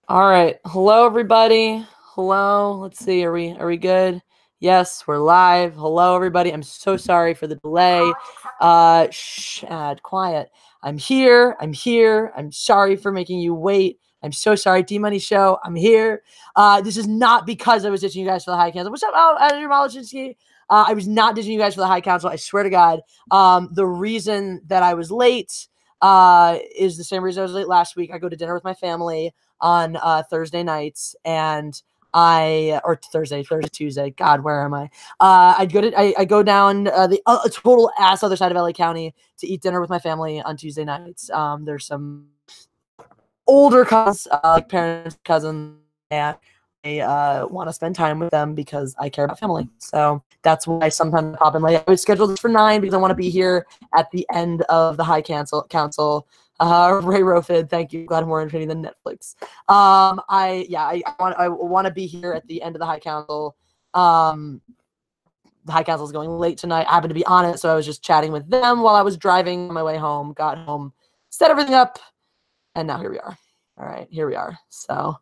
All right. Hello, everybody. Hello. Let's see. Are we good? Yes, we're live. Hello, everybody. I'm so sorry for the delay. Quiet. I'm here. I'm here. I'm sorry for making you wait. I'm so sorry. D Money Show. I'm here. This is not because I was ditching you guys for the High Council. What's up, Editor Malachinsky? I was not ditching you guys for the High Council. I swear to God. The reason that I was late is the same reason I was late last week. I go to dinner with my family on Thursday nights, and Tuesday. God, where am I? I go down the total ass other side of LA County to eat dinner with my family on Tuesday nights. There's some older cousins, like parents, cousins, and I want to spend time with them because I care about family. So that's why sometimes I pop in late. I would schedule this for 9 because I want to be here at the end of the High Council. Ray Rofid, thank you. Glad more entertaining than Netflix. I want to be here at the end of the High Council. The High Council is going late tonight. I happened to be on it, so I was just chatting with them while I was driving on my way home. Got home, set everything up, and now here we are. All right, here we are. So,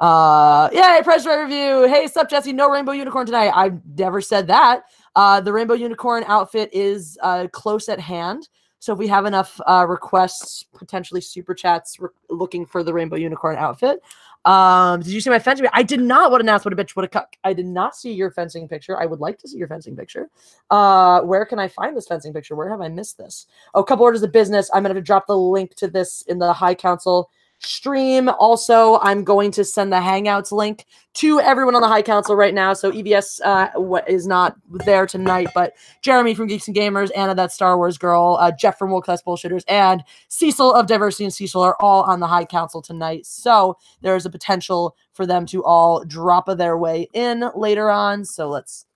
yay, price right review. Hey, sup, Jesse? No rainbow unicorn tonight. I've never said that. The rainbow unicorn outfit is close at hand. So if we have enough requests, potentially super chats looking for the rainbow unicorn outfit. Did you see my fencing? I did not. What an ass, what a bitch, what a cuck. I did not see your fencing picture. I would like to see your fencing picture. Where can I find this fencing picture? Where have I missed this? Oh, a couple orders of business. I'm going to drop the link to this in the High Council stream. Also, I'm going to send the Hangouts link to everyone on the High Council right now. So EVS is not there tonight, but Jeremy from Geeks and Gamers, Anna, that Star Wars girl, Jeff from World Class Bullshitters, and Cecil of Diversity and Cecil are all on the High Council tonight. So there is a potential for them to all drop their way in later on. So let's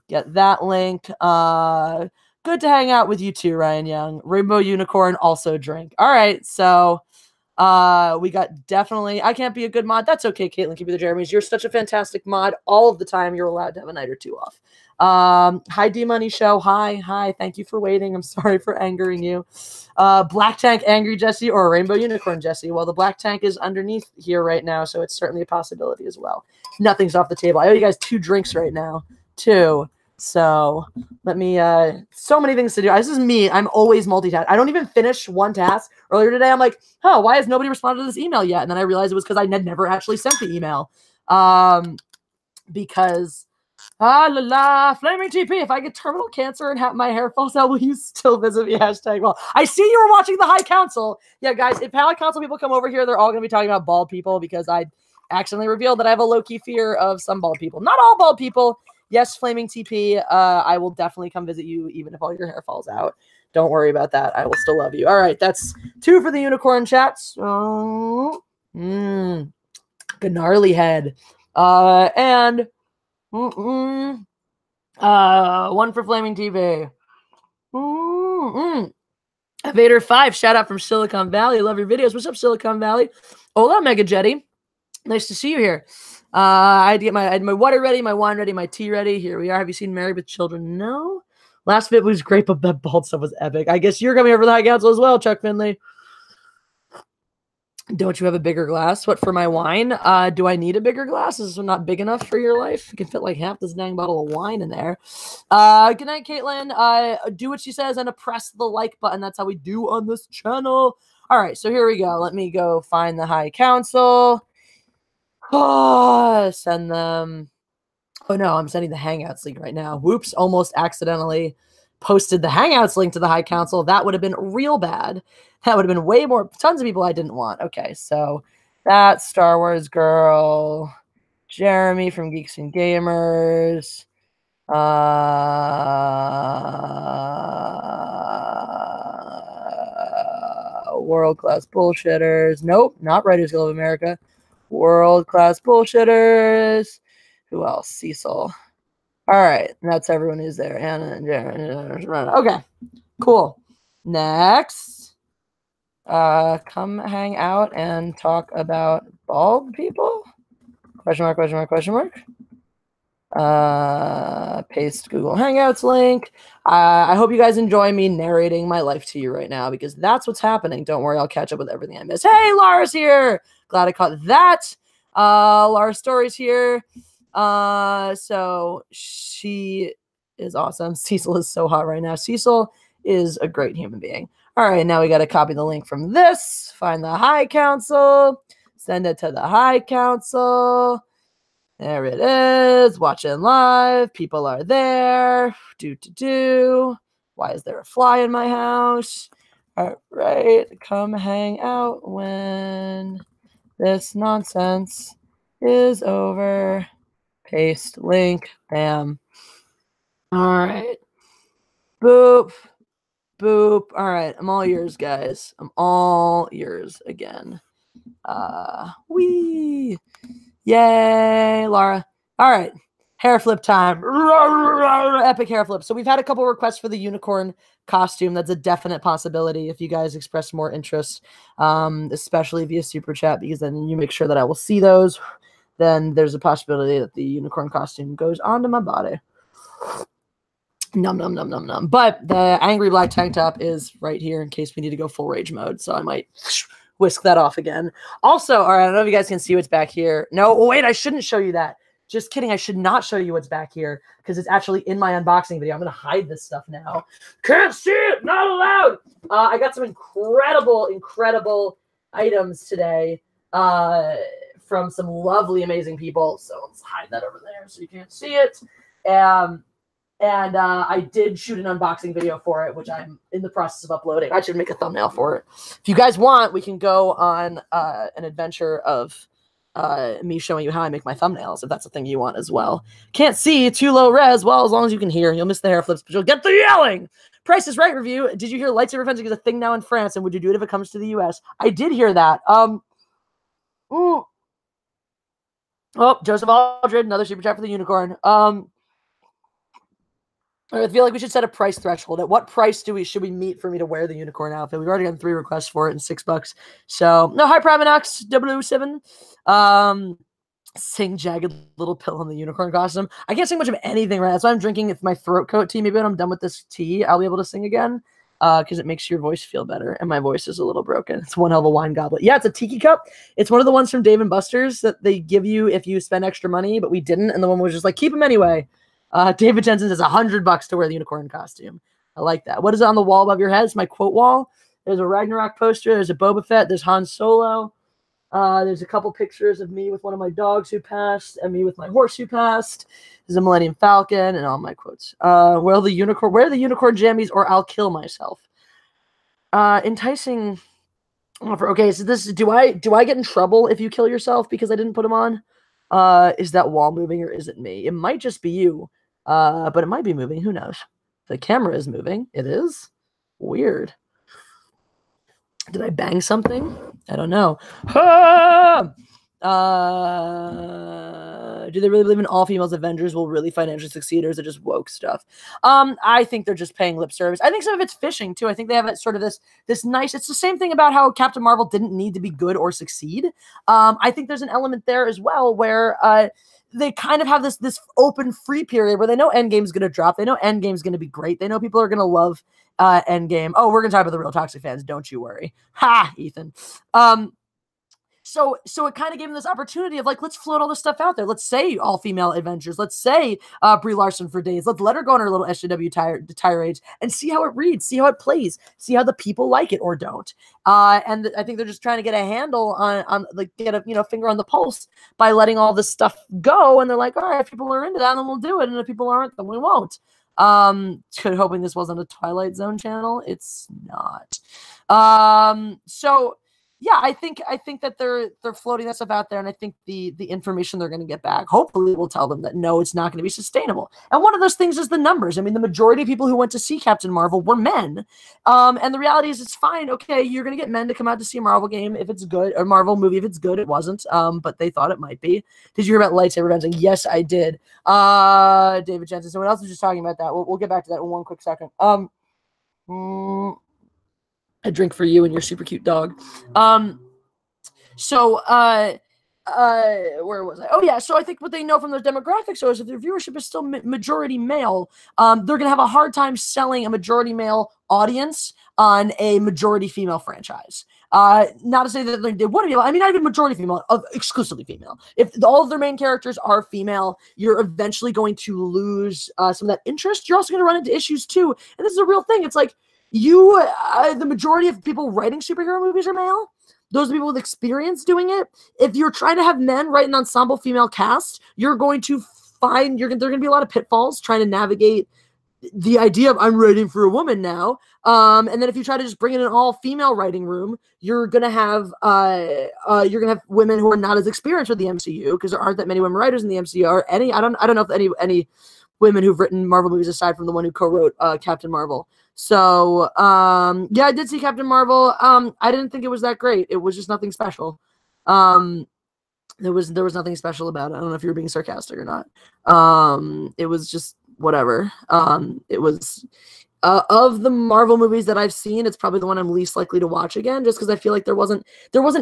get that link. Good to hang out with you too, Ryan Young. Rainbow Unicorn also drink. All right, so we got definitely. I can't be a good mod. That's okay, Caitlin. Keep it the Jeremys. You're such a fantastic mod. All of the time, you're allowed to have a night or two off. Hi, D Money Show. Hi. Thank you for waiting. I'm sorry for angering you. Black Tank Angry Jesse or Rainbow Unicorn Jesse. Well, the Black Tank is underneath here right now, so it's certainly a possibility as well. Nothing's off the table. I owe you guys 2 drinks right now. 2. So let me, so many things to do. This is me. I'm always multitask. I don't even finish one task. Earlier today, I'm like, oh, why has nobody responded to this email yet? And then I realized it was because I had never actually sent the email. Because, flaming TP, if I get terminal cancer and my hair falls out, will you still visit me? Hashtag, well, I see you were watching the High Council. Yeah, guys, if High Council people come over here, they're all going to be talking about bald people because I accidentally revealed that I have a low-key fear of some bald people. Not all bald people. Yes, Flaming TP, I will definitely come visit you even if all your hair falls out. Don't worry about that. I will still love you. All right, that's 2 for the unicorn chats. Gnarly head. And 1 for Flaming TV. Vader 5, shout out from Silicon Valley. Love your videos. What's up, Silicon Valley? Hola, Mega Jetty. Nice to see you here. I had to get my water ready, my wine ready, my tea ready. Here we are. Have you seen Married with Children? No. Last bit was great, but that bald stuff was epic. I guess you're coming over the High Council as well, Chuck Finley. Don't you have a bigger glass? What, for my wine? Do I need a bigger glass? Is this not big enough for your life? You can fit like half this dang bottle of wine in there. Good night, Caitlin. Do what she says and press the like button. That's how we do on this channel. All right, so here we go. Let me go find the High Council. Oh, send them. Oh no, I'm sending the Hangouts link right now. Whoops, almost accidentally posted the Hangouts link to the High Council. That would have been real bad. That would have been way more, tons of people I didn't want. Okay, so that Star Wars girl, Jeremy from Geeks and Gamers, World Class Bullshitters. Nope, not Writers Guild of America. World Class Bullshitters. Who else? Cecil. All right, that's everyone who's there. Anna and Jeremy. Okay, cool. Next, come hang out and talk about bald people? Question mark, question mark, question mark. Paste Google Hangouts link. I hope you guys enjoy me narrating my life to you right now because that's what's happening. Don't worry, I'll catch up with everything I missed. Hey, Lara's here. Glad I caught that. Lara Story's here. So she is awesome. Cecil is so hot right now. Cecil is a great human being. All right, now we got to copy the link from this, find the High Council, send it to the High Council. There it is. Watching live. People are there. Why is there a fly in my house? All right. Come hang out when this nonsense is over. Paste link. Bam. All right. Boop. Boop. All right. I'm all yours, guys. I'm all yours again. Wee. Yay, Laura. All right. Hair flip time. Epic hair flip. So we've had a couple requests for the unicorn costume. That's a definite possibility if you guys express more interest, especially via super chat, because then you make sure that I will see those. Then there's a possibility that the unicorn costume goes onto my body. Num, num, num, num, num. But the angry black tank top is right here in case we need to go full rage mode. So I might whisk that off again. Also, all right, I don't know if you guys can see what's back here. No, wait, I shouldn't show you that. Just kidding. I should not show you what's back here because it's actually in my unboxing video. I'm going to hide this stuff now. Can't see it. Not allowed. I got some incredible items today from some lovely, amazing people. So let's hide that over there so you can't see it. And I did shoot an unboxing video for it, which I'm in the process of uploading. I should make a thumbnail for it. If you guys want, we can go on an adventure of me showing you how I make my thumbnails, if that's a thing you want as well. Can't see, too low res. Well, as long as you can hear. You'll miss the hair flips, but you'll get the yelling. Price is Right review. Did you hear lightsaber fencing is a thing now in France, and would you do it if it comes to the U.S.? I did hear that. Oh, Joseph Aldred, another super chat for the unicorn. I feel like we should set a price threshold. At what price should we meet for me to wear the unicorn outfit? We've already gotten 3 requests for it and $6. So no, hi Priminox 007. Sing Jagged Little Pill on the unicorn costume. I can't sing much of anything right now. That's why I'm drinking my throat coat tea. Maybe when I'm done with this tea, I'll be able to sing again. Because it makes your voice feel better, and my voice is a little broken. It's one hell of a wine goblet. Yeah, it's a tiki cup. It's one of the ones from Dave & Buster's that they give you if you spend extra money, but we didn't, and the one was just like, keep them anyway. David Jensen says $100 to wear the unicorn costume. I like that. What is it on the wall above your head? It's my quote wall. There's a Ragnarok poster. There's a Boba Fett. There's Han Solo. There's a couple pictures of me with one of my dogs who passed and me with my horse who passed. There's a Millennium Falcon and all my quotes. Wear the unicorn jammies or I'll kill myself. Enticing offer. Okay, so this do I get in trouble if you kill yourself because I didn't put them on? Is that wall moving or is it me? It might just be you. But it might be moving. Who knows? The camera is moving. It is? Weird. Did I bang something? I don't know. Do they really believe in all females Avengers will really financially succeed, or is it just woke stuff? I think they're just paying lip service. I think some of it's fishing too. I think they have sort of this nice. It's the same thing about how Captain Marvel didn't need to be good or succeed. I think there's an element there as well where they kind of have this open free period where they know Endgame's going to drop. They know Endgame's going to be great. They know people are going to love Endgame. Oh, we're going to talk about the real toxic fans. Don't you worry. Ha, Ethan. So it kind of gave them this opportunity of like, let's float all this stuff out there. Let's say all female Avengers. Let's say Brie Larson for days. Let's let her go on her little SJW tirades and see how it reads, see how it plays, see how the people like it or don't. And I think they're just trying to get a handle on like get a finger on the pulse by letting all this stuff go. And they're like, all right, if people are into that, then we'll do it. And if people aren't, then we won't. Hoping this wasn't a Twilight Zone channel. It's not. So yeah, I think that they're floating that stuff out there, and I think the information they're going to get back hopefully will tell them that no, it's not going to be sustainable. And one of those things is the numbers. I mean, the majority of people who went to see Captain Marvel were men, and the reality is it's fine. Okay, you're going to get men to come out to see a Marvel game if it's good, or Marvel movie if it's good. It wasn't, but they thought it might be. Did you hear about lightsaber fencing? Yes, I did. David Jensen. Someone else was just talking about that. We'll get back to that in one quick second. A drink for you and your super cute dog. So where was I? Oh yeah, so I think what they know from their demographics is if their viewership is still majority male, they're gonna have a hard time selling a majority male audience on a majority female franchise. Not to say that they want to be, I mean, not even majority female, exclusively female. If all of their main characters are female, you're eventually going to lose some of that interest. You're also going to run into issues too, and this is a real thing. It's like the majority of people writing superhero movies are male. Those people with experience doing it. If you're trying to have men write an ensemble female cast, you're going to find there are going to be a lot of pitfalls trying to navigate the idea of I'm writing for a woman now. And then if you try to just bring in an all female writing room, you're gonna have women who are not as experienced with the MCU because there aren't that many women writers in the MCU or any. I don't know if any women who've written Marvel movies aside from the one who co-wrote Captain Marvel. So yeah, I did see Captain Marvel. I didn't think it was that great. It was just nothing special. There was nothing special about it. I don't know if you were being sarcastic or not. It was just whatever. It was of the Marvel movies that I've seen, it's probably the one I'm least likely to watch again, just because I feel like there wasn't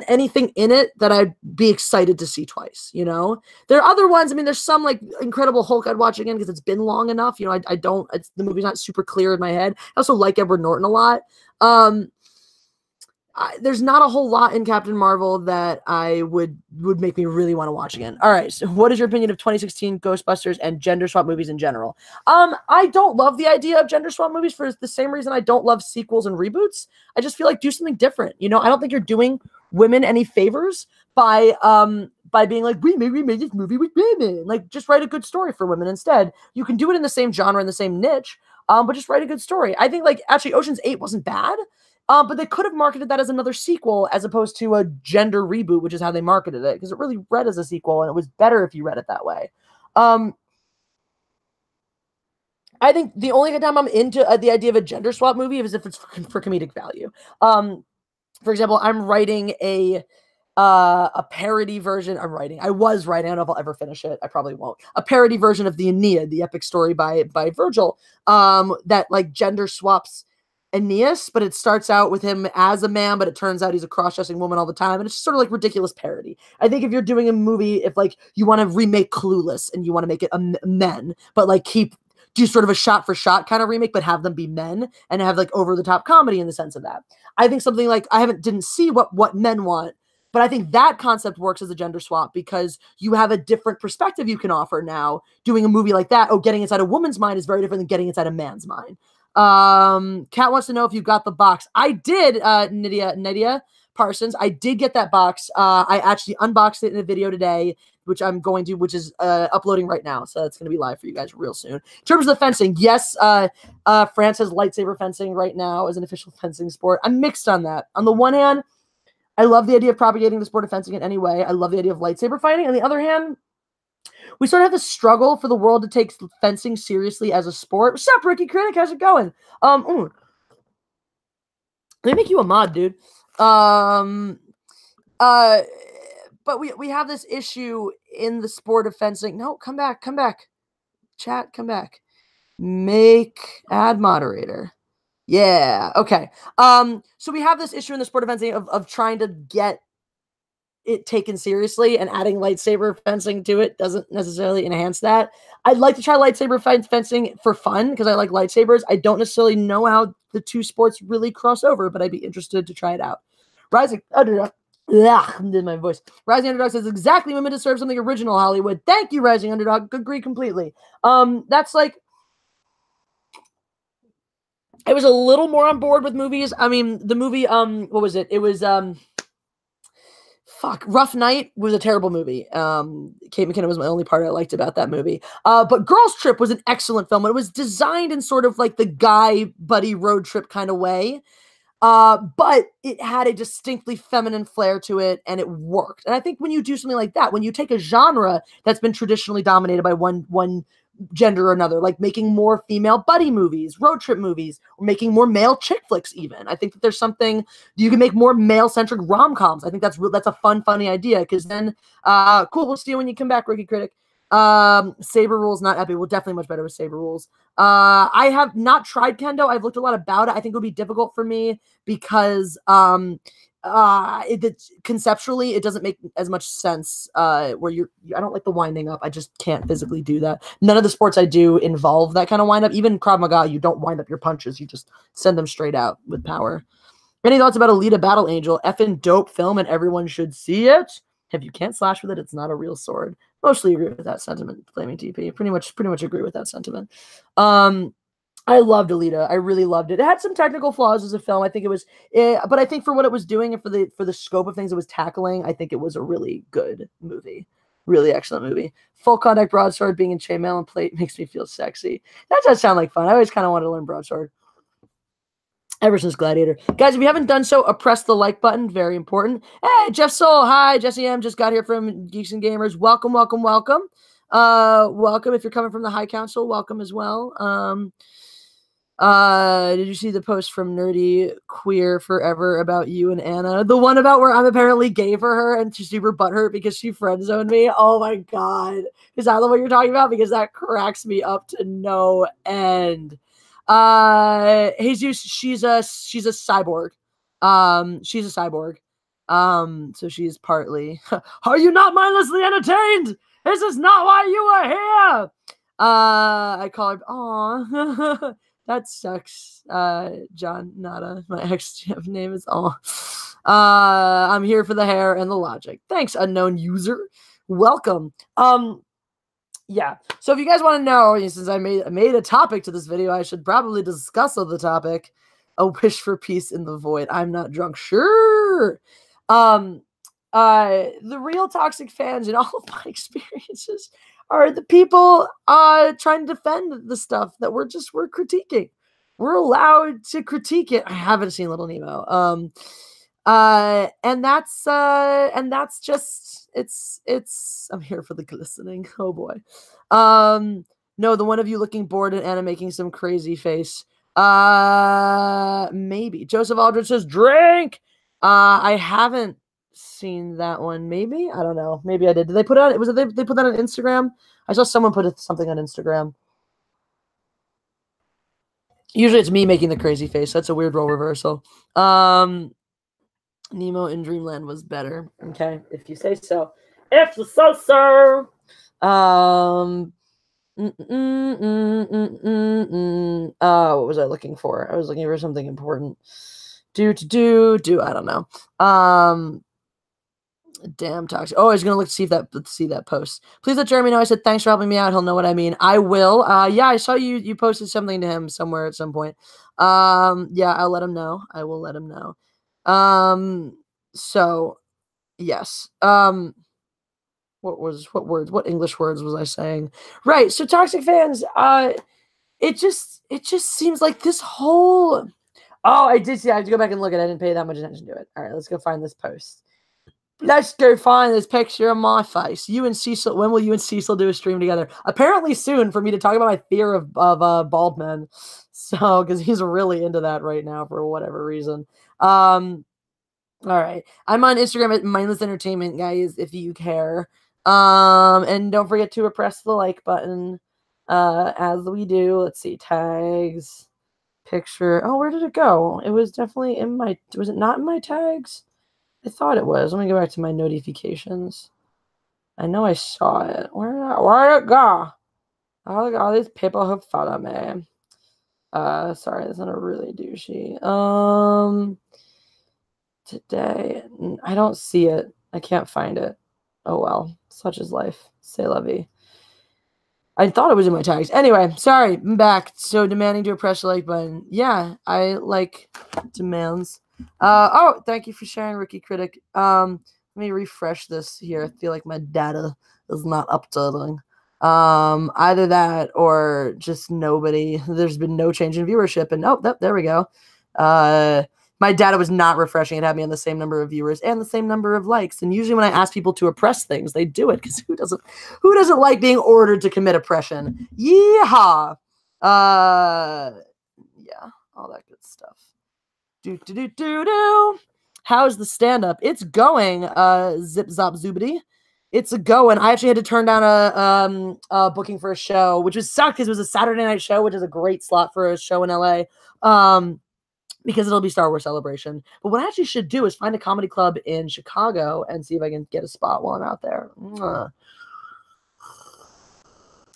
anything in it that I'd be excited to see twice. You know, there are other ones. I mean, there's some like Incredible Hulk I'd watch again because it's been long enough. You know, the movie's not super clear in my head. I also like Edward Norton a lot. There's not a whole lot in Captain Marvel that I would make me really want to watch again. All right, so what is your opinion of 2016 Ghostbusters and gender swap movies in general? I don't love the idea of gender swap movies for the same reason I don't love sequels and reboots. I just feel like do something different. You know, I don't think you're doing women any favors by being like, we made this movie with women. Like, just write a good story for women instead. You can do it in the same genre, in the same niche, but just write a good story. I think, like, actually, Ocean's 8 wasn't bad. But they could have marketed that as another sequel as opposed to a gender reboot, which is how they marketed it, because it really read as a sequel, and it was better if you read it that way. I think the only time I'm into the idea of a gender swap movie is if it's for comedic value. For example, I'm writing a parody version. I was writing. I don't know if I'll ever finish it. I probably won't. A parody version of the Aeneid, the epic story by Virgil, that like gender swaps Aeneas, but it starts out with him as a man, but it turns out he's a cross-dressing woman all the time, and it's just sort of like ridiculous parody. I think if you're doing a movie, if like you want to remake Clueless and you want to make it men, but like do sort of a shot-for-shot kind of remake, but have them be men and have like over-the-top comedy in the sense of that. I think something like didn't see what men want, but I think that concept works as a gender swap because you have a different perspective you can offer now. Doing a movie like that, getting inside a woman's mind is very different than getting inside a man's mind. Kat wants to know if you got the box. I did, Nydia Parsons. I did get that box. I actually unboxed it in a video today, which is uploading right now. So it's going to be live for you guys real soon. In terms of the fencing, yes, France has lightsaber fencing right now as an official fencing sport. I'm mixed on that. On the one hand, I love the idea of propagating the sport of fencing in any way. I love the idea of lightsaber fighting. On the other hand, we sort of have to struggle for the world to take fencing seriously as a sport. What's up, Ricky Critic? How's it going? Let me make you a mod, dude. But we have this issue in the sport of fencing. No, come back. Chat, come back. Make ad moderator. Yeah, okay. So we have this issue in the sport of fencing of trying to get it taken seriously, and adding lightsaber fencing to it doesn't necessarily enhance that. I'd like to try lightsaber fencing for fun because I like lightsabers. I don't necessarily know how the two sports really cross over, but I'd be interested to try it out. Rising Underdog. Did my voice. Rising Underdog says exactly women deserve something original, Hollywood. Thank you, Rising Underdog. Agree completely. That's like, I was a little more on board with movies. I mean, the movie, what was it? It was Rough Night was a terrible movie. Kate McKinnon was my only part I liked about that movie. But Girls Trip was an excellent film. It was designed in sort of like the guy buddy road trip kind of way. But it had a distinctly feminine flair to it, and it worked. And I think when you do something like that, when you take a genre that's been traditionally dominated by one gender or another, like making more female buddy movies, road trip movies, or making more male chick flicks even. I think that there's something, you can make more male-centric rom-coms. I think that's a fun, funny idea, because then, cool, we'll see you when you come back, Ricky Critic. Saber Rules, not epic. Well, definitely much better with Saber Rules. I have not tried kendo. I've looked a lot about it. I think it would be difficult for me because conceptually it doesn't make as much sense. Where I don't like the winding up. I just can't physically do that. None of the sports I do involve that kind of wind up. Even Krav Maga, you don't wind up your punches. You just send them straight out with power. Any thoughts about Alita Battle Angel? Effing dope film, and everyone should see it. If you can't slash with it, it's not a real sword. Mostly agree with that sentiment. Flaming TP. Pretty much agree with that sentiment. I loved Alita. I really loved it. It had some technical flaws as a film. I think it was, but I think for what it was doing and for the scope of things it was tackling, I think it was a really good movie. Really excellent movie. Full contact broadsword being in chainmail and plate makes me feel sexy. That does sound like fun. I always kind of wanted to learn broadsword. Ever since Gladiator. Guys, if you haven't done so, press the like button. Very important. Hey, Jeff Soul. Hi, Jesse M. Just got here from Geeks and Gamers. Welcome, welcome, welcome. Welcome. If you're coming from the High Council, welcome as well. Did you see the post from Nerdy Queer Forever about you and Anna? The one about where I'm apparently gay for her and she's super butthurt because she friend zoned me. Oh my god. Is that the one you're talking about? Because that cracks me up to no end. Jesus, she's a cyborg. She's a cyborg. So she's partly. Are you not mindlessly entertained? This is not why you were here. I call her. Aw, that sucks. John Nada. My ex name is Aw. I'm here for the hair and the logic. Thanks, unknown user. Welcome. Yeah. So if you guys want to know, since I made a topic to this video, I should probably discuss the topic. A wish for peace in the void. I'm not drunk. Sure. The real toxic fans in all of my experiences are the people trying to defend the stuff that we're critiquing. We're allowed to critique it. I haven't seen Little Nemo. And that's just it's I'm here for the glistening. Oh boy. No, the one of you looking bored and Anna making some crazy face. Maybe. Joseph Aldridge says drink. I haven't seen that one. Maybe, I don't know. Maybe I did. Did they put it on? They put that on Instagram? I saw someone put something on Instagram. Usually it's me making the crazy face. That's a weird role reversal. Nemo in Dreamland was better. Okay, if you say so. If you so, sir. What was I looking for? I was looking for something important. I don't know. Damn toxic. Oh, I was gonna look to see that post. Please let Jeremy know I said thanks for helping me out. He'll know what I mean. I will. Yeah, I saw you posted something to him somewhere at some point. Yeah, I'll let him know. I will let him know. So yes. What English words was I saying? Right. So toxic fans, it just seems like this whole. Oh, I did see. I have to go back and look at it. I didn't pay that much attention to it. All right, let's go find this post. Let's go find this picture of my face. You and Cecil. When will you and Cecil do a stream together? Apparently soon, for me to talk about my fear of bald men. So, because he's really into that right now for whatever reason. All right, I'm on Instagram at Mindless Entertainment, guys. If you care, and don't forget to press the like button. As we do. Let's see, tags, picture. Oh, where did it go? It was definitely in my. Was it not in my tags? I thought it was. Let me go back to my notifications. I know I saw it. Where'd it go? Oh, look at all these people who follow me. Sorry, that's not a really douchey. Today, I don't see it. I can't find it. Oh well, such is life. C'est la vie. I thought it was in my tags. Anyway, sorry, I'm back. So demanding to press the like button. Yeah, I like demands. Oh, thank you for sharing, Rookie Critic. Let me refresh this here. I feel like my data is not updating. Either that or just nobody. There's been no change in viewership, and there we go. My data was not refreshing. It had me on the same number of viewers and the same number of likes. And usually when I ask people to oppress things, they do it because who doesn't like being ordered to commit oppression? Yeehaw! Yeah, all that good stuff. How's the stand-up? It's going, zip zop zoobity. It's a going. I actually had to turn down a booking for a show, which was sucked because it was a Saturday night show, which is a great slot for a show in LA. because it'll be Star Wars Celebration. But what I actually should do is find a comedy club in Chicago and see if I can get a spot while I'm out there.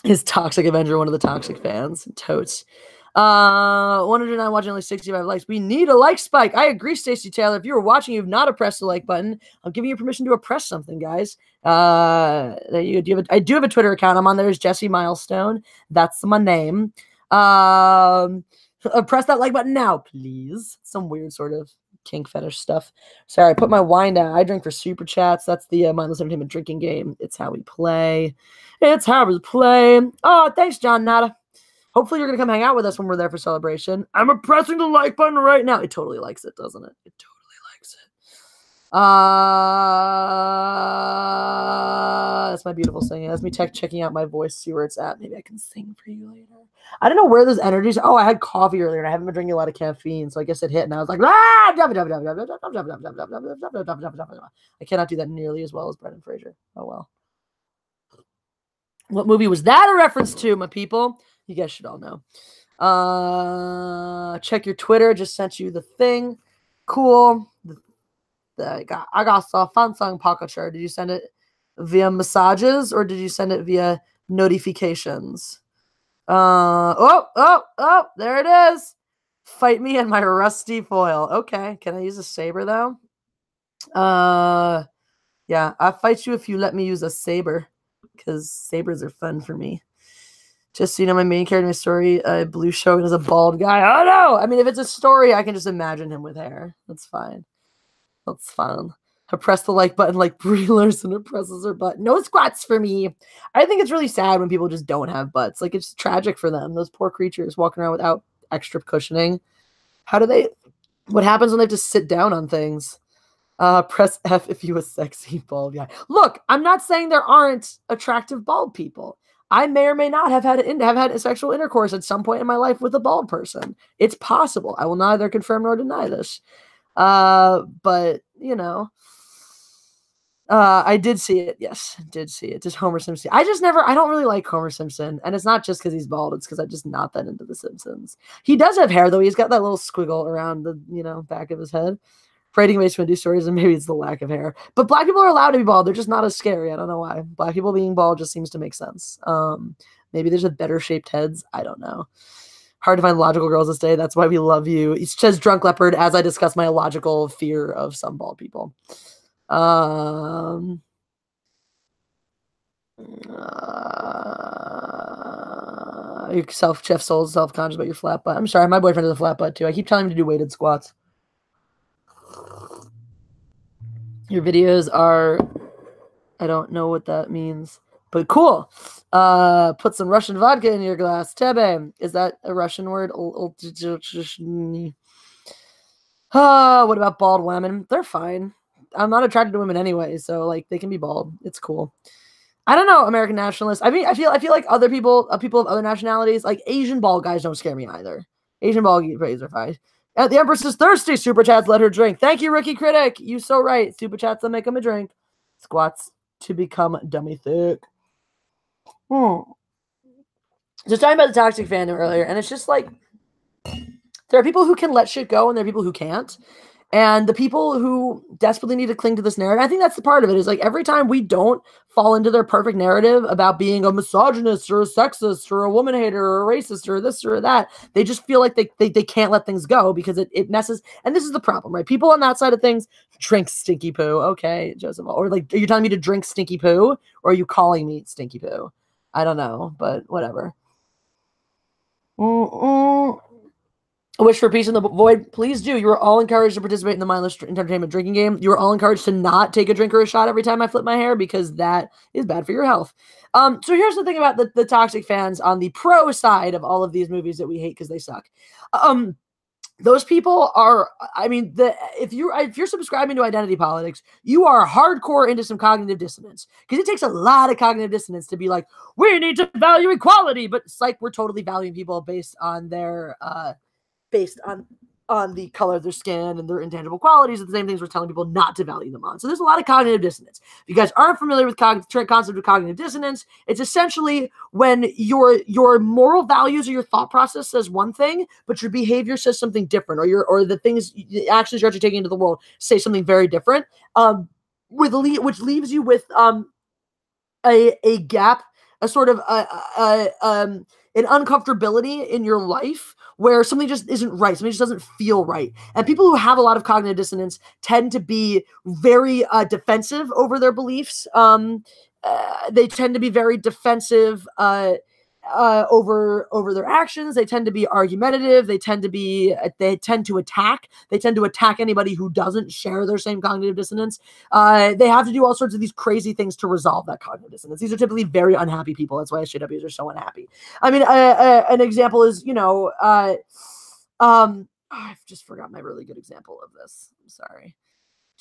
His Toxic Avenger, one of the Toxic fans. Totes. 109 watching, only 65 likes. We need a like spike. I agree, Stacey Taylor. If you were watching, you've not oppressed the like button. I'm giving you permission to oppress something, guys. I do have a Twitter account. I'm on there as Jesse Milestone. That's my name. Press that like button now, please. Some weird sort of kink fetish stuff. Sorry, I put my wine down. I drink for super chats. That's the Mindless Entertainment drinking game. It's how we play. It's how we play. Oh, thanks, John Nada. Hopefully you're going to come hang out with us when we're there for Celebration. I'm pressing the like button right now. It totally likes it, doesn't it? It totally likes it. That's my beautiful singing. That's me checking out my voice, see where it's at. Maybe I can sing for you later. I don't know where those energies. Oh, I had coffee earlier and I haven't been drinking a lot of caffeine, so I guess it hit and I was like, I cannot do that nearly as well as Brendan Fraser. Oh well. What movie was that a reference to, my people? You guys should all know. Check your Twitter. Just sent you the thing. Cool. I got a fun song pocket shirt. Did you send it via massages or did you send it via notifications? Oh, there it is. Fight me in my rusty foil. Okay. Can I use a saber though? Yeah, I'll fight you if you let me use a saber because sabers are fun for me. Just so you know, my main character in my story, Blue Shogun, is a bald guy. Oh no! I mean, if it's a story, I can just imagine him with hair. That's fine. That's fun. I press the like button like Brie Larson presses her butt. No squats for me. I think it's really sad when people just don't have butts. Like, it's tragic for them. Those poor creatures walking around without extra cushioning. What happens when they have to sit down on things? Press F if you a sexy bald guy. Look, I'm not saying there aren't attractive bald people. I may or may not have had sexual intercourse at some point in my life with a bald person. It's possible. I will neither confirm nor deny this. But, you know, I did see it. Yes, I did see it. Just Homer Simpson. I don't really like Homer Simpson. And it's not just because he's bald. It's because I'm just not that into The Simpsons. He does have hair, though. He's got that little squiggle around the, back of his head. Writing makes me do stories, and maybe it's the lack of hair. But black people are allowed to be bald. They're just not as scary. I don't know why. Black people being bald just seems to make sense. Maybe there's a better shaped heads. I don't know. Hard to find logical girls this day. That's why we love you. It says Drunk Leopard as I discuss my illogical fear of some bald people. Jeff Souls self-conscious about your flat butt. I'm sorry, my boyfriend has a flat butt too. I keep telling him to do weighted squats. Your videos are, I don't know what that means, but cool. Put some Russian vodka in your glass. Tebe. Is that a Russian word? What about bald women? They're fine. I'm not attracted to women anyway, so like they can be bald. It's cool. I don't know, American nationalists. I mean, I feel like other people of other nationalities, like Asian bald guys, don't scare me either. Asian bald guys are fine. The Empress is thirsty. Super chats, let her drink. Thank you, Rookie Critic. You so right. Super chats that make him a drink. Squats to become dummy thick. Just talking about the toxic fandom earlier, and it's just like there are people who can let shit go, and there are people who can't. And the people who desperately need to cling to this narrative, I think that's the part of it, is like every time we don't fall into their perfect narrative about being a misogynist or a sexist or a woman hater or a racist or this or that, they just feel like they can't let things go because it messes. And this is the problem, right? People on that side of things drink stinky poo. Okay, Joseph. Or like, are you telling me to drink stinky poo or are you calling me stinky poo? I don't know, but whatever. A wish for peace in the void. Please do. You are all encouraged to participate in the Mindless Entertainment drinking game. You are all encouraged to not take a drink or a shot every time I flip my hair because that is bad for your health. So here's the thing about the toxic fans on the pro side of all of these movies that we hate because they suck. Those people are, I mean, if you're subscribing to identity politics, you are hardcore into some cognitive dissonance because it takes a lot of cognitive dissonance to be like, we need to value equality, but it's like we're totally valuing people based on their on the color of their skin and their intangible qualities are the same things we're telling people not to value them on. So there's a lot of cognitive dissonance. If you guys aren't familiar with the concept of cognitive dissonance, it's essentially when your moral values or your thought process says one thing, but your behavior says something different, or the things, the actions you're actually taking into the world say something very different, which leaves you with a gap, a sort of an uncomfortability in your life where something just isn't right. Something just doesn't feel right. And people who have a lot of cognitive dissonance tend to be very defensive over their beliefs. They tend to be very defensive over their actions. They tend to be argumentative. They tend to attack. They tend to attack anybody who doesn't share their same cognitive dissonance. They have to do all sorts of these crazy things to resolve that cognitive dissonance. These are typically very unhappy people. That's why SJWs are so unhappy. I mean, an example is, I've just forgot my really good example of this. I'm sorry.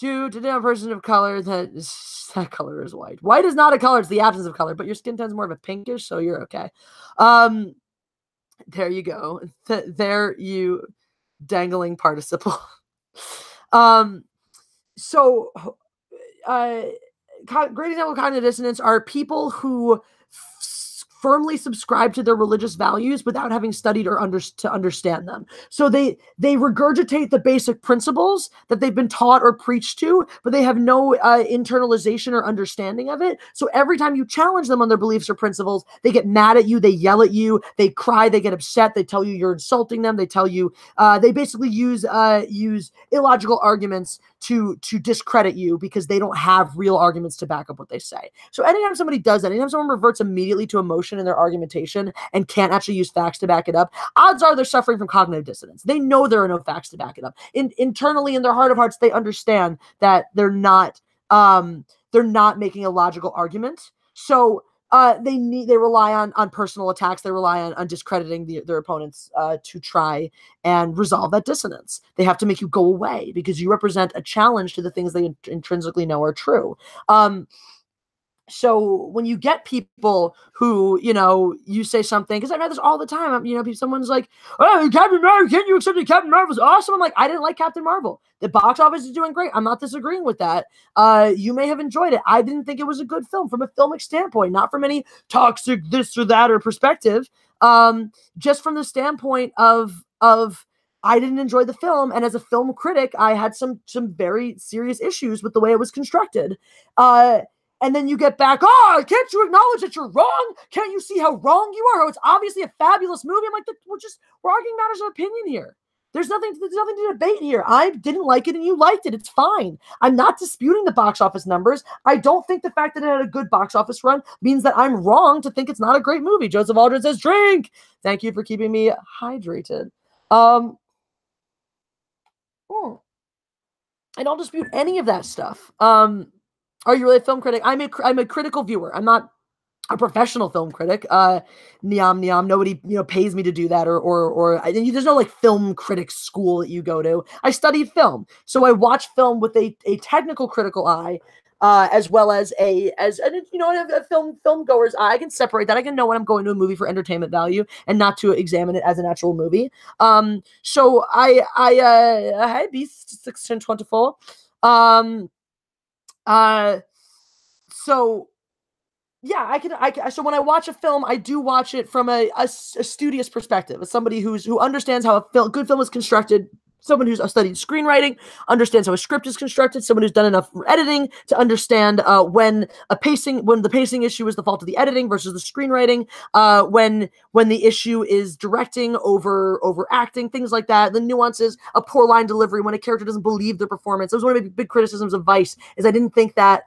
Today, a person of color, that color is white. White is not a color; it's the absence of color. But your skin tone's more of a pinkish, so you're okay. There you go. There you dangling participle. So, great example of cognitive dissonance are people who firmly subscribe to their religious values without having studied or to understand them. So they regurgitate the basic principles that they've been taught or preached to, but they have no internalization or understanding of it. So every time you challenge them on their beliefs or principles, they get mad at you, they yell at you, they cry, they get upset, they tell you you're insulting them, they tell you, they basically use illogical arguments to discredit you because they don't have real arguments to back up what they say. So anytime somebody does that, anytime someone reverts immediately to emotion in their argumentation and can't actually use facts to back it up, odds are they're suffering from cognitive dissonance. They know there are no facts to back it up. Internally, in their heart of hearts, they understand that they're not making a logical argument. So they rely on personal attacks. They rely on discrediting their opponents to try and resolve that dissonance. They have to make you go away because you represent a challenge to the things they intrinsically know are true. So when you get people who, you say something, because I've had this all the time, someone's like, oh, Captain Marvel, can't you accept that Captain Marvel's awesome? I'm like, I didn't like Captain Marvel. The box office is doing great. I'm not disagreeing with that. You may have enjoyed it. I didn't think it was a good film from a filmic standpoint, not from any toxic this or that or perspective. Just from the standpoint of I didn't enjoy the film, and as a film critic, I had some very serious issues with the way it was constructed. And then you get back, oh, can't you acknowledge that you're wrong? Can't you see how wrong you are? Oh, it's obviously a fabulous movie. I'm like, we're arguing matters of opinion here. There's nothing to debate here. I didn't like it and you liked it. It's fine. I'm not disputing the box office numbers. I don't think the fact that it had a good box office run means that I'm wrong to think it's not a great movie. Joseph Aldrin says, drink. Thank you for keeping me hydrated. I don't dispute any of that stuff. Are you really a film critic? I'm a critical viewer. I'm not a professional film critic. Niam. Nobody pays me to do that, or there's no like film critic school that you go to. I studied film, so I watch film with a technical critical eye, as well as a film goer's eye. I can separate that. I can know when I'm going to a movie for entertainment value and not to examine it as an actual movie. So I Beast 1624. So yeah, so when I watch a film, I do watch it from a studious perspective, as somebody who understands how a good film is constructed, someone who's studied screenwriting, understands how a script is constructed, someone who's done enough editing to understand when the pacing issue is the fault of the editing versus the screenwriting, when the issue is directing over acting, things like that, the nuances, a poor line delivery, when a character doesn't believe their performance. That was one of my big criticisms of Vice, is I didn't think that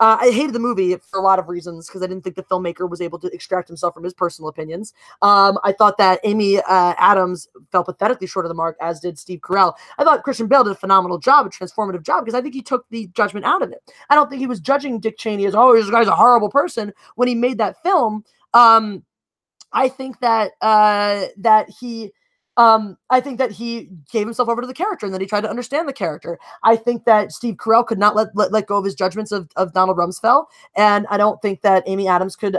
I hated the movie for a lot of reasons because I didn't think the filmmaker was able to extract himself from his personal opinions. I thought that Amy Adams fell pathetically short of the mark, as did Steve Carell. I thought Christian Bale did a phenomenal job, a transformative job, because I think he took the judgment out of it. I don't think he was judging Dick Cheney as, oh, this guy's a horrible person when he made that film. I think that I think that he gave himself over to the character and then he tried to understand the character. I think that Steve Carell could not let go of his judgments of Donald Rumsfeld. And I don't think that Amy Adams could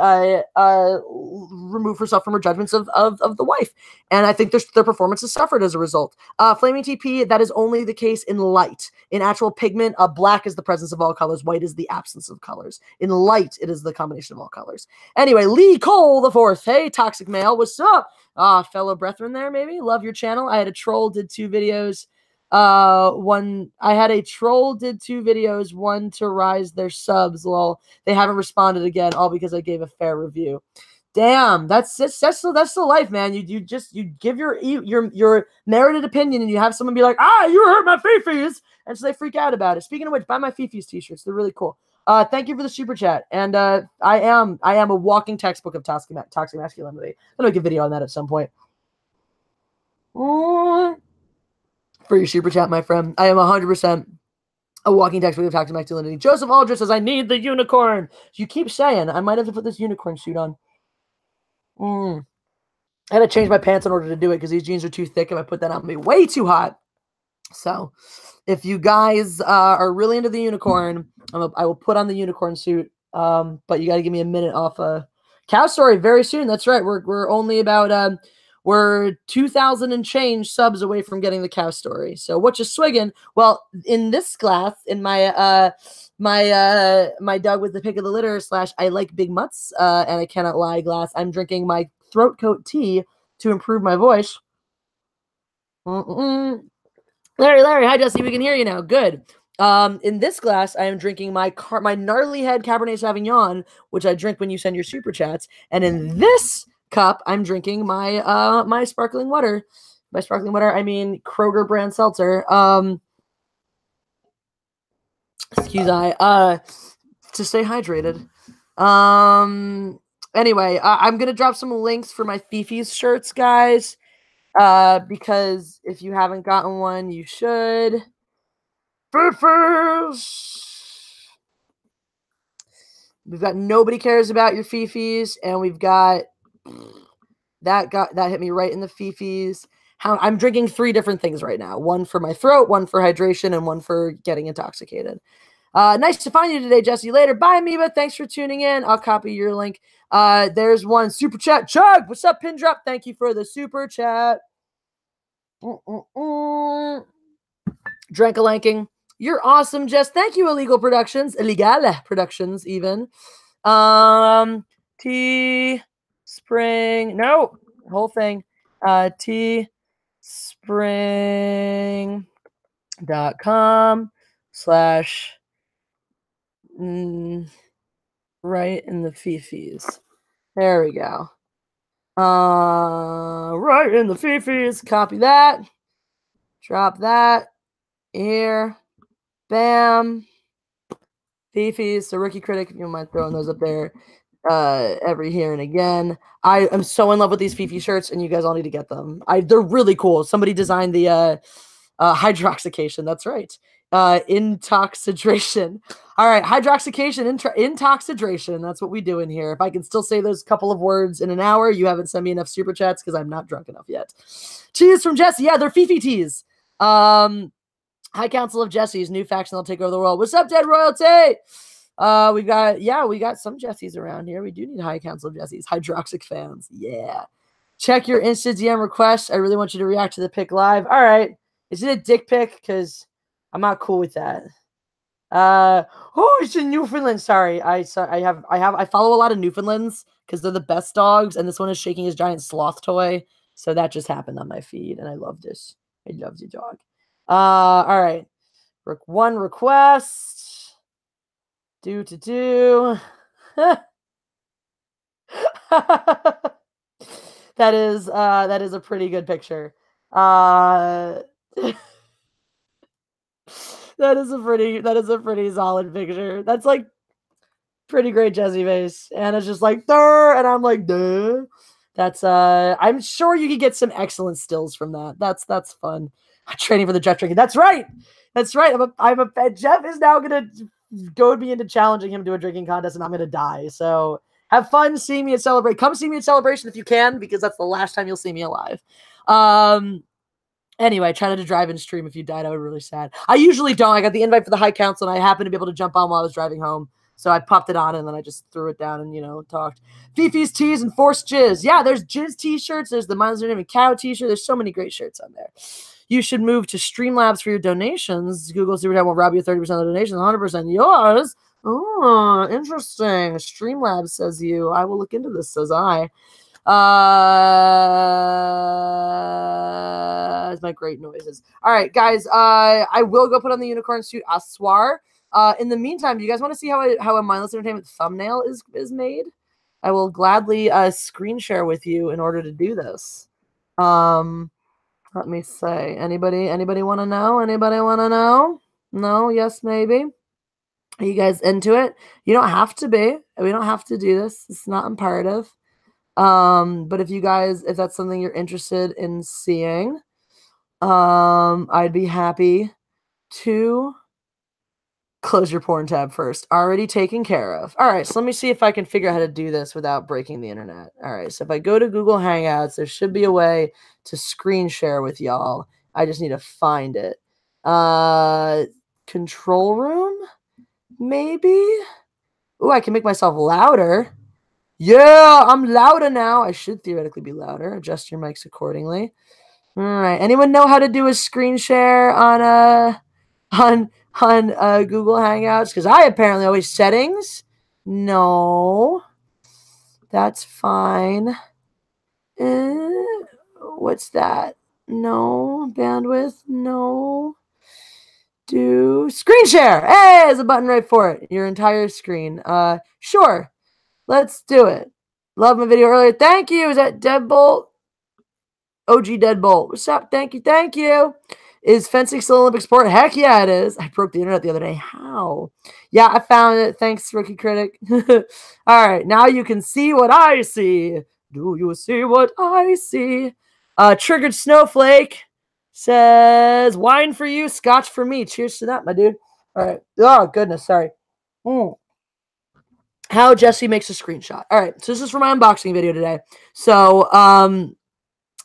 remove herself from her judgments of the wife. And I think their performances suffered as a result. Flaming TP, that is only the case in light. In actual pigment, black is the presence of all colors. White is the absence of colors. In light, it is the combination of all colors. Anyway, Lee Cole the fourth. Hey, Toxic Male, what's up? Fellow brethren there, maybe. Love your channel. I had a troll did 2 videos. One to rise their subs. Lol. They haven't responded again, all because I gave a fair review. Damn, that's the life, man. You give your merited opinion, and you have someone be like, you hurt my fifis, and so they freak out about it. Speaking of which, buy my fifis t-shirts. They're really cool. Thank you for the super chat. And I am a walking textbook of toxic masculinity. I'm gonna make a video on that at some point. For your super chat, my friend. I am 100% a walking textbook of toxic masculinity. Joseph Aldrich says, I need the unicorn. You keep saying I might have to put this unicorn suit on. I had to change my pants in order to do it because these jeans are too thick. If I put that on, it'll be way too hot. So if you guys are really into the unicorn, I will put on the unicorn suit. But you got to give me a minute off Cow Story very soon. That's right. We're only about we're 2,000 and change subs away from getting the Cow Story. So what you swigging? Well, in this glass, in my my dog with the pick of the litter / I like big mutts and I cannot lie glass, I'm drinking my throat coat tea to improve my voice. Larry, hi Jesse, we can hear you now. Good. In this glass, I am drinking my gnarly head Cabernet Sauvignon, which I drink when you send your super chats. And in this cup, I'm drinking my my sparkling water. By sparkling water, I mean Kroger brand seltzer. Excuse I. To stay hydrated. Anyway, I'm gonna drop some links for my Fifi's shirts, guys. Because if you haven't gotten one, you should. Fifis! We've got Nobody Cares About Your Fifis, and we've got that hit me right in the Fifis. I'm drinking 3 different things right now. One for my throat, one for hydration, and one for getting intoxicated. Nice to find you today, Jesse. Later. Bye, Amoeba. Thanks for tuning in. I'll copy your link. There's one super chat. Chug, what's up, Pin Drop? Thank you for the super chat. Drankalanking. You're awesome, Jess. Thank you, Illegal Productions. Illegal Productions, even. Teespring. No, whole thing. Teespring.com/ right in the Fifis. There we go. Right in the Fifis. Copy that. Drop that. Here. Bam. Fifis. So Rookie Critic, if you don't mind throwing those up there every here and again. I am so in love with these Fifi shirts, and you guys all need to get them. They're really cool. Somebody designed the hydroxication. That's right. Intoxidration. All right, hydroxication, intoxidration. That's what we do in here. If I can still say those couple of words in an hour, you haven't sent me enough super chats because I'm not drunk enough yet. Teas from Jesse. Yeah, they're Fifi teas. High Council of Jesse's new faction that'll take over the world. What's up, Dead Royalty? We got some Jessies around here. We do need High Council of Jesse's. Hydroxic fans. Yeah. Check your Insta DM request. I really want you to react to the pic live. All right. Is it a dick pic? Because I'm not cool with that. It's in Newfoundland. Sorry. I follow a lot of Newfoundlands because they're the best dogs, and this one is shaking his giant sloth toy. So that just happened on my feed, and I love this. I love the dog. All right. One request. Do. That is a pretty good picture. That is a pretty solid picture. That's like pretty great Jesse face. And it's just like, duh, and I'm like, duh. That's I'm sure you could get some excellent stills from that. That's fun. I'm training for the Jeff drinking. That's right. Jeff is now gonna goad me into challenging him to a drinking contest, and I'm gonna die. So have fun seeing me at Celebrate. Come see me at Celebration if you can, because that's the last time you'll see me alive. Anyway, I tried to drive and stream. If you died, I would be really sad. I usually don't. I got the invite for the High Council, and I happened to be able to jump on while I was driving home. So I popped it on, and then I just threw it down and, talked. Fifi's Tees and Forced Jizz. Yeah, there's Jizz t-shirts. There's the Mindless Entertainment Cow t-shirt. There's so many great shirts on there. You should move to Streamlabs for your donations. Google Super Chat will rob you 30% of the donations, 100% yours. Oh, interesting. Streamlabs says you. I will look into this, says I. It's my great noises. All right, guys. I will go put on the unicorn suit. Aswar. In the meantime, do you guys want to see how a Mindless Entertainment thumbnail is made? I will gladly screen share with you in order to do this. Let me say. Anybody want to know? Anybody want to know? No? Yes? Maybe? Are you guys into it? You don't have to be. We don't have to do this. It's not imperative. But if that's something you're interested in seeing, I'd be happy to close your porn tab first. Already taken care of. All right, so let me see if I can figure out how to do this without breaking the internet. All right, so if I go to Google Hangouts, there should be a way to screen share with y'all. I just need to find it. Control room, maybe? Ooh, I can make myself louder. Yeah, I'm louder now. I should theoretically be louder. Adjust your mics accordingly. All right. Anyone know how to do a screen share on Google Hangouts? Because I apparently always settings. No, that's fine. What's that? No bandwidth. No. Do screen share. Hey, there's a button right for it. Your entire screen. Sure. Let's do it. Love my video earlier. Thank you. Is that Deadbolt? OG Deadbolt. What's up? Thank you. Thank you. Is fencing still Olympic sport? Heck yeah, it is. I broke the internet the other day. How? Yeah, I found it. Thanks, Rookie Critic. All right. Now you can see what I see. Do you see what I see? Triggered Snowflake says, wine for you, scotch for me. Cheers to that, my dude. All right. Oh, goodness. Sorry. How Jesse makes a screenshot. All right, so this is for my unboxing video today. So,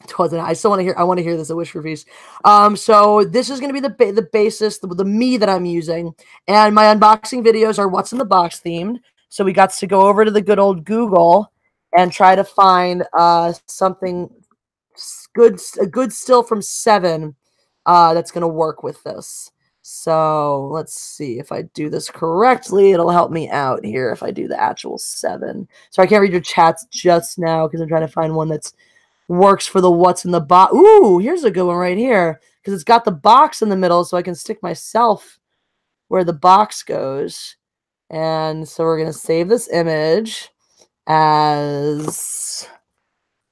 it wasn't. I still want to hear. I want to hear this at Wish Reviews. So this is going to be the basis, the me that I'm using, and my unboxing videos are what's in the box themed. So we got to go over to the good old Google and try to find something good, a good still from 7 that's going to work with this. So let's see if I do this correctly. It'll help me out here if I do the actual 7. So I can't read your chats just now because I'm trying to find one that's works for the what's in the box. Ooh, here's a good one right here because it's got the box in the middle, so I can stick myself where the box goes. And so we're gonna save this image as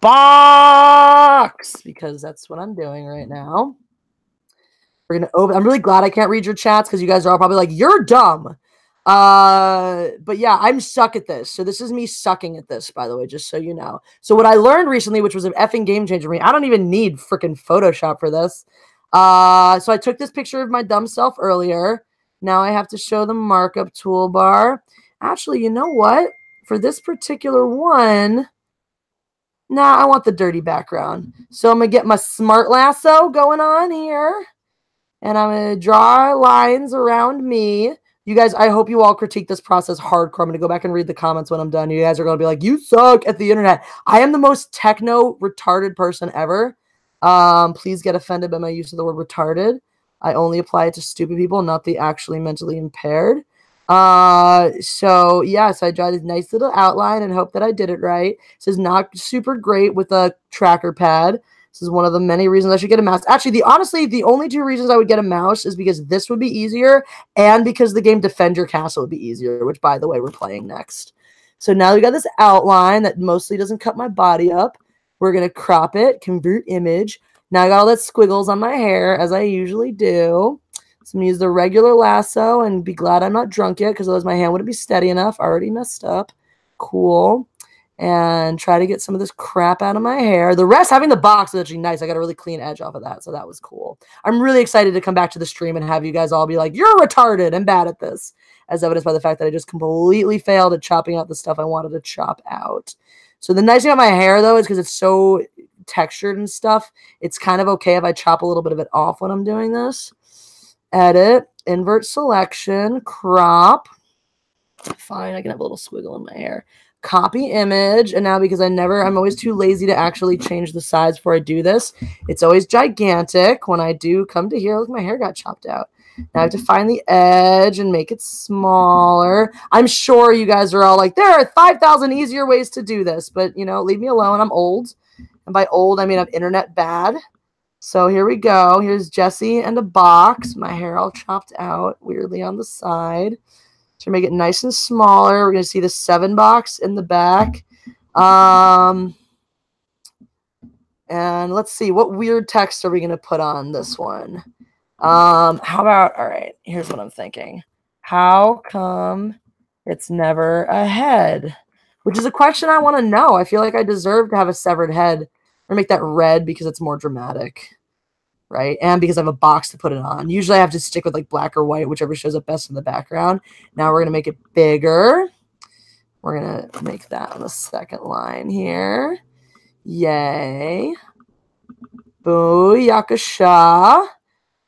box because that's what I'm doing right now. We're gonna open. I'm really glad I can't read your chats because you guys are all probably like, you're dumb. But yeah, I'm stuck at this. So this is me sucking at this, by the way, just so you know. So what I learned recently, which was an effing game changer for me, I don't even need freaking Photoshop for this. So I took this picture of my dumb self earlier. Now I have to show the markup toolbar. Actually, you know what? For this particular one, nah, I want the dirty background. So I'm gonna get my smart lasso going on here. And I'm going to draw lines around me. You guys, I hope you all critique this process hardcore. I'm going to go back and read the comments when I'm done. You guys are going to be like, you suck at the internet. I am the most techno retarded person ever. Please get offended by my use of the word retarded. I only apply it to stupid people, not the actually mentally impaired. So yeah, so I draw this nice little outline and hope that I did it right. This is not super great with a tracker pad. This is one of the many reasons I should get a mouse. Actually, honestly, the only 2 reasons I would get a mouse is because this would be easier and because the game Defend Your Castle would be easier, which, by the way, we're playing next. So now we got this outline that mostly doesn't cut my body up. We're going to crop it, convert image. Now I got all that squiggles on my hair, as I usually do. So I'm going to use the regular lasso and be glad I'm not drunk yet because otherwise my hand wouldn't be steady enough. Already messed up. Cool. And try to get some of this crap out of my hair. The rest, having the box is actually nice. I got a really clean edge off of that, so that was cool. I'm really excited to come back to the stream and have you guys all be like, you're retarded and bad at this, as evidenced by the fact that I just completely failed at chopping out the stuff I wanted to chop out. So the nice thing about my hair, though, is because it's so textured and stuff, it's kind of okay if I chop a little bit of it off when I'm doing this. Edit, invert selection, crop. Fine, I can have a little squiggle in my hair. Copy image, and now because I'm always too lazy to actually change the size before I do this. It's always gigantic when I do come to here. Look, my hair got chopped out. Now I have to find the edge and make it smaller. I'm sure you guys are all like, there are 5,000 easier ways to do this, but, you know, leave me alone. I'm old. And by old, I mean I'm internet bad. So here we go. Here's Jessie and a box. My hair all chopped out weirdly on the side. To make it nice and smaller, we're going to see the 7 box in the back. And let's see, what weird text are we going to put on this one? How about, all right, here's what I'm thinking. How come it's never a head? Which is a question I want to know. I feel like I deserve to have a severed head. Or make that red because it's more dramatic. Right? And because I have a box to put it on. Usually I have to stick with like black or white, whichever shows up best in the background. Now we're going to make it bigger. We're going to make that on the second line here. Yay. Booyakasha.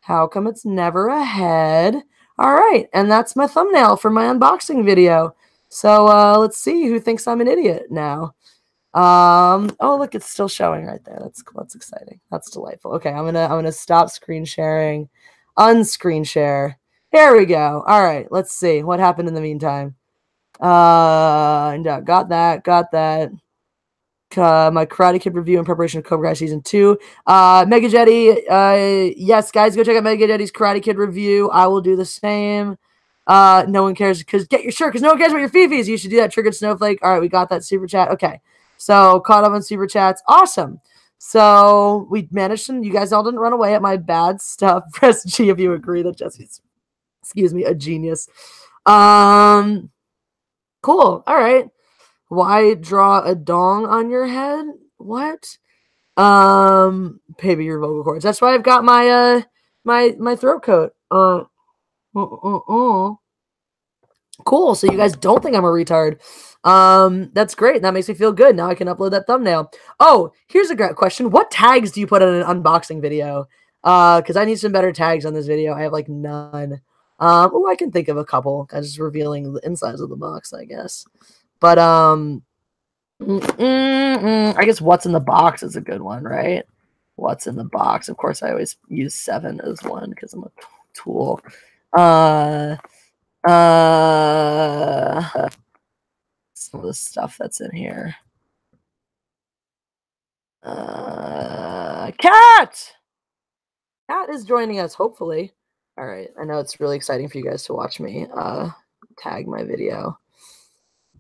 How come it's never a head? All right. And that's my thumbnail for my unboxing video. So let's see who thinks I'm an idiot now. Oh, look, it's still showing right there. That's cool. That's exciting. That's delightful. Okay, I'm gonna stop screen sharing, unscreen share. There we go. All right, let's see what happened in the meantime. Got that. My Karate Kid review in preparation of Cobra Kai season 2. Mega Jetty, yes, guys, go check out Mega Jetty's Karate Kid review. I will do the same. No one cares because no one cares about your fifis. You should do that. Triggered Snowflake. All right, we got that super chat. Okay. So caught up on super chats. Awesome. So we managed to, you guys all didn't run away at my bad stuff. Press G if you agree that Jesse's, a genius. Cool. All right. Why draw a dong on your head? What? Maybe your vocal cords. That's why I've got my my throat coat. Cool. So you guys don't think I'm a retard. That's great. That makes me feel good. Now I can upload that thumbnail. Oh, here's a great question. What tags do you put in an unboxing video? Because I need some better tags on this video. I have like none. Oh, I can think of a couple. I'm just revealing the insides of the box, I guess. But I guess what's in the box is a good one, right? What's in the box? Of course, I always use 7 as one because I'm a tool. Some of the stuff that's in here. Cat is joining us, hopefully. All right, I know it's really exciting for you guys to watch me tag my video,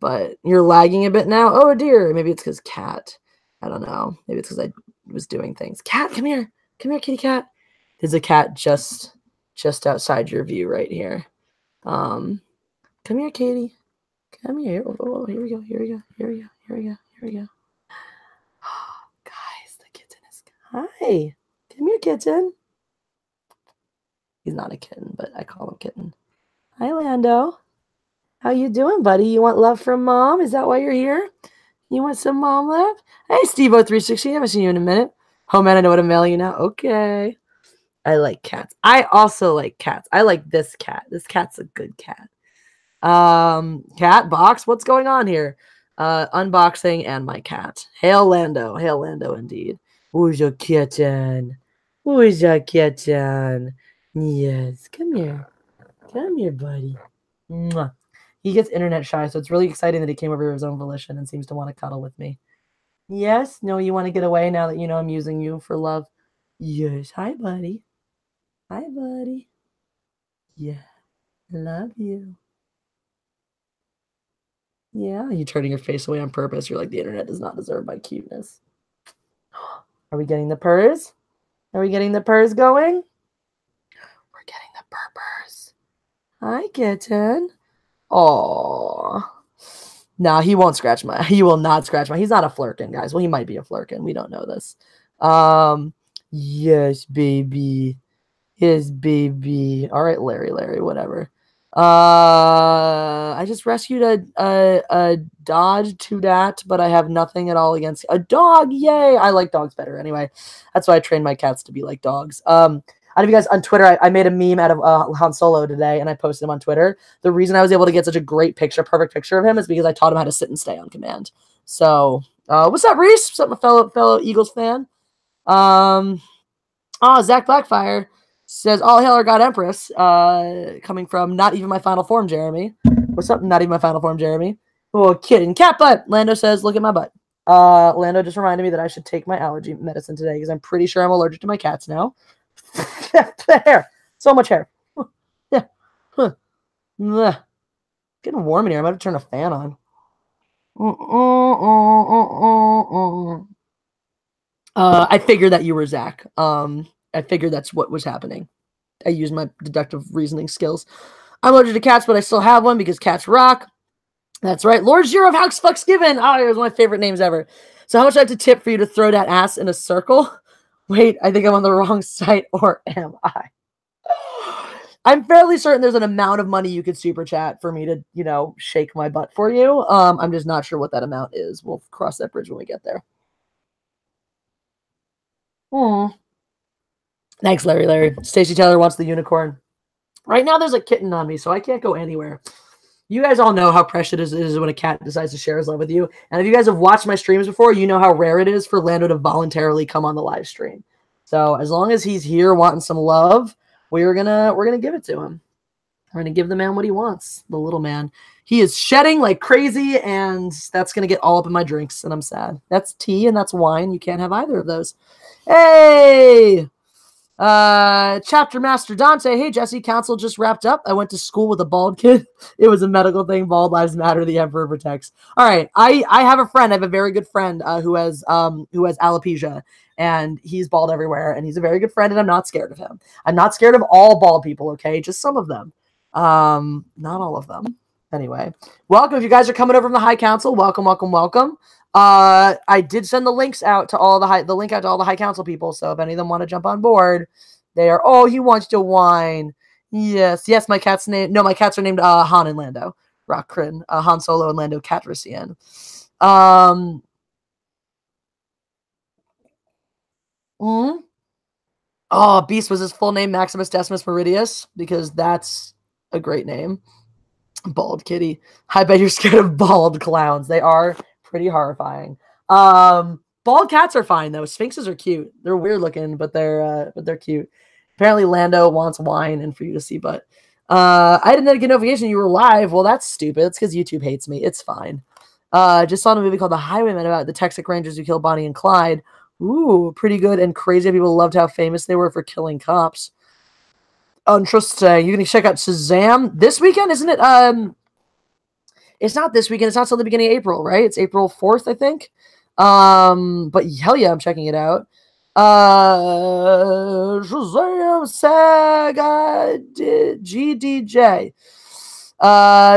but you're lagging a bit now. Oh dear, maybe it's because Cat. I don't know. Maybe it's because I was doing things. Cat, come here, kitty cat. There's a cat just outside your view right here. Come here, Katie. Come here. Oh, here we go. Guys, the kitten is. Hi. Come here, kitten. He's not a kitten, but I call him kitten. Hi, Lando. How you doing, buddy? You want love from mom? Is that why you're here? You want some mom love? Hey, Steve0360. I haven't seen you in a minute. Oh, man, I know what I'm mailing you now. Okay. I like cats. I also like cats. I like this cat. This cat's a good cat. Cat box. What's going on here? Unboxing and my cat. Hail Lando indeed. Who's your kitten? Who's your kitten? Yes, come here, buddy. Mwah. He gets internet shy, so it's really exciting that he came over of his own volition and seems to want to cuddle with me. Yes, no, you want to get away now that you know I'm using you for love. Yes, hi buddy. Yeah, love you. Yeah, you turning your face away on purpose. You're like, the internet does not deserve my cuteness. Are we getting the purrs? Are we getting the purrs going? We're getting the purrs. Hi, kitten. Aww. Nah, he won't scratch my. He will not scratch my. He's not a flirkin, guys. Well, he might be a flirkin. We don't know this. Yes, baby. Yes, baby. All right, Larry, whatever. I just rescued a Dodge to that, but I have nothing at all against a dog. Yay! I like dogs better anyway. That's why I train my cats to be like dogs. I know you guys on Twitter. I made a meme out of Han Solo today, and I posted him on Twitter. The reason I was able to get such a great picture, perfect picture of him, is because I taught him how to sit and stay on command. So, what's up, Reese? What's up, my fellow Eagles fan? Zach Blackfire says, all hail our God Empress, coming from not even my final form, Jeremy. What's up, not even my final form, Jeremy? Oh, kidding. Cat butt. Lando says, look at my butt. Lando just reminded me that I should take my allergy medicine today because I'm pretty sure I'm allergic to my cats now. Hair. So much hair. Yeah. Huh. Getting warm in here. I might have to turn a fan on. I figured that you were Zach. I figured that's what was happening. I used my deductive reasoning skills. I'm allergic to cats, but I still have one because cats rock. That's right. Lord Zero of How's Fuck's Given. Oh, it was one of my favorite names ever. So how much do I have to tip for you to throw that ass in a circle? Wait, I think I'm on the wrong site, or am I? I'm fairly certain there's an amount of money you could super chat for me to, shake my butt for you. I'm just not sure what that amount is. We'll cross that bridge when we get there. Thanks, Larry. Stacey Taylor wants the unicorn. Right now, there's a kitten on me, so I can't go anywhere. You guys all know how precious it is when a cat decides to share his love with you. And if you guys have watched my streams before, you know how rare it is for Lando to voluntarily come on the live stream. So as long as he's here wanting some love, we're gonna give it to him. We're gonna give the man what he wants, the little man. He is shedding like crazy, and that's gonna get all up in my drinks, and I'm sad. That's tea and that's wine. You can't have either of those. Hey! Chapter Master Dante. Hey, Jesse, council just wrapped up. I went to school with a bald kid. It was a medical thing. Bald lives matter. The emperor protects. All right. I have a friend. I have a very good friend who has alopecia, and he's bald everywhere, and he's a very good friend, and I'm not scared of him. I'm not scared of all bald people, okay? Just some of them. Not all of them. Anyway, welcome. If you guys are coming over from the High Council, welcome. I did send the links out to all the High Council people. So if any of them want to jump on board, they are. Oh, he wants to whine. Yes. My cats are named Han and Lando. Rockrin, Han Solo and Lando Calrissian. Oh, Beast was his full name, Maximus Decimus Meridius, because that's a great name. Bald kitty. I bet you're scared of bald clowns. They are pretty horrifying. Bald cats are fine though. Sphinxes are cute. They're weird looking, but they're cute. Apparently Lando wants wine and for you to see butt. I didn't get a notification you were live. Well, that's stupid. It's because YouTube hates me. It's fine. Just saw a movie called The Highwaymen about the Texas Rangers who killed Bonnie and Clyde. Ooh, pretty good and crazy. People loved how famous they were for killing cops. Interesting. You can check out Shazam this weekend, isn't it? It's not this weekend. It's not till the beginning of April, right? It's April 4th, I think. But hell yeah, I'm checking it out. Shazam Saga GDJ.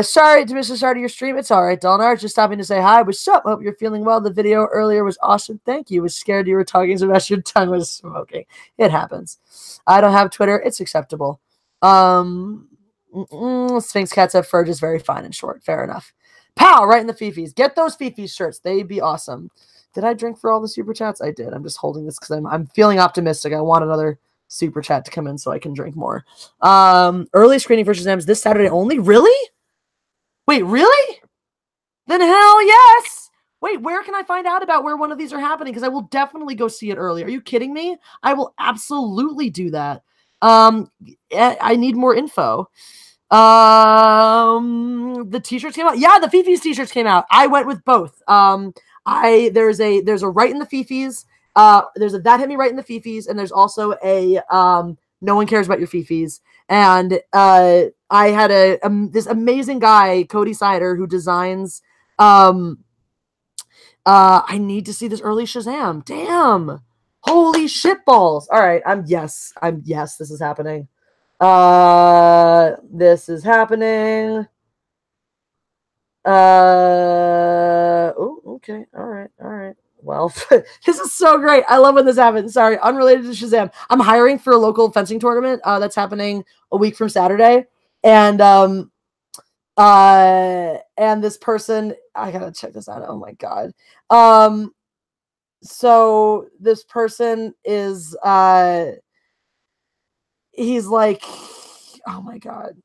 Sorry to miss the start of your stream. It's all right, Dolnar. Just stopping to say hi. What's up? Hope you're feeling well. The video earlier was awesome. Thank you. Was scared you were talking so much your tongue was smoking. It happens. I don't have Twitter. It's acceptable. Sphinx cats have fur, just very fine and short. Fair enough. Pow, right in the Fifis. Get those Fifis shirts. They'd be awesome. Did I drink for all the super chats? I did. I'm just holding this because I'm feeling optimistic. I want another super chat to come in so I can drink more. Early screening for Shazam's this Saturday only? Really? Wait, really? Then hell yes. Wait, where can I find out about where one of these are happening? Because I will definitely go see it early. Are you kidding me? I will absolutely do that. I need more info. The t-shirts came out. Yeah, the Fifi's t-shirts came out. I went with both. There's a right in the Fifis. There's a that hit me right in the Fifis, and there's also a no one cares about your Fifis. And I had this amazing guy, Cody Sider, who designs. I need to see this early Shazam. Damn. Holy shitballs. All right. Yes. This is happening. This is happening. Oh, okay. All right. Well, this is so great. I love when this happens. Sorry, unrelated to Shazam. I'm hiring for a local fencing tournament that's happening a week from Saturday. And this person, I gotta check this out. Oh my God. So this person is he's like, oh my God.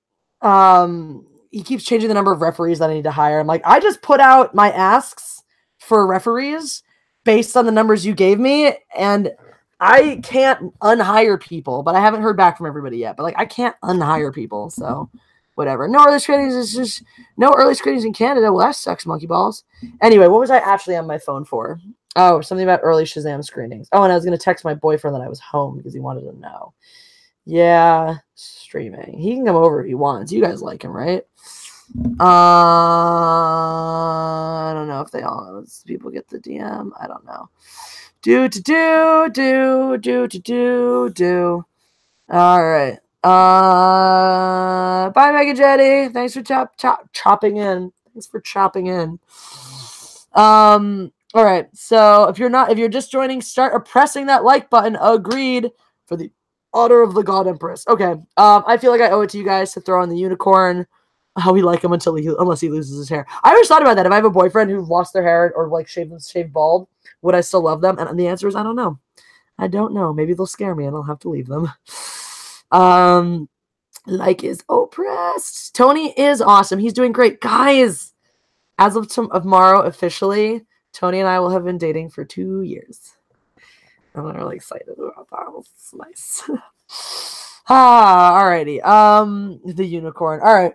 He keeps changing the number of referees that I need to hire. I'm like, I just put out my asks for referees based on the numbers you gave me, and I can't unhire people, but I haven't heard back from everybody yet. But like, I can't unhire people, so whatever. No early screenings is just no early screenings in Canada. Well, that sucks, monkey balls. Anyway, what was I actually on my phone for? Oh, something about early Shazam screenings. Oh, and I was gonna text my boyfriend that I was home because he wanted to know. Yeah, streaming. He can come over if he wants. You guys like him, right? I don't know if they all people get the DM. I don't know. Do. All right. Bye, Mega Jetty. Thanks for chopping in. Thanks for chopping in. All right. So if you're just joining, start pressing that like button. Agreed. For the honor of the God Empress. Okay. I feel like I owe it to you guys to throw on the unicorn. How we like him unless he loses his hair. I always thought about that. If I have a boyfriend who lost their hair or like shaved bald, would I still love them? And the answer is I don't know. I don't know. Maybe they'll scare me and I'll have to leave them. Like is oppressed. Tony is awesome. He's doing great. Guys, as of tomorrow, officially, Tony and I will have been dating for 2 years. I'm really excited about that. It's nice. Alrighty. The unicorn. All right.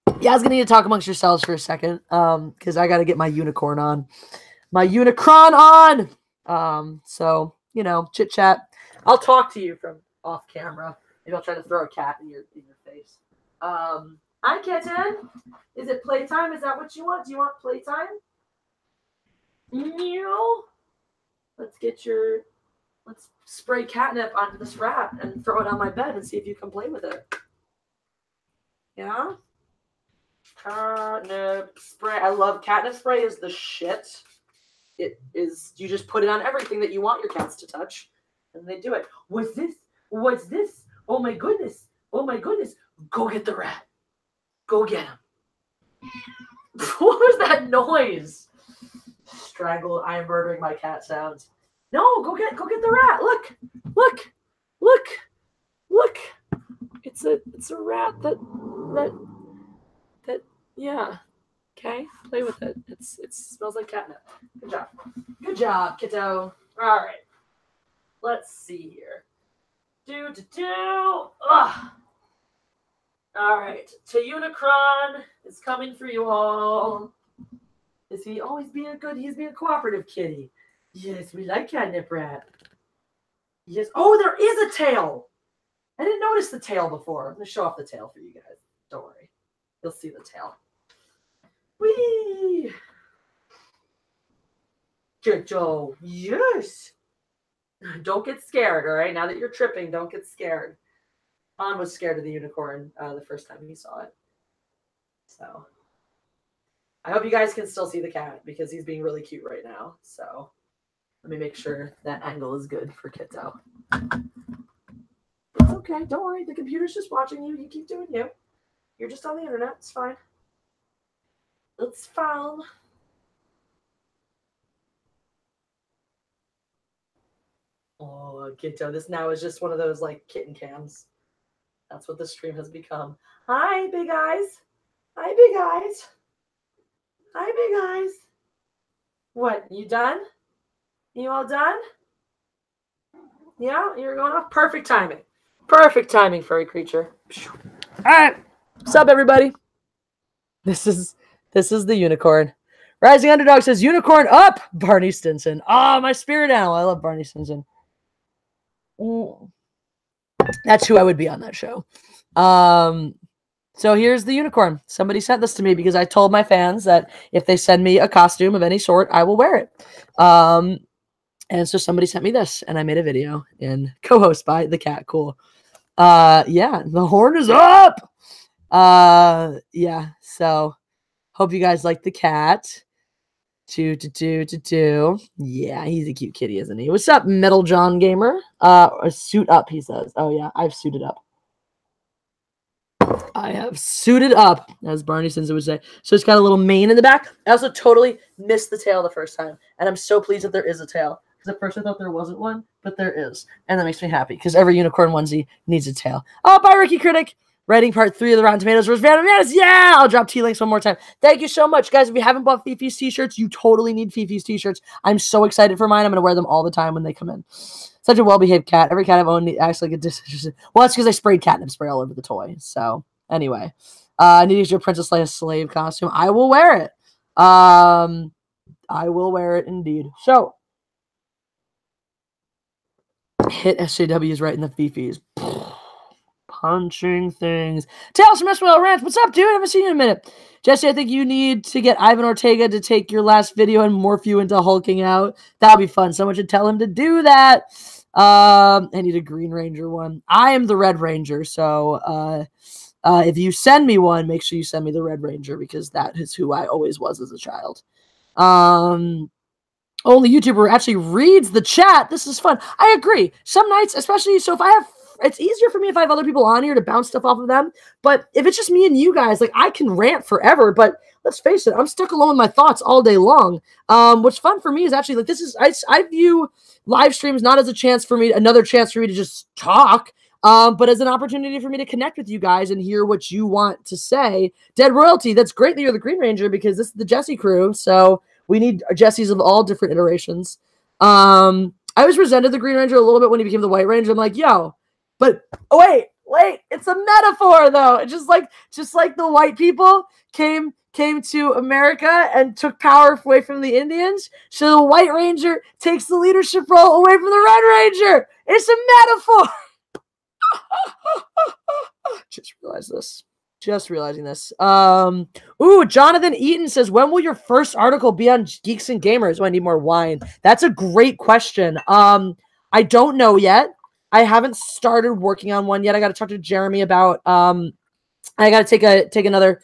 You guys gonna need to talk amongst yourselves for a second. Because I gotta get my unicorn on. My unicron on. So, chit chat. I'll talk to you from off camera. Maybe I'll try to throw a cat in your face. Hi, kitten. Is it playtime? Is that what you want? Do you want playtime? Meow. Let's spray catnip onto this rat and throw it on my bed and see if you can play with it. Yeah? Catnip spray. I love catnip spray is the shit. It is, you just put it on everything that you want your cats to touch, and they do it. What's this? What's this? Oh my goodness. Oh my goodness. Go get the rat. Go get him. What was that noise? Strangled, I am murdering my cat sounds. No, go get the rat. Look. It's a rat that yeah. Okay, play with it. It smells like catnip. Good job, kiddo. All right. Let's see here. Ugh. All right. To Unicron is coming for you all. Is he always being good? He's being a cooperative kitty. Yes, we like catnip rat. Yes. Oh, there is a tail. I didn't notice the tail before. I'm going to show off the tail for you guys. Don't worry. You'll see the tail. Whee! Joe. Yes. Don't get scared, all right? Now that you're tripping, don't get scared. Han was scared of the unicorn the first time he saw it. So I hope you guys can still see the cat because he's being really cute right now. So let me make sure that angle is good for Kiddo. It's okay. Don't worry. The computer's just watching you. You keep doing you. You're just on the internet. It's fine. It's fine. Oh, Kiddo. This now is just one of those like kitten cams. That's what the stream has become. Hi, big eyes. Hi, big eyes. Hi, big eyes. What? You done? You all done? Yeah, you're going off. Perfect timing. Perfect timing, furry creature. All right. What's up, everybody? This is the unicorn. Rising Underdog says, unicorn up, Barney Stinson. Oh, my spirit animal. I love Barney Stinson. That's who I would be on that show. So here's the unicorn. Somebody sent this to me because I told my fans that if they send me a costume of any sort, I will wear it. And so somebody sent me this, and I made a video and co-host by the cat. Cool. Yeah, the horn is up. Yeah. So hope you guys like the cat. Yeah, he's a cute kitty, isn't he? What's up, Metal John Gamer? Suit up, he says. Oh yeah, I've suited up. I have suited up, as Barney Stinson would say. So it's got a little mane in the back. I also totally missed the tail the first time. And I'm so pleased that there is a tail. Because at first I thought there wasn't one, but there is. And that makes me happy, because every unicorn onesie needs a tail. Oh, bye, Ricky Critic. Writing part 3 of the Rotten Tomatoes vs. Phantom Menace. Yeah! I'll drop T-links one more time. Thank you so much. Guys, if you haven't bought Fifi's t-shirts, you totally need Fifi's t-shirts. I'm so excited for mine. I'm going to wear them all the time when they come in. Such a well-behaved cat. Every cat I've owned acts like a disinterested. Well, that's because I sprayed catnip spray all over the toy. So, anyway. I need to use your Princess Leia slave costume. I will wear it. I will wear it indeed. So, hit SJWs right in the Fifis. Punching things. Tales from Esmeralda Ranch. What's up, dude? I haven't seen you in a minute. Jesse, I think you need to get Ivan Ortega to take your last video and morph you into hulking out. That would be fun. Someone should tell him to do that. I need a Green Ranger one. I am the Red Ranger, so if you send me one, make sure you send me the Red Ranger, because that is who I always was as a child. Only YouTuber actually reads the chat. This is fun. I agree. Some nights, especially, so if I have, it's easier for me if I have other people on here to bounce stuff off of them. But if it's just me and you guys, like, I can rant forever. But let's face it, I'm stuck alone with my thoughts all day long. What's fun for me is actually, like, this is, I view live streams not as a chance for me, another chance for me to just talk, but as an opportunity for me to connect with you guys and hear what you want to say. Dead Royalty, that's great that you're the Green Ranger, because this is the Jesse crew, so we need Jessies of all different iterations. I always resented the Green Ranger a little bit when he became the White Ranger. I'm like, yo, but wait, it's a metaphor though. Just like the white people came to America and took power away from the Indians, so the White Ranger takes the leadership role away from the Red Ranger. It's a metaphor. Just realizing this. Ooh, Jonathan Eaton says, when will your first article be on Geeks and Gamers? Oh, I need more wine. That's a great question. I don't know yet. I haven't started working on one yet. I got to talk to Jeremy about. I got to take another.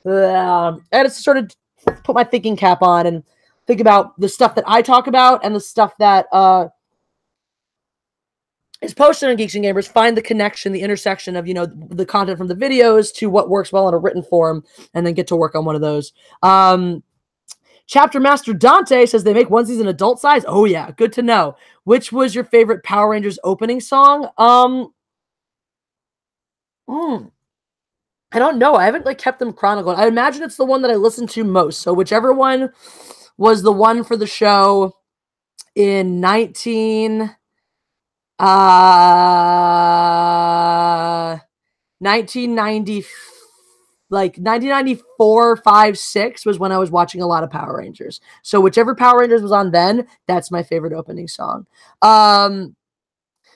I got to sort of put my thinking cap on and think about the stuff that I talk about and the stuff that is posted on Geeks and Gamers, find the connection, the intersection of, the content from the videos to what works well in a written form, and then get to work on one of those. Chapter Master Dante says they make onesies in adult size. Oh yeah, good to know. Which was your favorite Power Rangers opening song? I don't know. I haven't kept them chronicled. I imagine it's the one that I listened to most. So whichever one was the one for the show in 1994, 5, 6 was when I was watching a lot of Power Rangers. So whichever Power Rangers was on then, that's my favorite opening song.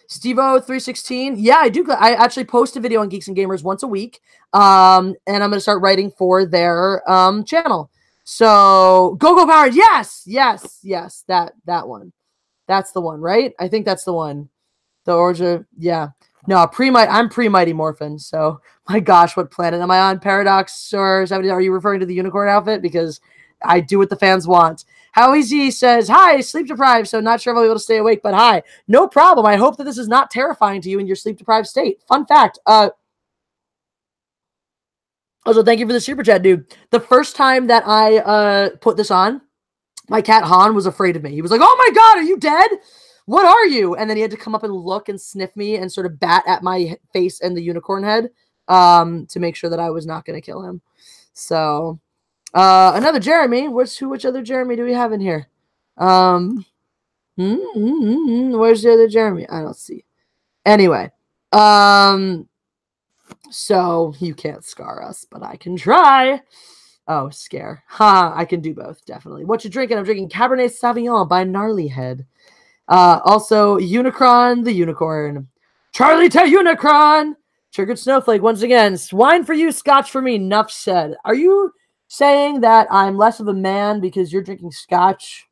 Stevo316. Yeah, I do. I actually post a video on Geeks and Gamers once a week. And I'm going to start writing for their channel. So Go Power. Yes. That one. That's the one, right? I think that's the one. The origin. Yeah. No, I'm pre-Mighty Morphin, so my gosh, what planet am I on? Paradox or 70? Are you referring to the unicorn outfit? Because I do what the fans want. How Easy says, hi, sleep deprived, so not sure if I'll be able to stay awake, but hi. No problem. I hope that this is not terrifying to you in your sleep deprived state. Fun fact. Also, thank you for the super chat, dude. The first time that I put this on, my cat Han was afraid of me. He was like, oh my God, are you dead? What are you? And then he had to come up and look and sniff me and sort of bat at my face and the unicorn head to make sure that I was not going to kill him. So, another Jeremy. Which other Jeremy do we have in here? Where's the other Jeremy? I don't see. Anyway, so you can't scar us, but I can try. Oh, scare. Ha, I can do both, definitely. What you drinking? I'm drinking Cabernet Sauvignon by Gnarly Head. Also, Unicron the Unicorn. Charlie to Unicron! Triggered Snowflake once again. Wine for you, scotch for me. Nuff said. Are you saying that I'm less of a man because you're drinking scotch?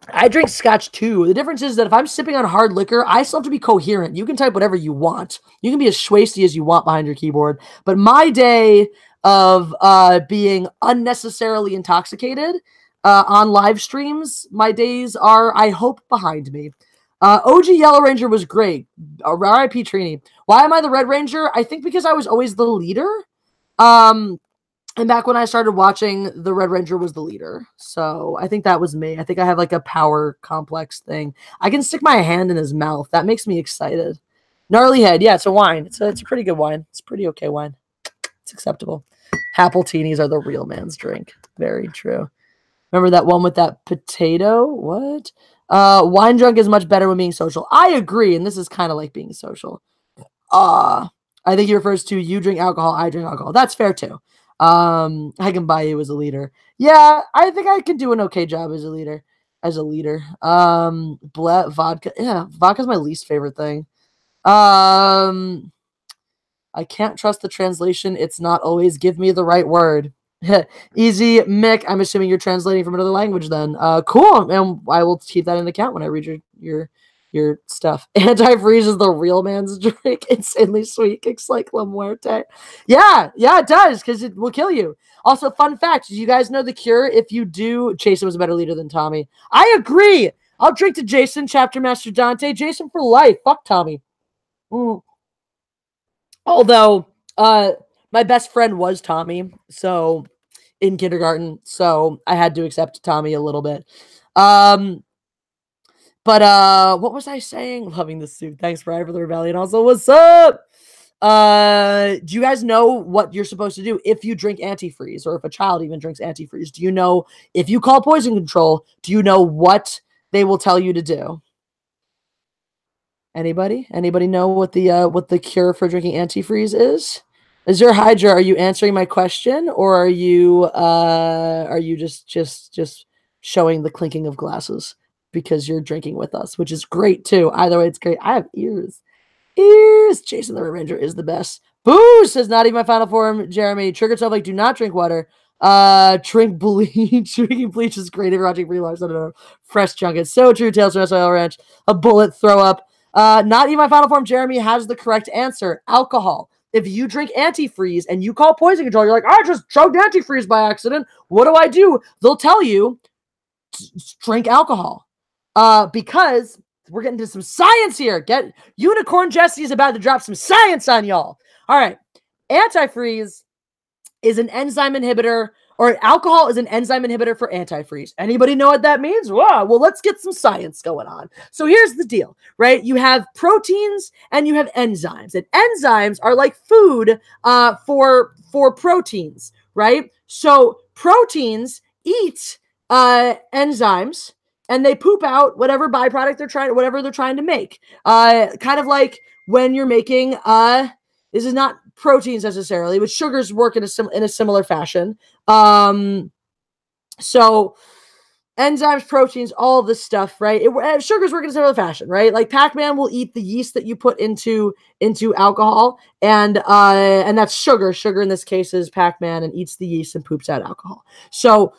I drink scotch too. The difference is that if I'm sipping on hard liquor, I still have to be coherent. You can type whatever you want. You can be as schwasty as you want behind your keyboard. But my day of being unnecessarily intoxicated on live streams, my days are, I hope, behind me. OG Yellow Ranger was great. R.I.P. Trini. Why am I the Red Ranger? I think because I was always the leader. And back when I started watching, the Red Ranger was the leader. So I think that was me. I think I have like a power complex thing. I can stick my hand in his mouth. That makes me excited. Gnarly Head. Yeah, it's a wine. It's a pretty good wine. It's pretty okay wine. It's acceptable. Appletinis are the real man's drink. Very true. Remember that one with that potato? What? Wine drunk is much better when being social. I agree, and this is kind of like being social. I think he refers to you drink alcohol, I drink alcohol. That's fair too. I can buy you as a leader. Yeah, I think I can do an okay job as a leader. Vodka. Yeah, vodka's my least favorite thing. I can't trust the translation. It's not always give me the right word. Easy, Mick. I'm assuming you're translating from another language then. Cool. And I will keep that in account when I read your stuff. Antifreeze is the real man's drink. Insanely sweet. Kicks like La Muerte. Yeah, it does, because it will kill you. Also, fun fact, do you guys know the cure? If you do, Jason was a better leader than Tommy. I agree. I'll drink to Jason, Chapter Master Dante. Jason for life. Fuck Tommy. Although, my best friend was Tommy, so in kindergarten, so I had to accept Tommy a little bit. But what was I saying? Loving the suit. Thanks, Brian, for the rebellion. Also, what's up? Do you guys know what you're supposed to do if you drink antifreeze, or if a child even drinks antifreeze? Do you know if you call poison control? Do you know what they will tell you to do? Anybody know what the cure for drinking antifreeze is? Is your Hydra? Are you answering my question, or are you just showing the clinking of glasses because you're drinking with us, which is great too. Either way, it's great. I have ears. Jason the Red Ranger is the best. Boo says not even my final form. Jeremy, triggered stuff like do not drink water. Drink bleach. Drinking bleach is great if you're watching Relax. I don't know. Fresh junk. It's so true. Tales from SOL Ranch. A bullet throw up. Not even my final form. Jeremy has the correct answer. Alcohol. If you drink antifreeze and you call poison control, you're like, I just chugged antifreeze by accident. What do? They'll tell you drink alcohol. Because we're getting to some science here. Unicorn Jesse is about to drop some science on y'all. All right. Antifreeze is an enzyme inhibitor, or alcohol is an enzyme inhibitor for antifreeze. Anybody know what that means? Wow. Well, let's get some science going on. So here's the deal, right? You have proteins and you have enzymes. And enzymes are like food for proteins, right? So proteins eat enzymes, and they poop out whatever byproduct they're trying to make. Kind of like when you're making this is not proteins necessarily, but sugars work in a similar fashion. So enzymes, proteins, all of this stuff, right? Sugars work in a similar fashion, right? Like Pac-Man will eat the yeast that you put into alcohol, and that's sugar. Sugar in this case is Pac-Man, and eats the yeast and poops out alcohol. So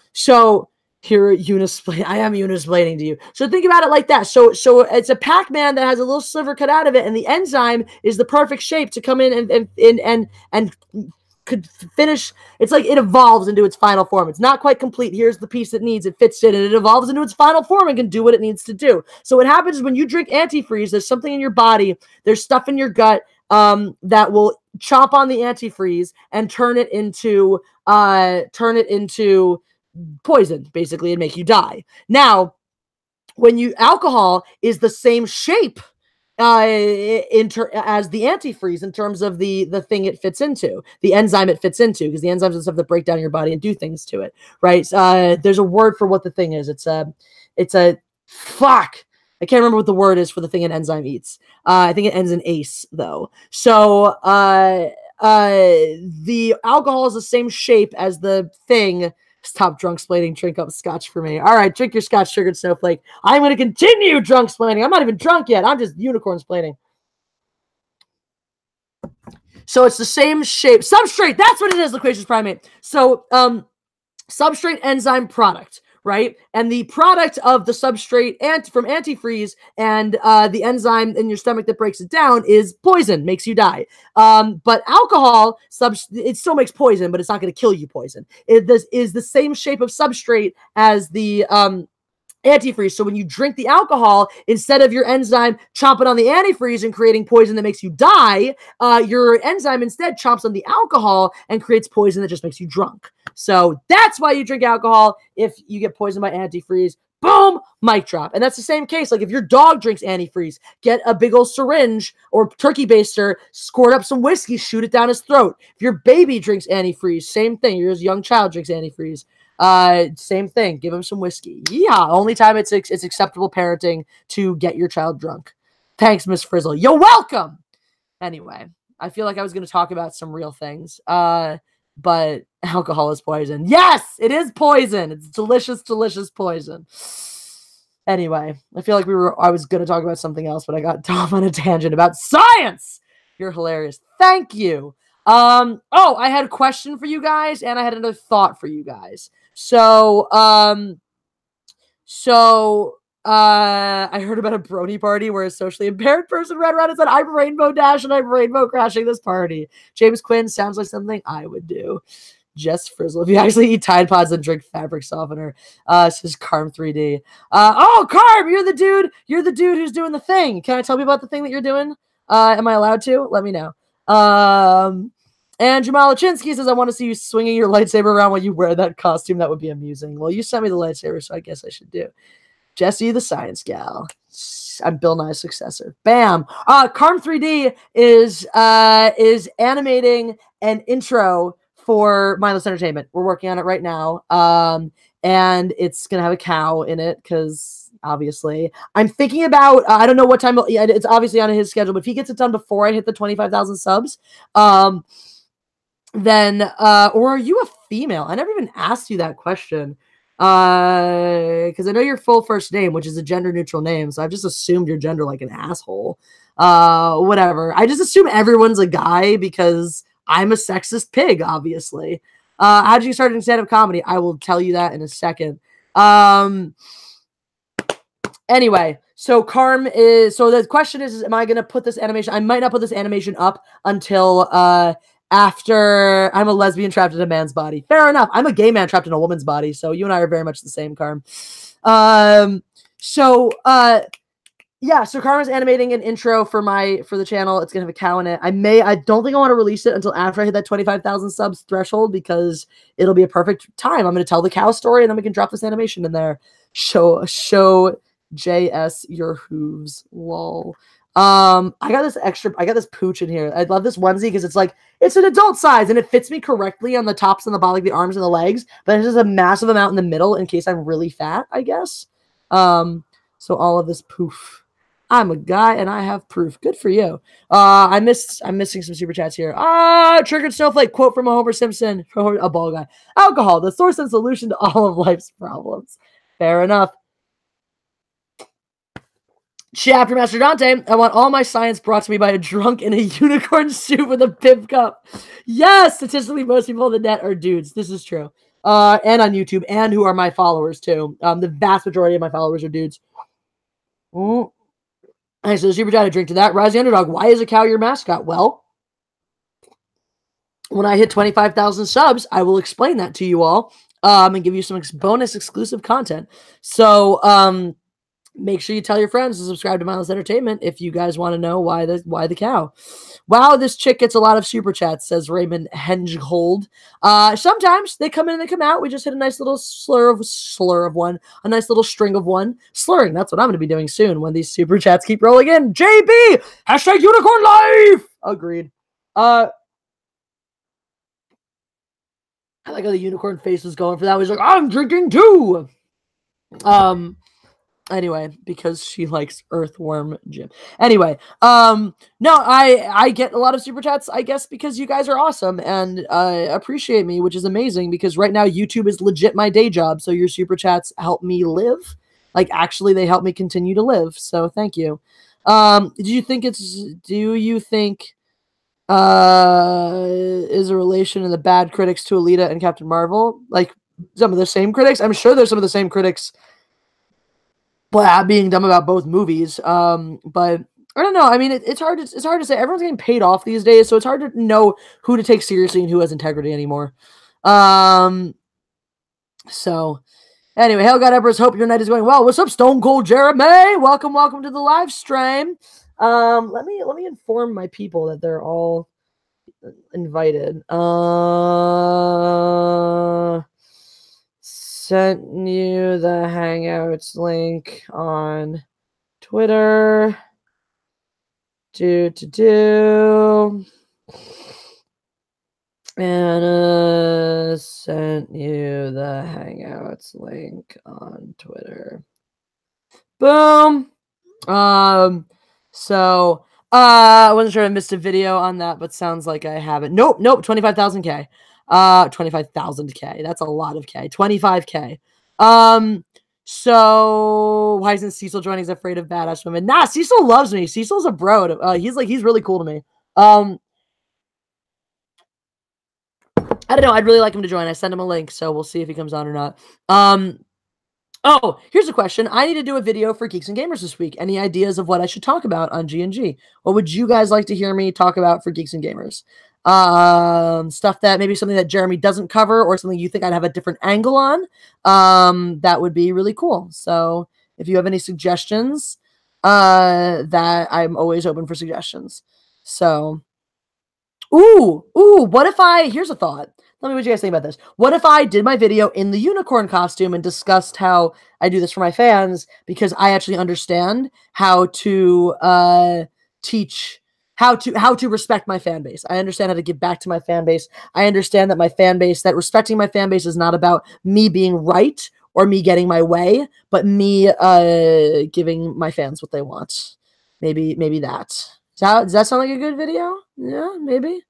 here, I am unisplaining to you. So think about it like that. So it's a Pac-Man that has a little sliver cut out of it, and the enzyme is the perfect shape to come in and could finish. It's like it evolves into its final form. It's not quite complete. Here's the piece that needs it, fits in, and it evolves into its final form and can do what it needs to do. So what happens is when you drink antifreeze, there's something in your body, there's stuff in your gut that will chomp on the antifreeze and turn it into poison, basically, and make you die. Now, alcohol is the same shape as the antifreeze in terms of the thing it fits into, the enzyme it fits into, because the enzymes and stuff that break down your body and do things to it, right? There's a word for what the thing is. It's a fuck. I can't remember what the word is for the thing an enzyme eats. I think it ends in ace though. So the alcohol is the same shape as the thing. Stop drunk splaining, drink up scotch for me. All right, drink your scotch sugared snowflake. I'm going to continue drunk splaining. I'm not even drunk yet. I'm just unicorn splaining. So it's the same shape. Substrate, that's what it is, Loquacious Primate. So substrate enzyme product, right? And the product of the substrate from antifreeze and the enzyme in your stomach that breaks it down is poison, makes you die. But alcohol, it still makes poison, but it's not going to kill you poison. It is the same shape of substrate as the antifreeze. So when you drink the alcohol, instead of your enzyme chomping on the antifreeze and creating poison that makes you die, your enzyme instead chomps on the alcohol and creates poison that just makes you drunk. So that's why you drink alcohol if you get poisoned by antifreeze. Boom, mic drop. And that's the same case. Like if your dog drinks antifreeze, get a big old syringe or turkey baster, squirt up some whiskey, shoot it down his throat. If your baby drinks antifreeze, same thing. Your young child drinks antifreeze. Same thing. Give him some whiskey. Yeah, only time it's acceptable parenting to get your child drunk. Thanks, Miss Frizzle. You're welcome. Anyway, I feel like I was going to talk about some real things. But alcohol is poison. Yes, it is poison. It's delicious, delicious poison. Anyway, I feel like I was going to talk about something else, but I got off on a tangent about science. You're hilarious. Thank you. Oh, I had a question for you guys, and I had another thought for you guys. So, I heard about a brony party where a socially impaired person ran around and said, I'm Rainbow Dash and I'm Rainbow Crashing this party. James Quinn sounds like something I would do. Jess Frizzle. If you actually eat Tide Pods and drink fabric softener, says Carm 3D. Oh, Carm, you're the dude who's doing the thing. Can I tell you about the thing that you're doing? Am I allowed to? Let me know. And Jamal Lachinsky says, I want to see you swinging your lightsaber around while you wear that costume. That would be amusing. Well, you sent me the lightsaber, so I guess I should do. Jessie the Science Gal. I'm Bill Nye's successor. Bam. Carm 3D is animating an intro for Mindless Entertainment. We're working on it right now. And it's going to have a cow in it because obviously I'm thinking about, I don't know what time, it's obviously on his schedule, but if he gets it done before I hit the 25,000 subs, then, or are you a female? I never even asked you that question. Because I know your full first name, which is a gender neutral name, so I've just assumed your gender like an asshole. Whatever. I just assume everyone's a guy because I'm a sexist pig, obviously. How did you start in stand-up comedy? I will tell you that in a second. Anyway, so Carm is, so the question is am I going to put this animation? I might not put this animation up until, after I'm a lesbian trapped in a man's body. Fair enough. I'm a gay man trapped in a woman's body. So you and I are very much the same, Carm. Yeah, so Carm is animating an intro for the channel. It's gonna have a cow in it. I don't think I want to release it until after I hit that 25,000 subs threshold because it'll be a perfect time. I'm gonna tell the cow story and then we can drop this animation in there. Show JS your hooves. Lol. I got this pooch in here. I love this onesie because it's an adult size and it fits me correctly on the tops and the bottom, like the arms and the legs, but it's just a massive amount in the middle in case I'm really fat, I guess. So all of this poof. I'm a guy and I have proof. Good for you. I'm missing some super chats here. Triggered Snowflake quote from a Homer Simpson, a ball guy. Alcohol, the source and solution to all of life's problems. Fair enough. Chapter Master Dante, I want all my science brought to me by a drunk in a unicorn suit with a pimp cup. Yes, statistically, most people on the net are dudes. This is true. And on YouTube, and who are my followers too. The vast majority of my followers are dudes. I so super chat to drink to that. Rise the Underdog, why is a cow your mascot? Well, when I hit 25,000 subs, I will explain that to you all. And give you some bonus exclusive content. So, make sure you tell your friends to subscribe to Mindless Entertainment if you guys want to know why the cow. Wow, this chick gets a lot of super chats, says Raymond Hengehold. Sometimes they come in and they come out. We just hit a nice little slur of one, a nice little string of one. Slurring, that's what I'm going to be doing soon when these super chats keep rolling in. JB, hashtag unicorn life. Agreed. I like how the unicorn face was going for that. He's like, I'm drinking too. Anyway, because she likes Earthworm Jim. Anyway, no, I get a lot of super chats, I guess, because you guys are awesome and appreciate me, which is amazing because right now YouTube is legit my day job. So your super chats help me live. Like, actually, they help me continue to live. So thank you. Do you think is a relation in the bad critics to Alita and Captain Marvel? Like some of the same critics? I'm sure there's some of the same critics being dumb about both movies, but I don't know. I mean, it's hard to say. Everyone's getting paid off these days, so it's hard to know who to take seriously and who has integrity anymore. So Anyway, Hail God Empress, hope your night is going well. What's up, Stone Cold Jeremy? Welcome to the live stream. Let me inform my people that they're all invited. Sent you the Hangouts link on Twitter. Anna sent you the Hangouts link on Twitter. Boom. So I wasn't sure I missed a video on that, but sounds like I haven't. Nope, 25,000K. 25,000K. That's a lot of K. 25K. So why isn't Cecil joining? He's afraid of badass women. Nah, Cecil loves me. Cecil's a bro. He's really cool to me. I don't know. I'd really like him to join. I sent him a link, so we'll see if he comes on or not. Oh, here's a question. I need to do a video for Geeks and Gamers this week. Any ideas of what I should talk about on G&G? What would you guys like to hear me talk about for Geeks and Gamers? Stuff that maybe something that Jeremy doesn't cover or something you think I'd have a different angle on. That would be really cool. So if you have any suggestions, that I'm always open for suggestions. So, what if here's a thought. Let me know what you guys think about this. What if I did my video in the unicorn costume and discussed how I do this for my fans because I actually understand how to teach how to respect my fan base. I understand how to give back to my fan base. I understand that that respecting my fan base is not about me being right or me getting my way, but me giving my fans what they want. Maybe that. Does that sound like a good video? Yeah, maybe.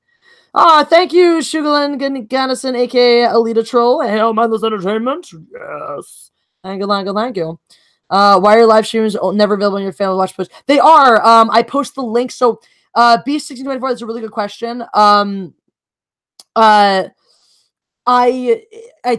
Thank you, Sugarland Gannison, aka Alita Troll. Hail Mindless Entertainment. Yes. Thank you. Why are your live streams never available on your family watch post? They are. I post the link. So, B1624, that's a really good question. I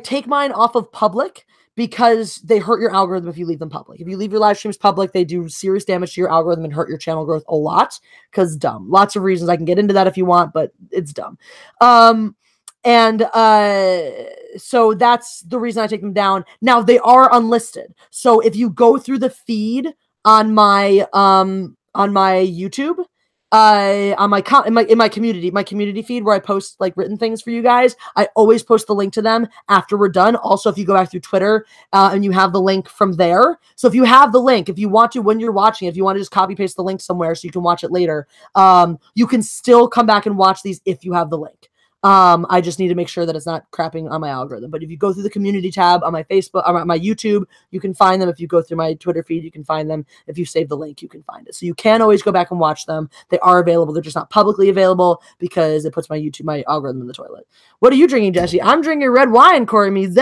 take mine off of public because they hurt your algorithm if you leave them public. If you leave your live streams public, they do serious damage to your algorithm and hurt your channel growth a lot because dumb. Lots of reasons. I can get into that if you want, but it's dumb. So that's the reason I take them down. Now they are unlisted. So if you go through the feed on my YouTube, on my community feed where I post like written things for you guys, I always post the link to them after we're done. Also, if you go back through Twitter and you have the link from there, so if you have the link, if you want to, when you're watching, if you want to just copy paste the link somewhere so you can watch it later, you can still come back and watch these if you have the link. I just need to make sure that it's not crapping on my algorithm. But if you go through the community tab on my Facebook, on my YouTube, you can find them. If you go through my Twitter feed, you can find them. If you save the link, you can find it. So you can always go back and watch them. They are available. They're just not publicly available because it puts my algorithm in the toilet. What are you drinking, Jesse? I'm drinking red wine, Corey Meads.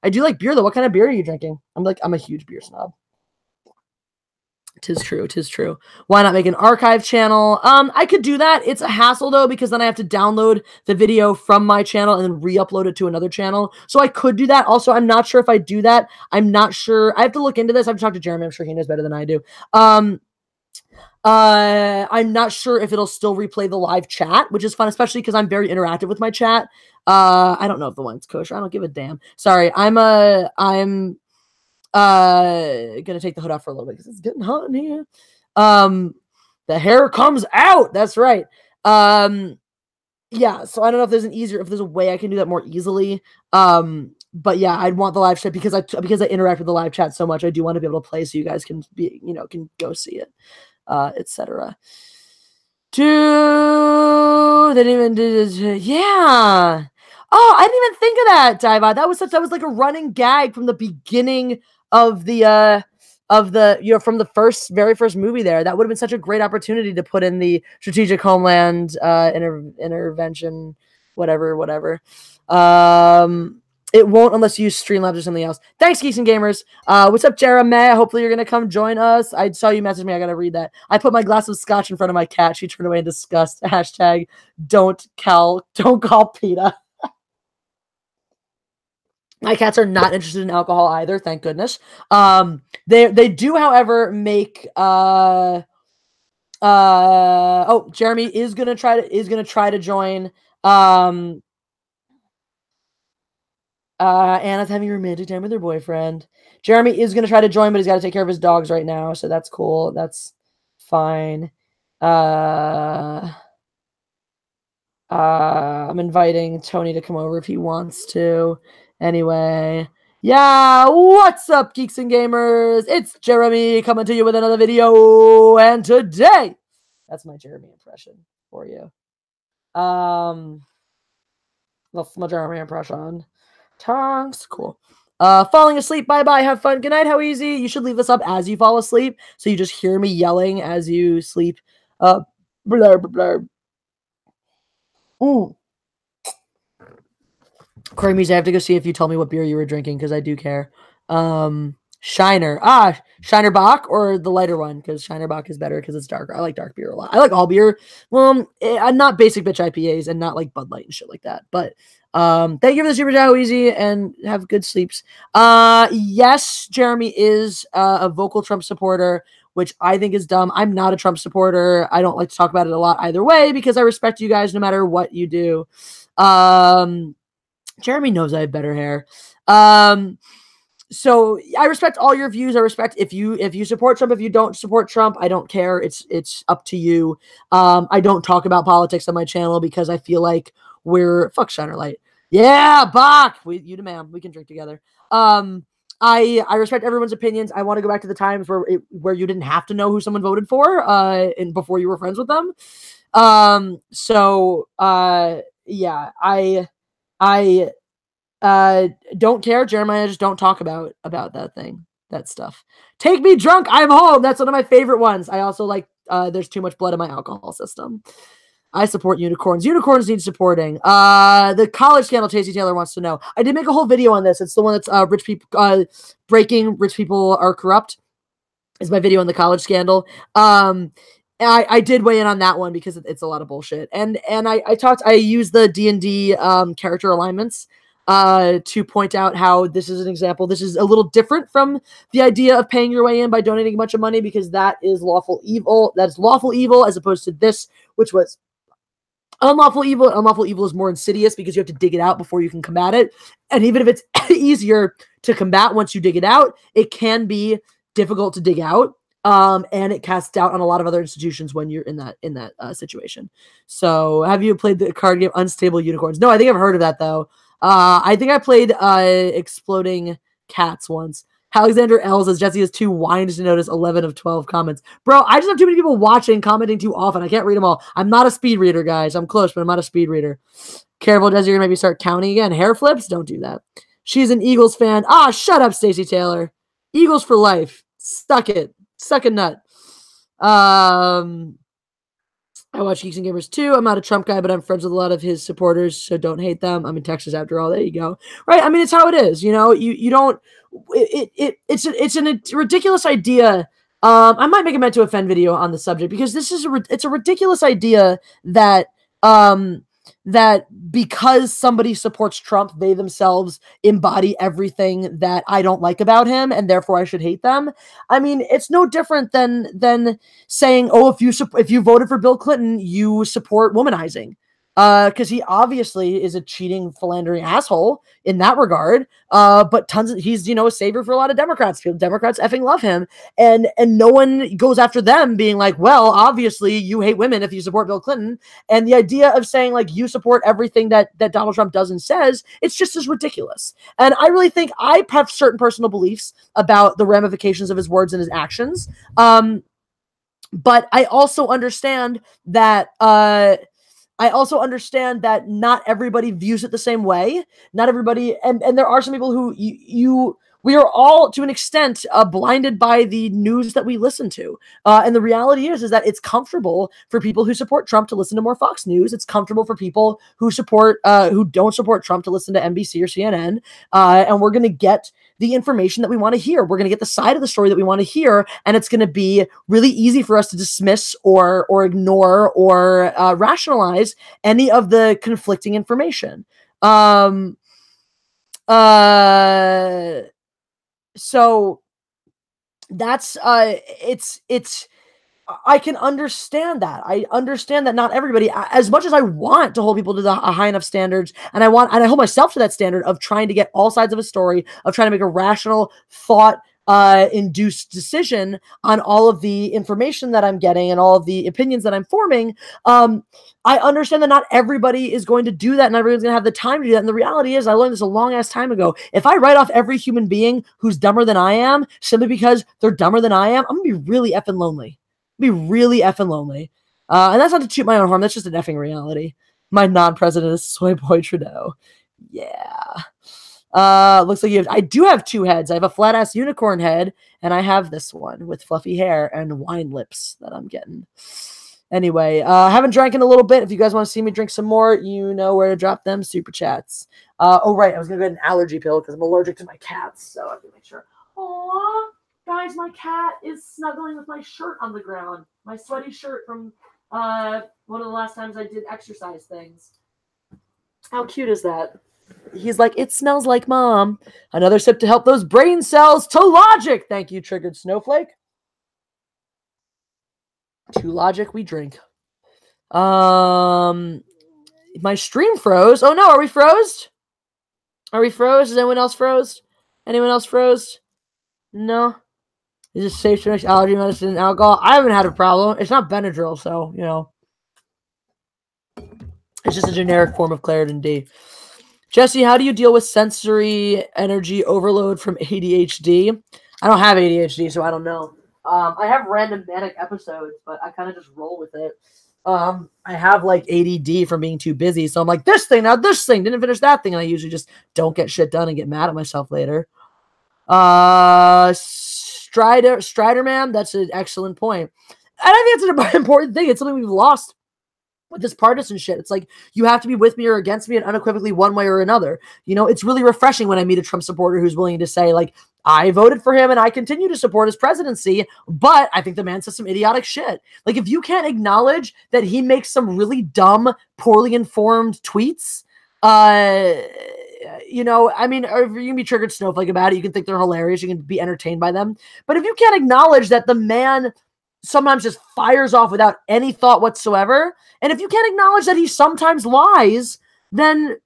I do like beer though. What kind of beer are you drinking? I'm a huge beer snob. Tis true. Why not make an archive channel? I could do that. It's a hassle though, because then I have to download the video from my channel and then re-upload it to another channel. So I could do that. Also, I'm not sure if I do that. I'm not sure. I have to look into this. I have to talk to Jeremy. I'm sure he knows better than I do. I'm not sure if it'll still replay the live chat, which is fun, especially because I'm very interactive with my chat. I don't know if the wine's kosher. I don't give a damn. Sorry. I'm gonna take the hood off for a little bit because it's getting hot in here. The hair comes out. That's right. Yeah. So I don't know if there's a way I can do that more easily. But yeah, I'd want the live chat because I interact with the live chat so much. I do want to be able to play so you guys can can go see it, etc. Dude, they didn't even do this. Yeah. Oh, I didn't even think of that, Diva. That was like a running gag from the beginning of the from the very first movie there. That would have been such a great opportunity to put in the strategic homeland intervention, whatever. It won't unless you use Streamlabs or something else. Thanks, Geeks and Gamers. What's up, Jeremiah? Hopefully you're going to come join us. I saw you message me. I got to read that. I put my glass of scotch in front of my cat. She turned away in disgust. Hashtag don't call PETA. My cats are not interested in alcohol either, thank goodness. They do, however, make Jeremy is gonna try to join. Anna's having romantic time with her boyfriend. Jeremy is gonna try to join, but he's got to take care of his dogs right now, so that's cool. That's fine. I'm inviting Tony to come over if he wants to. Anyway, yeah, what's up, geeks and gamers? It's Jeremy coming to you with another video, and today, that's my Jeremy impression for you. That's my Jeremy impression. Tonks, cool. Falling asleep, bye-bye, have fun, good night, how easy. You should leave this up as you fall asleep, so you just hear me yelling as you sleep. Blurb, blurb. Corey Muse, I have to go see if you told me what beer you were drinking because I do care. Shiner. Shiner Bock or the lighter one because Shiner Bock is better because it's darker. I like dark beer a lot. I like all beer. Well, I'm not basic bitch IPAs and not like Bud Light and shit like that. But thank you for the super chat, easy, and have good sleeps. Yes, Jeremy is a vocal Trump supporter, which I think is dumb. I'm not a Trump supporter. I don't like to talk about it a lot either way because I respect you guys no matter what you do. Jeremy knows I have better hair. So I respect all your views. I respect if you support Trump, if you don't support Trump, I don't care. It's up to you. I don't talk about politics on my channel because I feel like we're fuck Shiner Light. Yeah, Bach. You demand. We can drink together. I respect everyone's opinions. I want to go back to the times where you didn't have to know who someone voted for and before you were friends with them. Yeah, I don't care. Jeremiah, just don't talk about that thing, that stuff. Take me drunk, I'm home. That's one of my favorite ones. I also like there's too much blood in my alcohol system. I support unicorns. Unicorns need supporting. The college scandal, Tasty Taylor wants to know. I did make a whole video on this. It's the one that's rich people breaking rich people are corrupt. Is my video on the college scandal. I did weigh in on that one because it's a lot of bullshit. And I used the D&D character alignments to point out how this is an example. This is a little different from the idea of paying your way in by donating a bunch of money because that is lawful evil. That's lawful evil as opposed to this, which was unlawful evil. Unlawful evil is more insidious because you have to dig it out before you can combat it. And even if it's easier to combat once you dig it out, it can be difficult to dig out. And it casts doubt on a lot of other institutions when you're in that situation. So have you played the card game Unstable Unicorns? No, I think I've heard of that though. I think I played Exploding Cats once. Alexander L says Jesse has 2 whined to notice 11 of 12 comments. Bro, I just have too many people watching, commenting too often. I can't read them all. I'm not a speed reader, guys. I'm close, but I'm not a speed reader. Careful, Jesse, you're gonna maybe start counting again. Hair flips? Don't do that. She's an Eagles fan. Shut up, Stacey Taylor. Eagles for life. Suck it. Suck a nut. I watch Geeks and Gamers too. I'm not a Trump guy, but I'm friends with a lot of his supporters, so don't hate them. I'm in Texas after all. There you go. Right? I mean, it's how it is. You know, you don't. It's a ridiculous idea. I might make a meant to offend video on the subject because this is it's a ridiculous idea that that because somebody supports Trump, they themselves embody everything that I don't like about him, and therefore I should hate them. I mean, it's no different than saying, oh, if you voted for Bill Clinton, you support womanizing. Because he obviously is a cheating, philandering asshole in that regard. But he's a savior for a lot of Democrats. Democrats effing love him, and no one goes after them, being like, well, obviously you hate women if you support Bill Clinton. And the idea of saying like you support everything that Donald Trump does and says, it's just as ridiculous. And I really think I have certain personal beliefs about the ramifications of his words and his actions. But I also understand that. Not everybody views it the same way. Not everybody, and there are some people who we are all, to an extent, blinded by the news that we listen to. And the reality is that it's comfortable for people who support Trump to listen to more Fox News. It's comfortable for people who don't support Trump to listen to NBC or CNN. And we're going to get the information that we want to hear. We're going to get the side of the story that we want to hear, and it's going to be really easy for us to dismiss or ignore or rationalize any of the conflicting information. So that's I can understand that. I understand that not everybody, as much as I want to hold people to the high enough standards, and I hold myself to that standard of trying to get all sides of a story, of trying to make a rational thought induced decision on all of the information that I'm getting and all of the opinions that I'm forming. I understand that not everybody is going to do that. Not everyone's going to have the time to do that. And the reality is, I learned this a long ass time ago. If I write off every human being who's dumber than I am simply because they're dumber than I am, I'm going to be really effing lonely. Be really effing lonely. And that's not to toot my own horn. That's just an effing reality. My non-president is Soy Boy Trudeau. Yeah. Looks like I do have two heads. I have a flat ass unicorn head, and I have this one with fluffy hair and wine lips that I'm getting. Anyway, haven't drank in a little bit. If you guys want to see me drink some more, you know where to drop them super chats. Oh, right. I was going to get an allergy pill because I'm allergic to my cats. So I have to make sure. Aww. Guys, my cat is snuggling with my shirt on the ground. My sweaty shirt from one of the last times I did exercise things. How cute is that? He's like, it smells like mom. Another sip to help those brain cells to logic. Thank you, Triggered Snowflake. To logic we drink. My stream froze. Oh no, are we froze? Are we froze? Is anyone else froze? Anyone else froze? No. Is it safe to mix allergy medicine and alcohol? I haven't had a problem. It's not Benadryl, so, you know. It's just a generic form of Claritin D. Jesse, how do you deal with sensory energy overload from ADHD? I don't have ADHD, so I don't know. I have random manic episodes, but I kind of just roll with it. I have like ADD from being too busy, so I'm like, this thing, now this thing, didn't finish that thing, and I usually just don't get shit done and get mad at myself later. Strider man, that's an excellent point. And I think it's an important thing. It's something we've lost with this partisan shit. It's like, you have to be with me or against me, and unequivocally one way or another. You know, it's really refreshing when I meet a Trump supporter who's willing to say, like, I voted for him and I continue to support his presidency, but I think the man says some idiotic shit. Like, if you can't acknowledge that he makes some really dumb, poorly informed tweets, you know, I mean, or you can be triggered snowflake about it. You can think they're hilarious. You can be entertained by them. But if you can't acknowledge that the man sometimes just fires off without any thought whatsoever, and if you can't acknowledge that he sometimes lies, then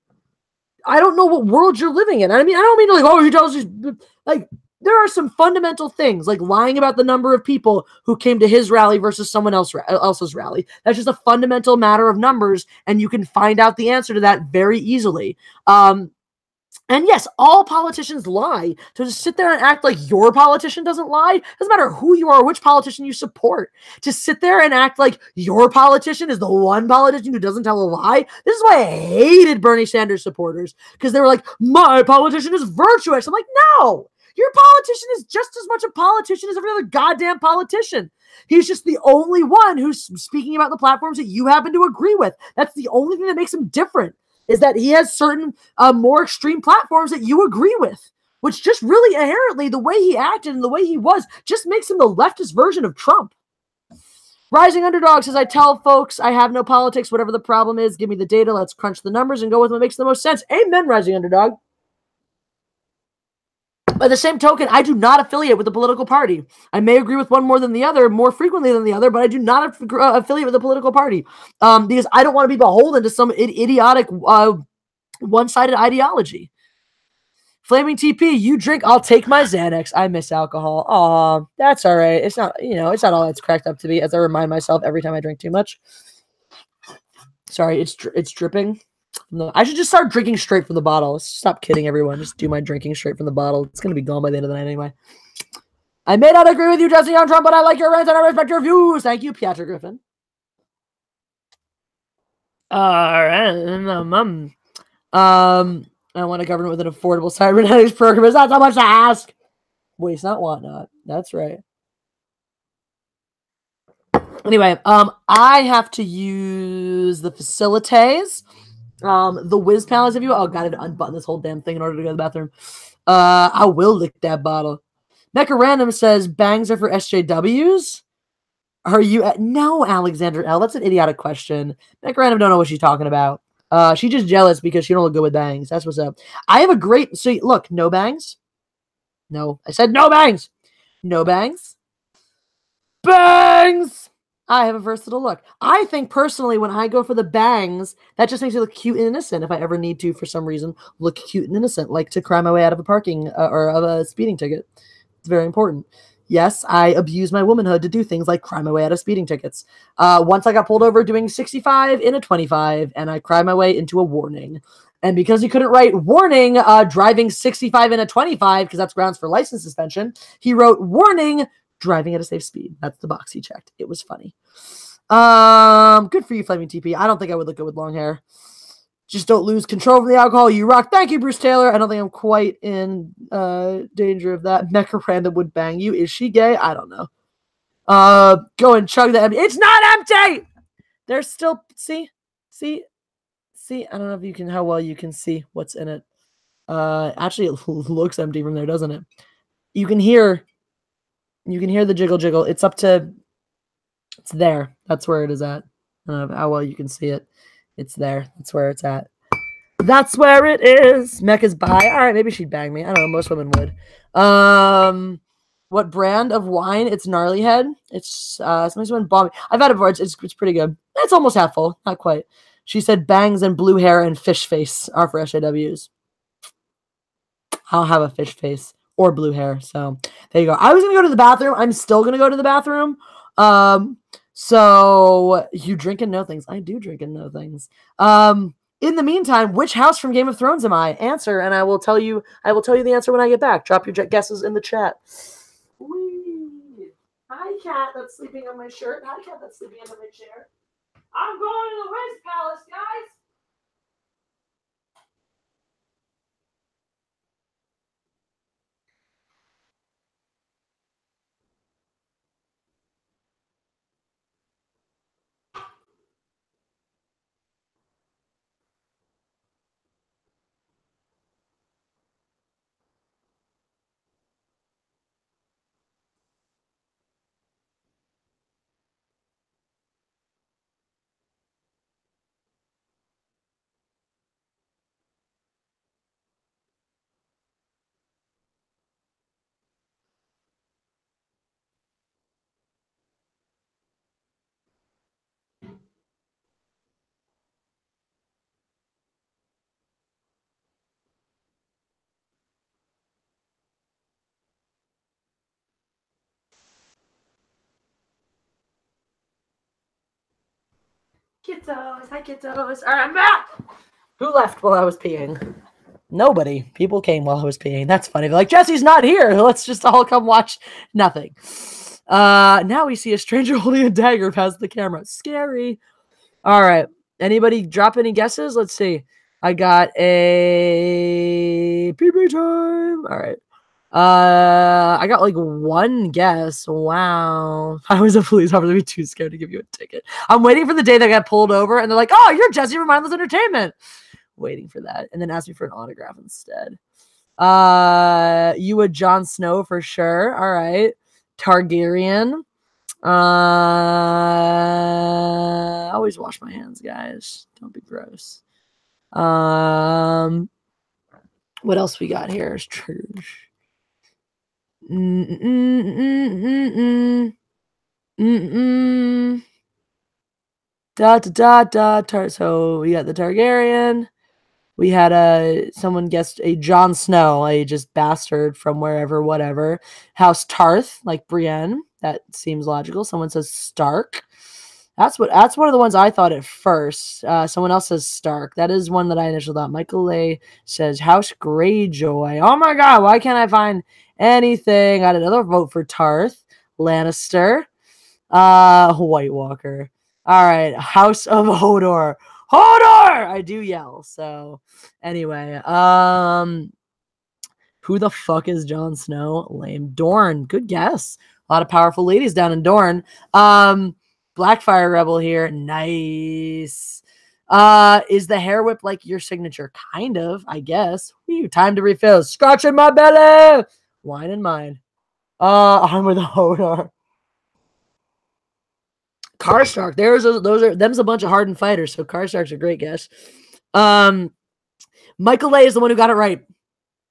I don't know what world you're living in. I mean, I don't mean to like, oh, he tells you, like, there are some fundamental things, like lying about the number of people who came to his rally versus someone else's rally. That's just a fundamental matter of numbers, and you can find out the answer to that very easily. And yes, all politicians lie. To just sit there and act like your politician doesn't lie, doesn't matter who you are or which politician you support. To sit there and act like your politician is the one politician who doesn't tell a lie. This is why I hated Bernie Sanders supporters, because they were like, my politician is virtuous. I'm like, no, your politician is just as much a politician as every other goddamn politician. He's just the only one who's speaking about the platforms that you happen to agree with. That's the only thing that makes him different, is that he has certain more extreme platforms that you agree with, which just really inherently, the way he acted and the way he was just makes him the leftist version of Trump. Rising Underdog says, I tell folks I have no politics. Whatever the problem is, give me the data. Let's crunch the numbers and go with what makes the most sense. Amen, Rising Underdog. By the same token, I do not affiliate with a political party. I may agree with one more than the other, more frequently than the other, but I do not affiliate with a political party because I don't want to be beholden to some idiotic one-sided ideology. Flaming TP, you drink, I'll take my Xanax. I miss alcohol. Aw, that's all right. It's not, you know, it's not all it's cracked up to be, as I remind myself every time I drink too much. Sorry, it's dripping. No, I should just start drinking straight from the bottle. Let's stop kidding everyone. Just do my drinking straight from the bottle. It's going to be gone by the end of the night anyway. I may not agree with you, Jesse, on Trump, but I like your rants and I respect your views. Thank you, Piatra Griffin. All right. I want a government with an affordable cybernetics program. It's not so much to ask. Waste not, want not. That's right. Anyway, I have to use the facilities. The whiz palace, if you will. Oh, gotta unbutton this whole damn thing in order to go to the bathroom. I will lick that bottle. Mecha Random says bangs are for SJWs. Are you no, Alexander L? That's an idiotic question. Mecha Random don't know what she's talking about. She's just jealous because she don't look good with bangs. That's what's up. I have a great look, no bangs. No, I said no bangs. No bangs. Bangs. I have a versatile look. I think personally, when I go for the bangs, that just makes me look cute and innocent. If I ever need to, for some reason, look cute and innocent, like to cry my way out of a parking or of a speeding ticket. It's very important. Yes, I abuse my womanhood to do things like cry my way out of speeding tickets. Once I got pulled over doing 65 in a 25, and I cried my way into a warning. And because he couldn't write warning, driving 65 in a 25, because that's grounds for license suspension, he wrote warning, driving at a safe speed. That's the box he checked. It was funny. Good for you, Flaming TP. I don't think I would look good with long hair. Just don't lose control of the alcohol. You rock. Thank you, Bruce Taylor. I don't think I'm quite in danger of that. Mecha Random would bang you. Is she gay? I don't know. Go and chug the empty. It's not empty! There's still, see? I don't know if you can, how well you can see what's in it. Actually, it looks empty from there, doesn't it? You can hear the jiggle jiggle. It's up to, it's there. That's where it is at. I don't know how well you can see it. It's there. That's where it's at. That's where it is. Mecca's bi. All right, maybe she'd bang me. I don't know. Most women would. What brand of wine? It's Gnarly Head. It's somebody's went bomb. I've had it before. It's pretty good. It's almost half full. Not quite. She said bangs and blue hair and fish face are for SAWs. I'll have a fish face or blue hair. So there you go. I was gonna go to the bathroom. I'm still gonna go to the bathroom. So you drink and know things. I do drink and know things. In the meantime, which house from Game of Thrones am I? Answer, and I will tell you the answer when I get back. Drop your guesses in the chat. Whee! Hi, cat that's sleeping on my shirt. Hi, cat that's sleeping under my chair. I'm going to the Wiz Palace, guys. Kiddos, hi kiddos. All right, I'm back. Who left while I was peeing? Nobody. People came while I was peeing. That's funny. They're like, Jesse's not here. Let's just all come watch nothing. Now we see a stranger holding a dagger past the camera. Scary. All right. Anybody drop any guesses? Let's see. I got a PB time. All right. I got like one guess. Wow. If I was a police officer, I'd be too scared to give you a ticket. I'm waiting for the day that I got pulled over and they're like, oh, you're Jesse from Mindless Entertainment. Waiting for that. And then ask me for an autograph instead. You a Jon Snow for sure. All right. Targaryen. Always wash my hands, guys. Don't be gross. What else we got here? Church. So we got the Targaryen. We had someone guessed a Jon Snow, a just bastard from wherever, whatever. House Tarth, like Brienne. That seems logical. Someone says Stark. That's one of the ones I thought at first. Someone else says Stark. That is one that I initially thought. Michael Lay says House Greyjoy. Oh my god, why can't I find anything? Got another vote for Tarth. Lannister. White Walker. All right, House of Hodor. Hodor! I do yell. So anyway, who the fuck is Jon Snow? Lame. Dorne. Good guess. A lot of powerful ladies down in Dorne. Blackfire Rebel here. Nice. Is the hair whip like your signature? Kind of, I guess. Whew, time to refill. Scotch in my belly. Wine in mine. I'm with Hodor. Karstark. Them's a bunch of hardened fighters, so Karstark's a great guess. Michael Lay is the one who got it right.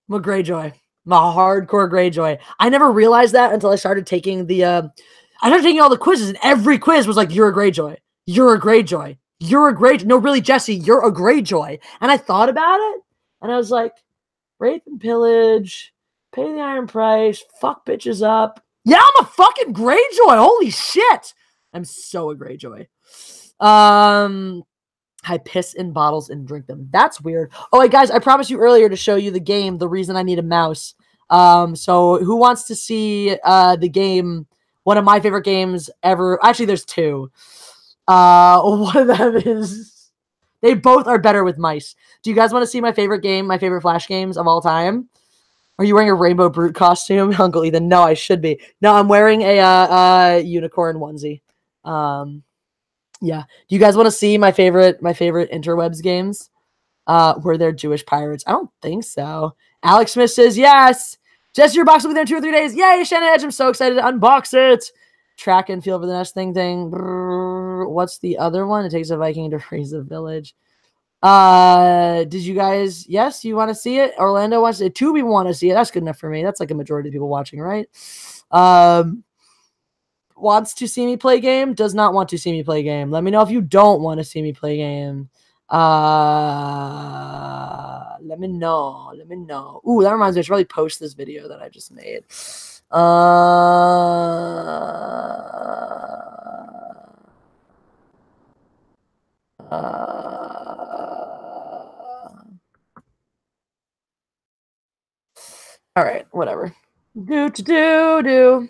I'm a Greyjoy. I'm a hardcore Greyjoy. I never realized that until I started taking the I started taking all the quizzes, and every quiz was like, "You're a Greyjoy. You're a Greyjoy. You're a Greyjoy. No, really, Jesse, you're a Greyjoy." And I thought about it, and I was like, "Rape and pillage, pay the iron price, fuck bitches up." Yeah, I'm a fucking Greyjoy. Holy shit, I'm so a Greyjoy. I piss in bottles and drink them. That's weird. Oh, wait, guys, I promised you earlier to show you the game, The Reason I Need a Mouse. So who wants to see the game, one of my favorite games ever? Actually, there's two. One of them is, they both are better with mice. Do you guys want to see my favorite game, my favorite Flash games of all time? Are you wearing a Rainbow Brute costume, Uncle Ethan? No, I should be. No, I'm wearing a unicorn onesie. Yeah. Do you guys want to see my favorite interwebs games? Were there Jewish pirates? I don't think so. Alex Smith says yes. Jesse, your box will be there in 2 or 3 days. Yay, Shannon Edge. I'm so excited to unbox it. Track and field for the next thing. Brrr. What's the other one? It takes a Viking to raise a village. Did you guys? Yes, you want to see it? Orlando wants it. 2 people want to see it. That's good enough for me. That's like a majority of people watching, right? Wants to see me play game, does not want to see me play game. Let me know if you don't want to see me play game. Let me know. Let me know. Ooh, that reminds me, I should probably post this video that I just made. All right, whatever. Do.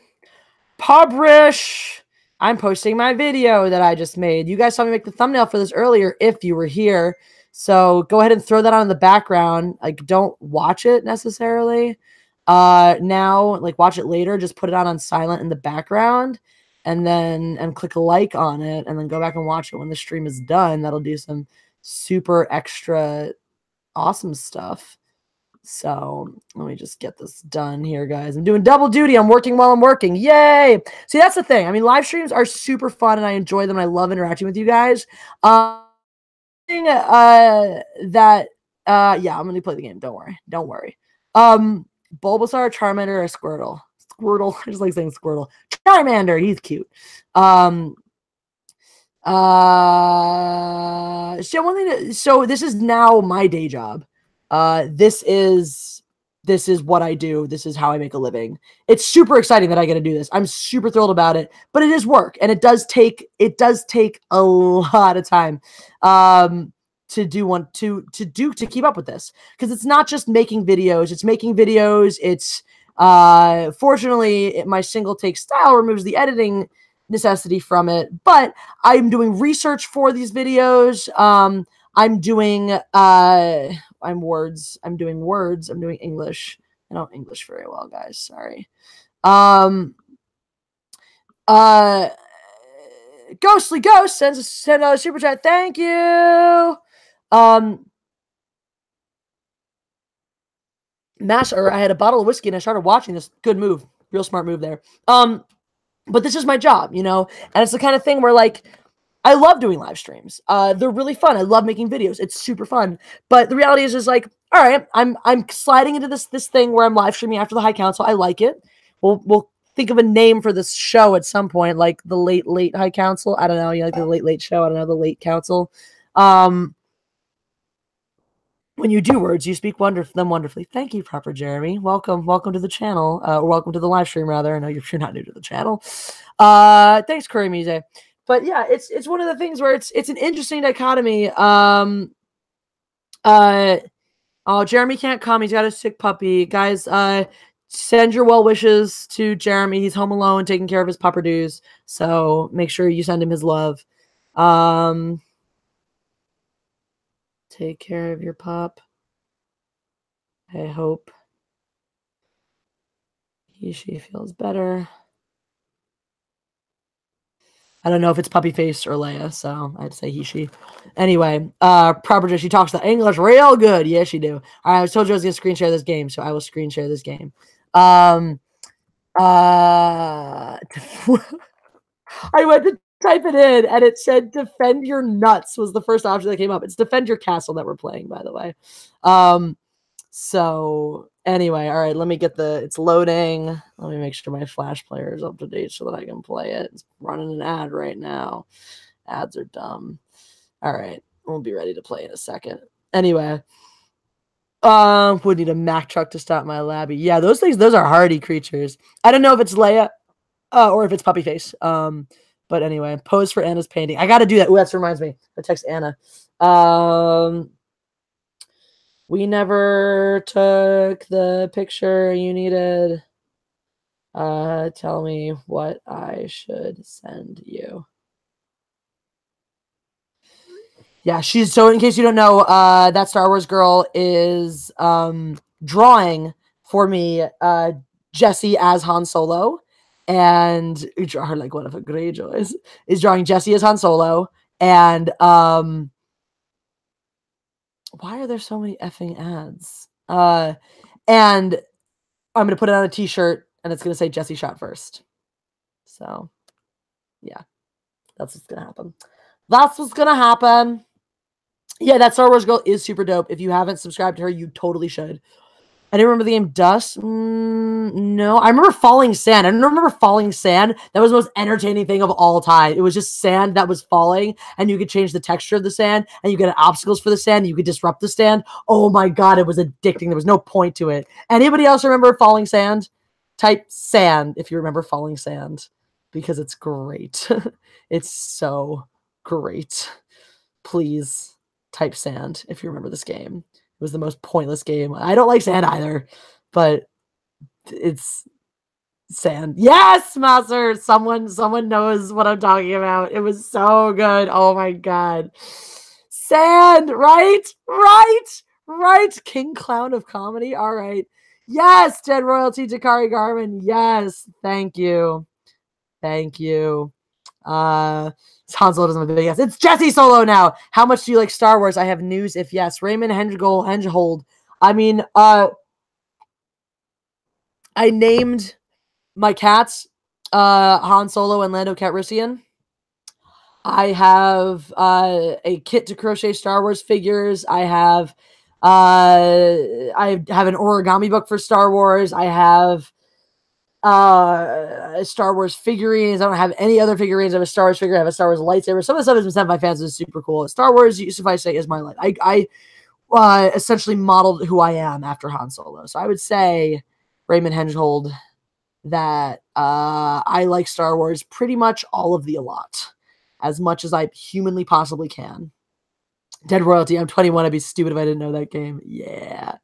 Publish. I'm posting my video that I just made. You guys saw me make the thumbnail for this earlier if you were here. So go ahead and throw that on in the background. Like, don't watch it necessarily. Now, like, watch it later. Just put it on silent in the background and click a like on it and then go back and watch it when the stream is done. That'll do some super extra awesome stuff. So let me just get this done here, guys. I'm doing double duty. I'm working while I'm working. Yay! See, that's the thing. I mean, live streams are super fun, and I enjoy them. And I love interacting with you guys. Yeah, I'm gonna play the game. Don't worry. Bulbasaur, Charmander, or Squirtle? Squirtle. I just like saying Squirtle. Charmander. He's cute. So this is now my day job. This is what I do. This is how I make a living. It's super exciting that I get to do this. I'm super thrilled about it, but it is work, and it does take a lot of time to keep up with this, because it's not just making videos. It's fortunately my single take style removes the editing necessity from it, but I'm doing research for these videos. I'm doing English. I don't English very well, guys. Sorry. Ghostly Ghost sends a super chat. Thank you. Master, I had a bottle of whiskey and I started watching this. Good move. Real smart move there. But this is my job, you know? And it's the kind of thing where, like, I love doing live streams. They're really fun. I love making videos. It's super fun. But the reality is like, all right, I'm sliding into this thing where I'm live streaming after the High Council. I like it. We'll think of a name for this show at some point, like the late High Council. I don't know. You like the late show? I don't know, the late council. When you do words, you speak them wonderfully. Thank you, Proper Jeremy. Welcome to the channel. Or welcome to the live stream, rather. I know you're not new to the channel. Thanks, Curry Mise. But yeah, it's one of the things where it's an interesting dichotomy. Oh, Jeremy can't come. He's got a sick puppy. Guys, send your well wishes to Jeremy. He's home alone, taking care of his pupperdoos. So make sure you send him his love. Take care of your pup. I hope she feels better. I don't know if it's Puppy Face or Leia, so I'd say she. Anyway, Proper, she talks the English real good. Yes, she do. All right, I told you I was going to screen share this game, so I will screen share this game. I went to type it in, and it said defend your nuts was the first option that came up. It's defend your castle that we're playing, by the way. So anyway, all right, let me get it's loading. Let me make sure my Flash player is up to date so that I can play it. It's running an ad right now. Ads are dumb. All right, we'll be ready to play in a second. Anyway, would need a Mack truck to stop my labby. Yeah, those are hardy creatures. I don't know if it's Leia or if it's Puppy Face. But anyway, pose for Anna's painting. I got to do that. Ooh, that reminds me. I text Anna. We never took the picture you needed. Tell me what I should send you. Yeah, so in case you don't know, that Star Wars girl is drawing for me Jesse as Han Solo. And you draw her like one of a Greyjoys. Is drawing Jesse as Han Solo. And why are there so many effing ads? And I'm gonna put it on a t-shirt and it's gonna say Jesse shot first. So yeah, that's what's gonna happen. That's what's gonna happen. Yeah, that Star Wars girl is super dope. If you haven't subscribed to her, you totally should. I didn't remember the game Dust. No, I remember Falling Sand. I don't remember Falling Sand. That was the most entertaining thing of all time. It was just sand that was falling, and you could change the texture of the sand, and you get obstacles for the sand. You could disrupt the sand. Oh my god, it was addicting. There was no point to it. Anybody else remember Falling Sand? Type sand if you remember Falling Sand, because it's great. It's so great. Please type sand if you remember this game. It was the most pointless game. I don't like sand either, but it's sand. Yes, Master! Someone knows what I'm talking about. It was so good. Oh my god. Sand, right? King Clown of Comedy. All right. Yes, Dead Royalty, Dakari Garmin. Yes, thank you. Han Solo doesn't have a big yes. It's Jesse Solo now. How much do you like Star Wars? I have news if yes. Raymond Hengehold. I mean, I named my cats Han Solo and Lando Calrissian. I have a kit to crochet Star Wars figures. I have an origami book for Star Wars. I have Star Wars figurines. I don't have any other figurines. I have a Star Wars figure. I have a Star Wars lightsaber. Some of the stuff has been sent by fans. Is super cool. Star Wars, suffice to say, is my life. I essentially modeled who I am after Han Solo. So I would say, Raymond Hengehold, that I like Star Wars pretty much all of the lot, as much as I humanly possibly can. Dead Royalty. I'm 21. I'd be stupid if I didn't know that game. Yeah.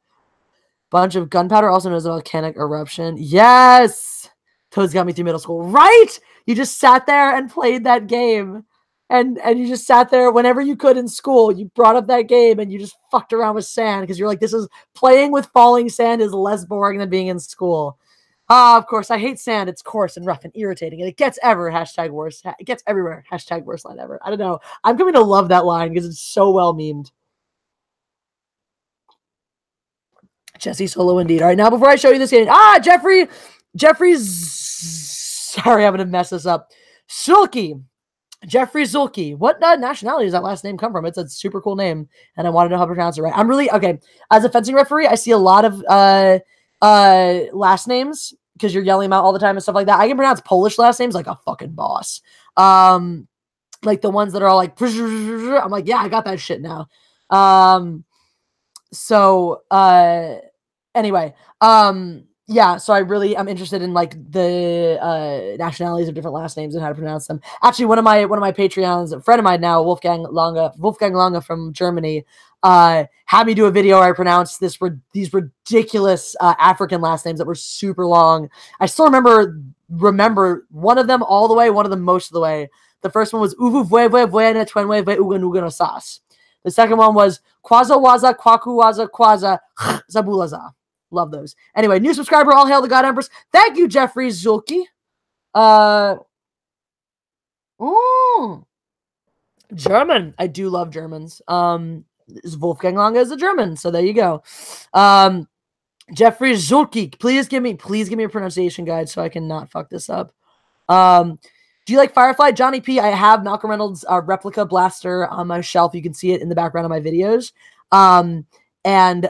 Bunch of Gunpowder, also known as Volcanic Eruption. Yes! Toads got me through middle school. Right? You just sat there and played that game. And you just sat there whenever you could in school. You brought up that game and you just fucked around with sand because you're like, playing with falling sand is less boring than being in school. Of course, I hate sand. It's coarse and rough and irritating. And it gets hashtag worst. It gets everywhere. Hashtag worst line ever. I don't know. I'm coming to love that line because it's so well memed. Jesse Solo indeed. All right, now before I show you this game, Jeffrey's, sorry, I'm going to mess this up. Jeffrey Zulke. What nationality does that last name come from? It's a super cool name, and I want to know how to pronounce it right. I'm really, okay, as a fencing referee, I see a lot of last names, because you're yelling them out all the time and stuff like that. I can pronounce Polish last names like a fucking boss. Like the ones that are all like, I'm like, yeah, I got that shit now. So anyway, yeah, so I'm interested in like the nationalities of different last names and how to pronounce them. Actually, one of my Patreons, a friend of mine now, Wolfgang Lange from Germany, had me do a video where I pronounced these ridiculous African last names that were super long. I still remember one of them all the way, one of them most of the way. The first one was Uvu Vwe Vwe Vwe Twenwe Ve Ugan Ugan Sas. The second one was Kwaza Waza Kwaku Waza Kwaza Zabulaza. Love those. Anyway, new subscriber, all hail the God Empress. Thank you, Jeffrey Zulke. German. I do love Germans. Wolfgang Lange is a German, so there you go. Jeffrey Zulke, please give me a pronunciation guide so I can not fuck this up. Do you like Firefly? Johnny P, I have Malcolm Reynolds' replica blaster on my shelf. You can see it in the background of my videos. And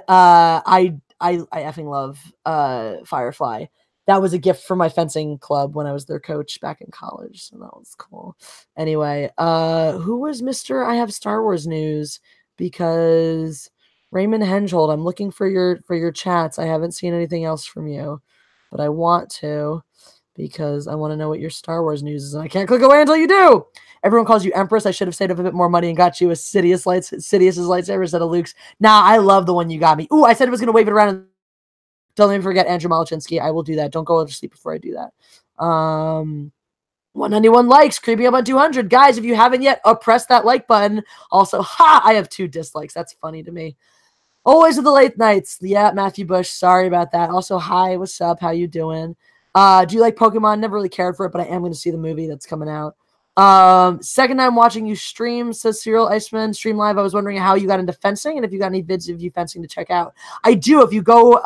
I effing love Firefly. That was a gift from my fencing club when I was their coach back in college. So that was cool. Anyway, who was Mr. I have Star Wars news? Because Raymond Henjold, I'm looking for your chats. I haven't seen anything else from you, but I want to because I want to know what your Star Wars news is. And I can't click away until you do. Everyone calls you Empress. I should have saved up a bit more money and got you a Sidious's lightsaber instead of Luke's. Nah, I love the one you got me. Ooh, I said I was going to wave it around. Don't let me forget Andrew Malachinsky. I will do that. Don't go to sleep before I do that. 191 likes, creeping up on 200. Guys, if you haven't yet, press that like button. Also, I have 2 dislikes. That's funny to me. Always with the late nights. Yeah, Matthew Bush. Sorry about that. Also, hi, what's up? How you doing? Do you like Pokemon? Never really cared for it, but I am going to see the movie that's coming out. Second time watching you stream, says Cyril Iceman. Stream live. I was wondering how you got into fencing and if you got any vids of you fencing to check out. I do. If you go,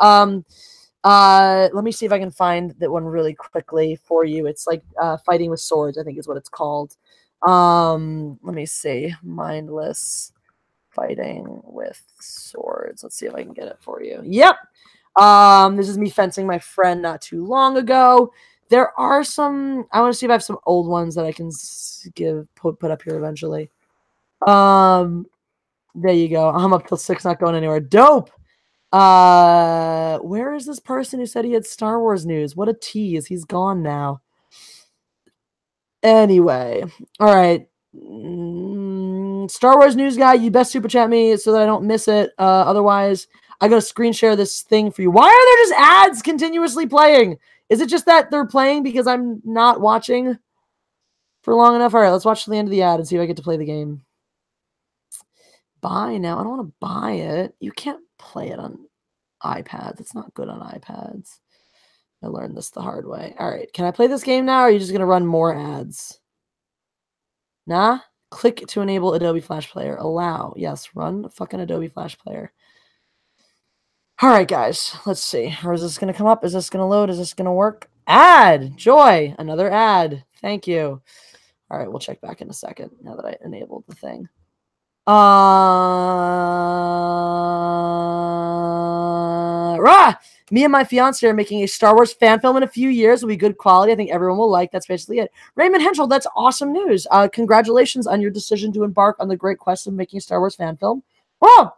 let me see if I can find that one really quickly for you. It's like fighting with swords, I think is what it's called. Let me see. Mindless fighting with swords. Let's see if I can get it for you. Yep. This is me fencing my friend not too long ago. There are some, I want to see if I have some old ones that I can put up here eventually. There you go. I'm up till 6, not going anywhere. Dope. Where is this person who said he had Star Wars news? What a tease. He's gone now. Anyway. All right. Star Wars news guy, you best super chat me so that I don't miss it. Otherwise, I gotta screen share this thing for you. Why are there just ads continuously playing? Is it just that they're playing because I'm not watching for long enough? All right, let's watch to the end of the ad and see if I get to play the game. Buy now. I don't want to buy it. You can't play it on iPads. It's not good on iPads. I learned this the hard way. All right, can I play this game now, or are you just going to run more ads? Nah? Click to enable Adobe Flash Player. Allow. Yes, run fucking Adobe Flash Player. All right, guys, let's see. Or is this going to come up? Is this going to load? Is this going to work? Ad! Joy! Another ad. Thank you. All right, we'll check back in a second now that I enabled the thing. Me and my fiance are making a Star Wars fan film in a few years. It'll be good quality. I think everyone will like. That's basically it. Raymond Henschel, that's awesome news. Congratulations on your decision to embark on the great quest of making a Star Wars fan film. Whoa!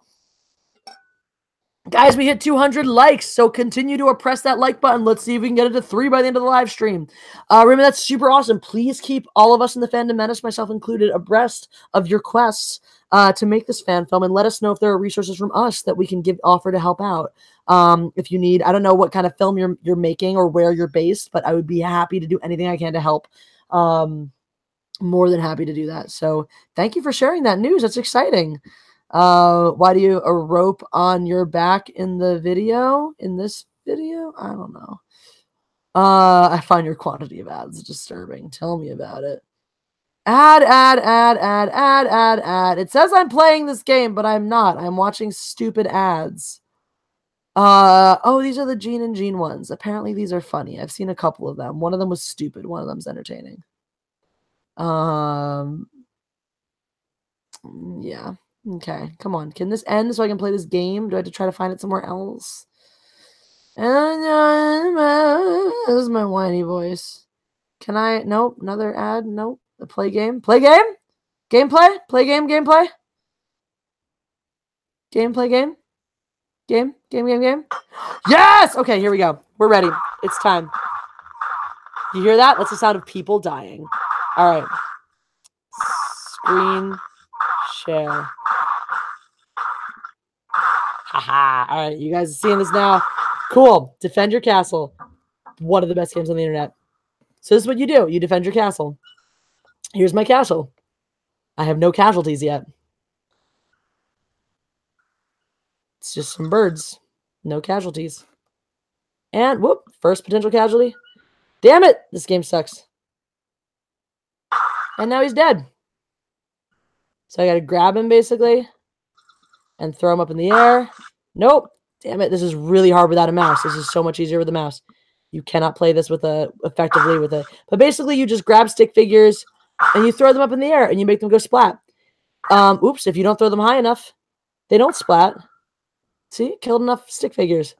Guys, we hit 200 likes, so continue to press that like button. Let's see if we can get it to 3 by the end of the live stream. Raymond, that's super awesome. Please keep all of us in the Fandom Menace, myself included, abreast of your quests to make this fan film, and let us know if there are resources from us that we can offer to help out. If you need, I don't know what kind of film you're making or where you're based, but I would be happy to do anything I can to help. More than happy to do that. So thank you for sharing that news. That's exciting. Why do you a rope on your back in the video? In this video? I don't know. I find your quantity of ads disturbing. Tell me about it. Ad. It says I'm playing this game, but I'm not. I'm watching stupid ads. Oh, these are the Gene and Gene ones. Apparently these are funny. I've seen a couple of them. One of them was stupid. One of them's entertaining. Yeah. Okay, come on. Can this end so I can play this game? Do I have to try to find it somewhere else? This is my whiny voice. Can I? Nope. Another ad? Nope. The play game? Play game? Gameplay? Play game? Gameplay? Gameplay game? Game? Game? Yes! Okay, here we go. We're ready. It's time. You hear that? That's the sound of people dying. All right. Screen share. Haha. All right, you guys are seeing this now. Cool. Defend your castle. One of the best games on the internet. So this is what you do. You defend your castle. Here's my castle. I have no casualties yet. It's just some birds. No casualties. And, whoop, first potential casualty. Damn it! This game sucks. And now he's dead. So I gotta grab him, basically. And throw him up in the air. Nope. Damn it. This is really hard without a mouse. This is so much easier with a mouse. You cannot play this effectively with it. But basically, you just grab stick figures and you throw them up in the air and you make them go splat. Oops. If you don't throw them high enough, they don't splat. See? Killed enough stick figures.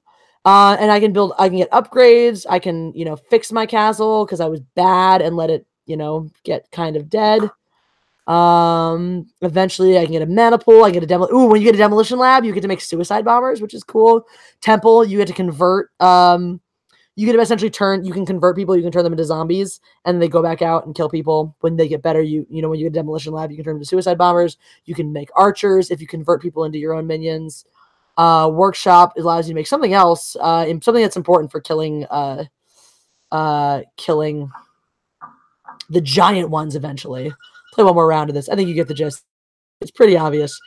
And I can get upgrades. I can, fix my castle because I was bad and let it, get kind of dead. Eventually I can get a mana pool. I get a when you get a demolition lab, you get to make suicide bombers, which is cool. Temple, you get to convert, you get to essentially you can convert people, you can turn them into zombies, and they go back out and kill people. When they get better, when you get a demolition lab, you can turn them into suicide bombers. You can make archers if you convert people into your own minions. Workshop allows you to make something else, something that's important for killing the giant ones eventually. Play one more round of this. I think you get the gist. It's pretty obvious.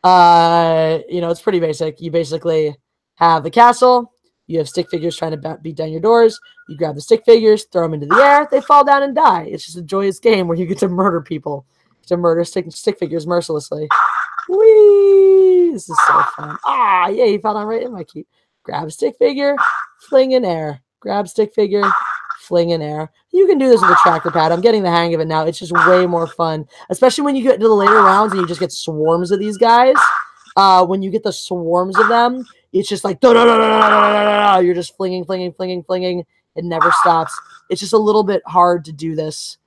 It's pretty basic. You basically have a castle. You have stick figures trying to beat down your doors. You grab the stick figures, throw them into the air. They fall down and die. It's just a joyous game where you get to murder people. To murder stick figures mercilessly. Whee! This is so fun. Ah, yeah, he fell down right in my keep. Grab a stick figure, fling in air. Grab stick figure, fling in air. You can do this with a tracker pad. I'm getting the hang of it now. It's just way more fun, especially when you get into the later rounds and you just get swarms of these guys. When you get the swarms of them, it's just like you're just flinging. It never stops. It's just a little bit hard to do this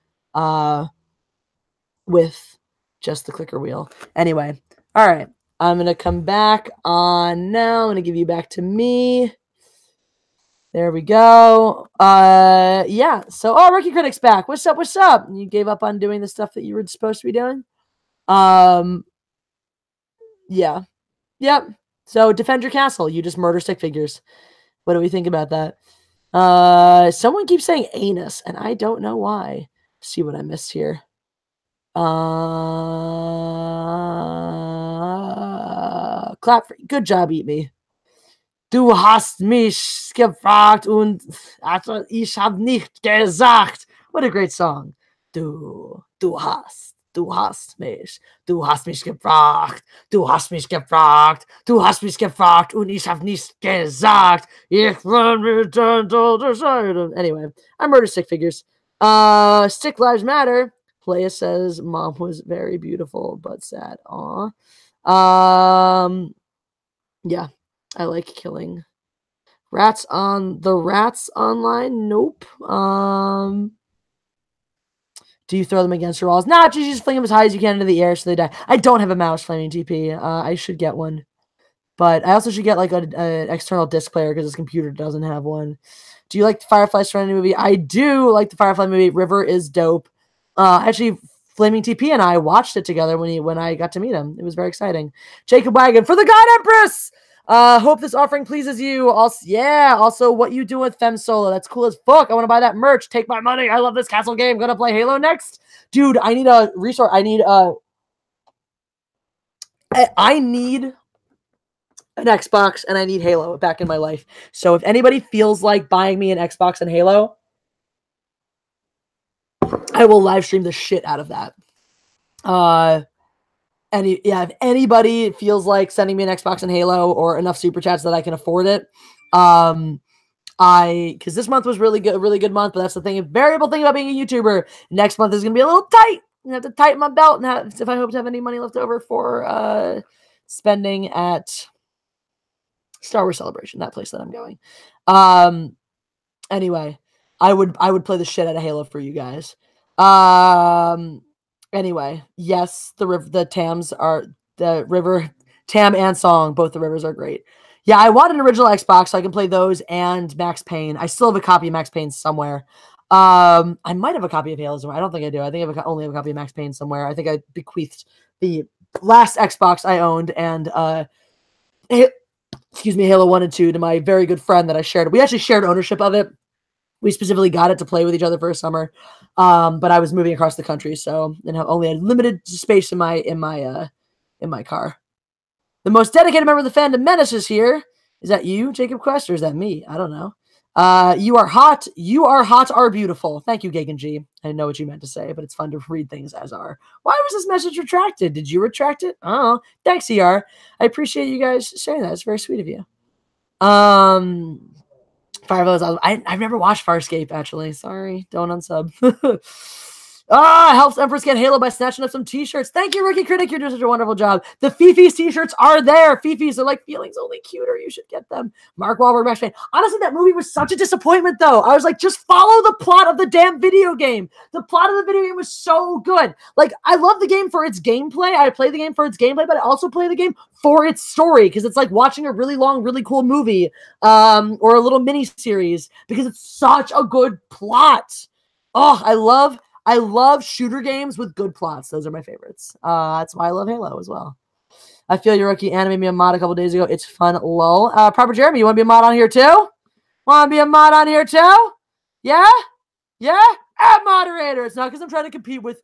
with just the clicker wheel. Anyway, all right. I'm going to come back on now. I'm going to give you back to me. There we go. Yeah. So, Rookie Critic's back. What's up? What's up? You gave up on doing the stuff that you were supposed to be doing? Yeah. Yep. So, defend your castle. You just murder stick figures. What do we think about that? Someone keeps saying anus, and I don't know why. Let's see what I missed here. Clap for good job, Eat Me. Du hast mich gefragt und ich hab nicht gesagt. What a great song. Du hast mich gefragt. Du hast mich gefragt und ich hab nicht gesagt. Ich will return to the side. Anyway, I murder stick figures. Stick lives matter. Playa says mom was very beautiful but sad. Aw. Yeah, I like killing rats on the rats online. Nope. Do you throw them against your walls? Nah, you just fling them as high as you can into the air so they die. I don't have a mouse flaming TP. I should get one, but I also should get like an external disc player because this computer doesn't have one. Do you like the Firefly Serenity movie? I do like the Firefly movie. River is dope. Actually, Flaming TP and I watched it together when I got to meet him. It was very exciting. Jacob Wagon for the God Empress. Hope this offering pleases you. Also, what you do with Fem Solo? That's cool as fuck. I want to buy that merch. Take my money. I love this castle game. Gonna play Halo next, dude. I need a resource. I need an Xbox and I need Halo back in my life. So if anybody feels like buying me an Xbox and Halo, I will live stream the shit out of that. If anybody feels like sending me an Xbox and Halo or enough super chats that I can afford it, because this month was really good month, but that's the thing, a variable thing about being a YouTuber. Next month is gonna be a little tight. I have to tighten my belt and if I hope to have any money left over for spending at Star Wars Celebration, that place that I'm going. Anyway, I would play the shit out of Halo for you guys. Anyway, yes, the Tams are the river Tam and Song. Both the rivers are great. Yeah, I want an original Xbox so I can play those and Max Payne. I still have a copy of Max Payne somewhere. I might have a copy of Halo somewhere. I don't think I do. I think I only have a copy of Max Payne somewhere. I think I bequeathed the last Xbox I owned and Halo 1 and 2 to my very good friend that I shared. We actually shared ownership of it. We specifically got it to play with each other for a summer, but I was moving across the country, so only had limited space in my car. The most dedicated member of the fandom, Menace, is here. Is that you, Jacob Quest, or is that me? I don't know. You are hot. You are hot. Are beautiful. Thank you, Gagan G. I know what you meant to say, but it's fun to read things as are. Why was this message retracted? Did you retract it? Oh, thanks, ER. I appreciate you guys saying that. It's very sweet of you. I've never watched Farscape, actually. Sorry, don't unsub. Helps Empress get Halo by snatching up some t-shirts. Thank you, Rookie Critic. You're doing such a wonderful job. The Fifi's t-shirts are there. Fifi's are like feelings only cuter. You should get them. Mark Wahlberg, Max Payne. Honestly, that movie was such a disappointment, though. I was like, just follow the plot of the damn video game. The plot of the video game was so good. Like, I love the game for its gameplay. I play the game for its gameplay, but I also play the game for its story because it's like watching a really long, really cool movie or a little mini series because it's such a good plot. Oh, I love shooter games with good plots. Those are my favorites. That's why I love Halo as well. I feel your Rookie animated me a mod a couple days ago. It's fun, lol. Proper Jeremy, you want to be a mod on here too? Want to be a mod on here too? Yeah? Yeah? Add moderators. No, because I'm trying to compete with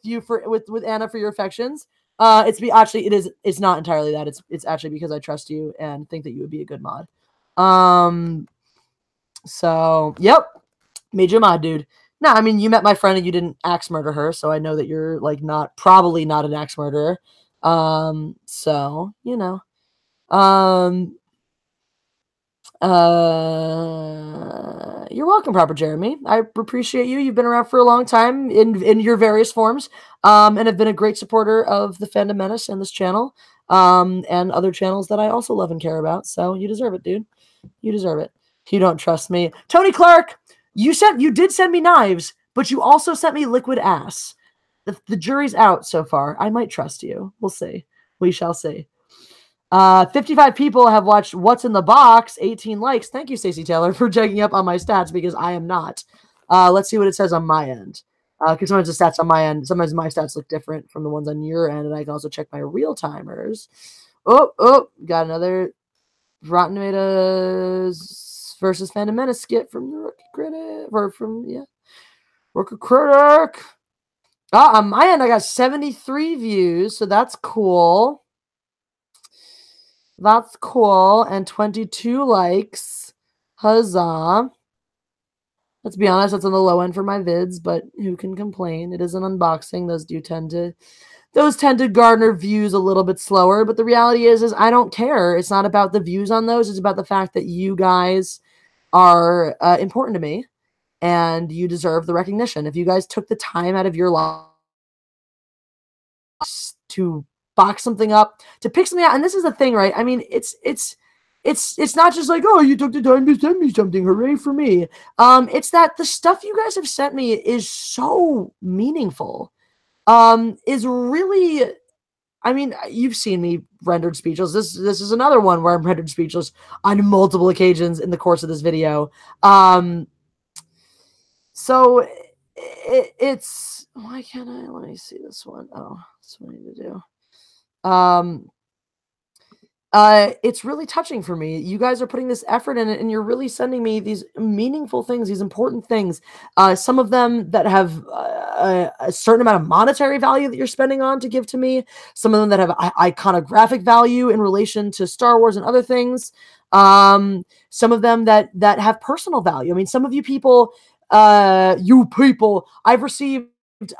you with Anna for your affections. It's not entirely that. It's actually because I trust you and think that you would be a good mod. So yep. Made you a mod, dude. No, I mean, you met my friend and you didn't axe murder her, so I know that you're like probably not an axe murderer. So, you know. You're welcome, Proper Jeremy. I appreciate you. You've been around for a long time in your various forms, and have been a great supporter of the Fandom Menace and this channel, and other channels that I also love and care about. So you deserve it, dude. You deserve it. You don't trust me. Tony Clark! You did send me knives, but you also sent me liquid ass. The jury's out so far. I might trust you. We'll see. We shall see. 55 people have watched What's in the Box. 18 likes. Thank you, Stacey Taylor, for checking up on my stats because I am not. Let's see what it says on my end. Because sometimes the stats on my end, sometimes my stats look different from the ones on your end, and I can also check my real timers. Oh, got another Rotten Tomatoes versus Fandom Menace skit from the Rookie Critic, Rookie Critic. On my end, I got 73 views, so that's cool. That's cool, and 22 likes. Huzzah. Let's be honest, that's on the low end for my vids, but who can complain? It is an unboxing. Those tend to garner views a little bit slower, but the reality is I don't care. It's not about the views on those. It's about the fact that you guys are important to me, and you deserve the recognition. If you guys took the time out of your life to box something up, to pick something out, and this is the thing, right? I mean, it's not just like, oh, you took the time to send me something, hooray for me. It's that the stuff you guys have sent me is so meaningful. Is really, I mean, you've seen me rendered speechless. This is another one where I'm rendered speechless on multiple occasions in the course of this video. So it's, why can't I? Let me see this one. Oh, that's what I need to do. It's really touching for me. You guys are putting this effort in it, and you're really sending me these meaningful things, these important things. Some of them that have a certain amount of monetary value that you're spending on to give to me. Some of them that have iconographic value in relation to Star Wars and other things. Some of them that have personal value. I mean, some of you people, I've received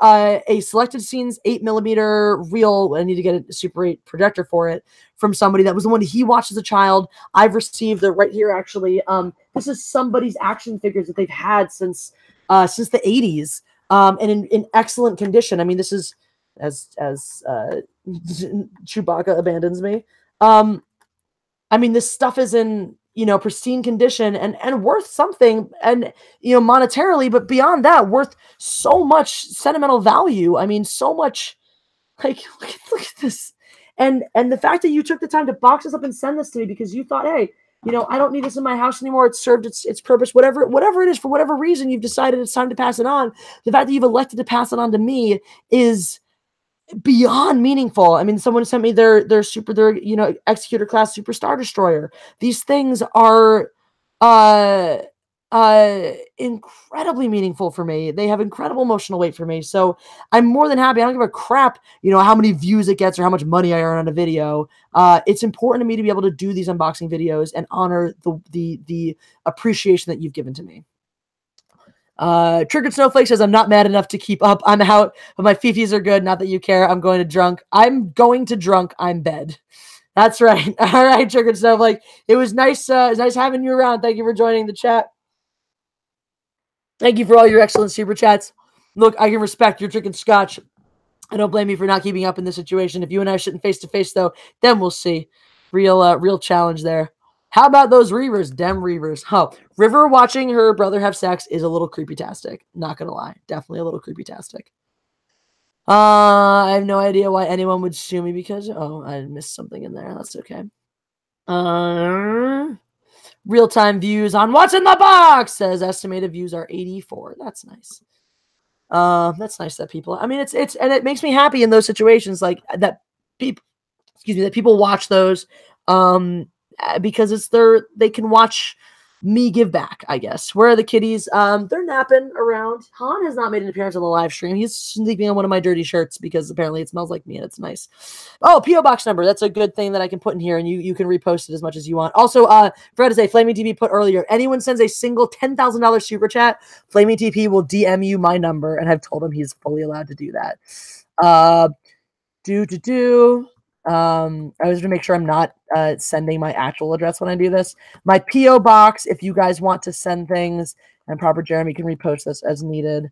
a selected scenes 8mm reel. I need to get a Super 8 projector for it from somebody that was the one he watched as a child. I've received it right here, actually. This is somebody's action figures that they've had since the 80s, and in excellent condition. I mean, this is as Chewbacca abandons me. I mean, this stuff is in, pristine condition and worth something, and, monetarily, but beyond that, worth so much sentimental value. I mean, so much, like, look at this. And the fact that you took the time to box this up and send this to me because you thought, hey, I don't need this in my house anymore. It's served its purpose, whatever it is, for whatever reason, you've decided it's time to pass it on. The fact that you've elected to pass it on to me is beyond meaningful. I mean, someone sent me their Executor class Super Star Destroyer. These things are incredibly meaningful for me. They have incredible emotional weight for me. So I'm more than happy. I don't give a crap, how many views it gets or how much money I earn on a video. It's important to me to be able to do these unboxing videos and honor the appreciation that you've given to me. Triggered Snowflake says, I'm not mad enough to keep up. I'm out, but my fifis are good. Not that you care. I'm going to drunk. I'm bed. That's right. All right, Triggered Snowflake. It was nice having you around. Thank you for joining the chat. Thank you for all your excellent super chats. Look, I can respect you're drinking scotch. I don't blame you for not keeping up in this situation. If you and I sitting face to face, though, then we'll see. Real challenge there. How about those Reavers? Dem Reavers. Huh. River watching her brother have sex is a little creepy-tastic. Not gonna lie. Definitely a little creepy-tastic. I have no idea why anyone would sue me because... Oh, I missed something in there. That's okay. Real-time views on What's in the Box says estimated views are 84. That's nice. That's nice that people... I mean, it's and it makes me happy in those situations like that people... Excuse me, that people watch those because they can watch me give back, I guess. Where are the kitties? They're napping around. Han has not made an appearance on the live stream. He's sleeping on one of my dirty shirts because apparently it smells like me and it's nice. Oh, P.O. Box number. That's a good thing that I can put in here and you can repost it as much as you want. Also, forgot to say, Flaming TP put earlier, anyone sends a single $10,000 super chat, Flaming TP will DM you my number, and I've told him he's fully allowed to do that. I was going to make sure I'm not sending my actual address when I do this. My P.O. Box, if you guys want to send things, and Proper Jeremy can repost this as needed,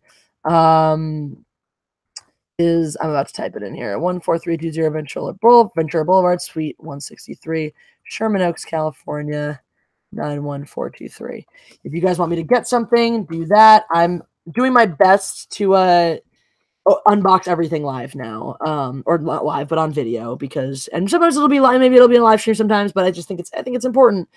is, I'm about to type it in here, 14320 Ventura Boulevard, Suite 163, Sherman Oaks, California, 91423. If you guys want me to get something, do that. I'm doing my best to unbox everything live now, or not live, but on video, because, and sometimes it'll be live, maybe it'll be a live stream sometimes, but I think it's important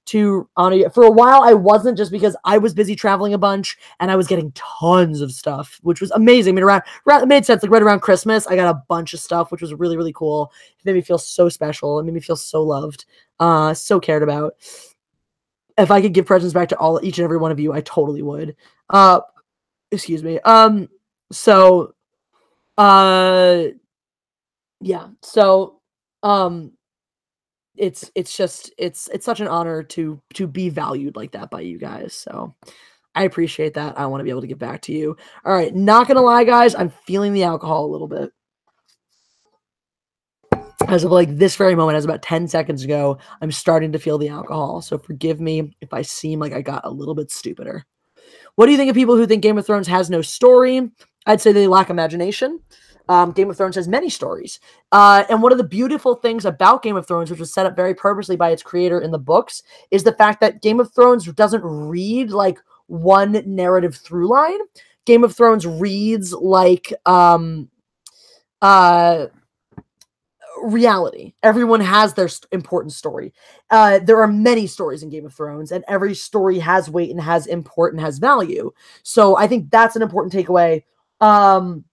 to honor you. For a while, I wasn't, just because I was busy traveling a bunch and I was getting tons of stuff, which was amazing. I mean, it made sense. Like right around Christmas, I got a bunch of stuff, which was really, really cool. It made me feel so special. It made me feel so loved, so cared about. If I could give presents back to each and every one of you, I totally would. Excuse me. So, yeah. So, it's such an honor to be valued like that by you guys. So I appreciate that. I want to be able to give back to you. All right. Not going to lie, guys. I'm feeling the alcohol a little bit. As of like this very moment, as about 10 seconds ago, I'm starting to feel the alcohol. So forgive me if I seem like I got a little bit stupider. What do you think of people who think Game of Thrones has no story? I'd say they lack imagination. Game of Thrones has many stories. And one of the beautiful things about Game of Thrones, which was set up very purposely by its creator in the books, is the fact that Game of Thrones doesn't read like one narrative through line. Game of Thrones reads like reality. Everyone has their important story. There are many stories in Game of Thrones, and every story has weight and has import and has value. So I think that's an important takeaway. And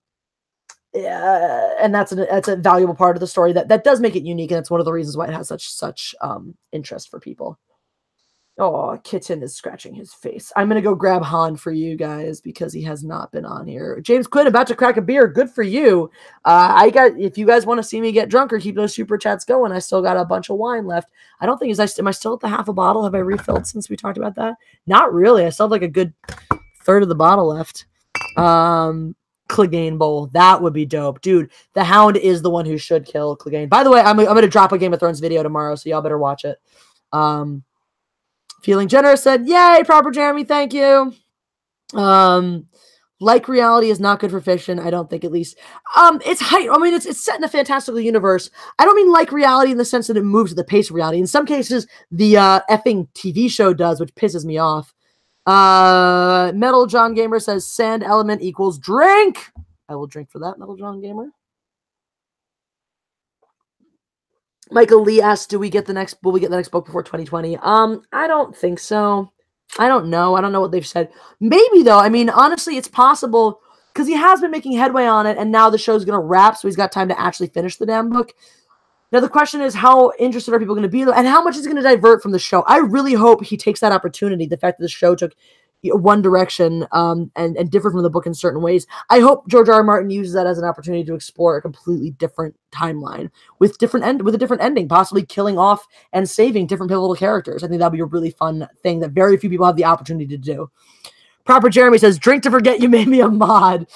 that's a valuable part of the story that does make it unique, and that's one of the reasons why it has such interest for people. Oh, Kitten is scratching his face. I'm gonna go grab Han for you guys because he has not been on here. James Quinn about to crack a beer. Good for you. If you guys want to see me get drunk or keep those super chats going, I still got a bunch of wine left. I don't think am I still at the half a bottle? Have I refilled since we talked about that? Not really. I still have like a good third of the bottle left. Clegane Bowl. That would be dope. Dude, the Hound is the one who should kill Clegane. By the way, I'm going to drop a Game of Thrones video tomorrow, so y'all better watch it. Feeling Generous said, yay, Proper Jeremy, thank you. Like reality is not good for fiction, I don't think, at least. It's set in a fantastical universe. I don't mean like reality in the sense that it moves at the pace of reality. In some cases, the effing TV show does, which pisses me off. Metal John Gamer says sand element equals drink. I will drink for that, Metal John Gamer. Michael Lee asks, will we get the next book before 2020? I don't think so. I don't know. I don't know what they've said. Maybe though. I mean, honestly, it's possible because he has been making headway on it, and now the show's going to wrap, so he's got time to actually finish the damn book. Now, the question is, how interested are people going to be, and how much is going to divert from the show? I really hope he takes that opportunity, the fact that the show took one direction and different from the book in certain ways. I hope George R. R. Martin uses that as an opportunity to explore a completely different timeline with a different ending, possibly killing off and saving different pivotal characters. I think that'd be a really fun thing that very few people have the opportunity to do. Proper Jeremy says, drink to forget you made me a mod.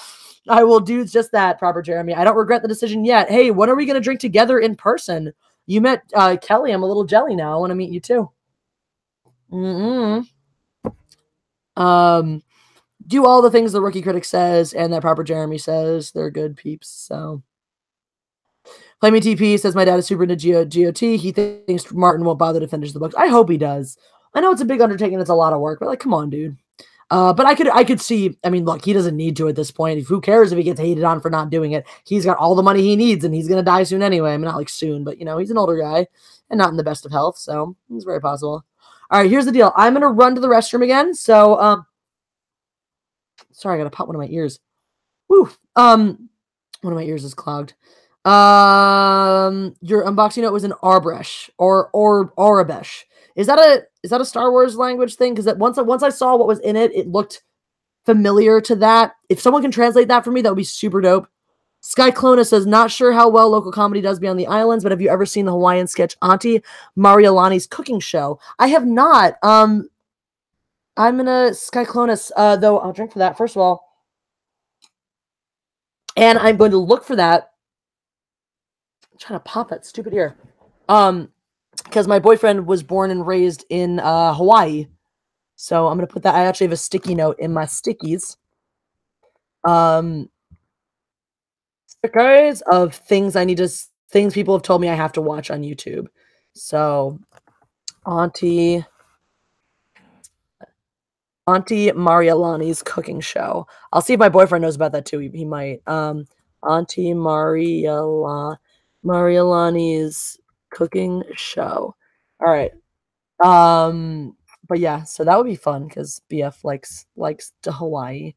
I will do just that, Proper Jeremy. I don't regret the decision yet. Hey, when are we going to drink together in person? You met Kelly. I'm a little jelly now. I want to meet you too. do all the things the rookie critic says and that proper Jeremy says. They're good peeps. So Play Me TP says my dad is super into GOT. He thinks Martin won't bother to finish the books. I hope he does. I know it's a big undertaking. It's a lot of work, but like, come on, dude. But I could see. I mean, look, he doesn't need to at this point. Who cares if he gets hated on for not doing it? He's got all the money he needs, and he's gonna die soon anyway. I mean, not like soon, but he's an older guy and not in the best of health, so it's very possible. All right, here's the deal. I'm gonna run to the restroom again. So, sorry, I gotta pop one of my ears. Woo. One of my ears is clogged. Your unboxing note was an Arbresh or Arabesh. Is that a Star Wars language thing? Because once I saw what was in it, it looked familiar to that. If someone can translate that for me, that would be super dope. Sky Clona says, not sure how well local comedy does beyond the islands, but have you ever seen the Hawaiian sketch Auntie Marialani's cooking show? I have not. I'm gonna Sky Clonus, though I'll drink for that first of all. And I'm going to look for that. I'm trying to pop that stupid ear. Because my boyfriend was born and raised in Hawaii. So I'm gonna put that. I actually have a sticky note in my stickies. Stickers of things things people have told me I have to watch on YouTube. So Auntie Marialani's cooking show. I'll see if my boyfriend knows about that too. He might. Auntie Marialani's cooking show. All right. But yeah, so that would be fun because BF likes to Hawaii.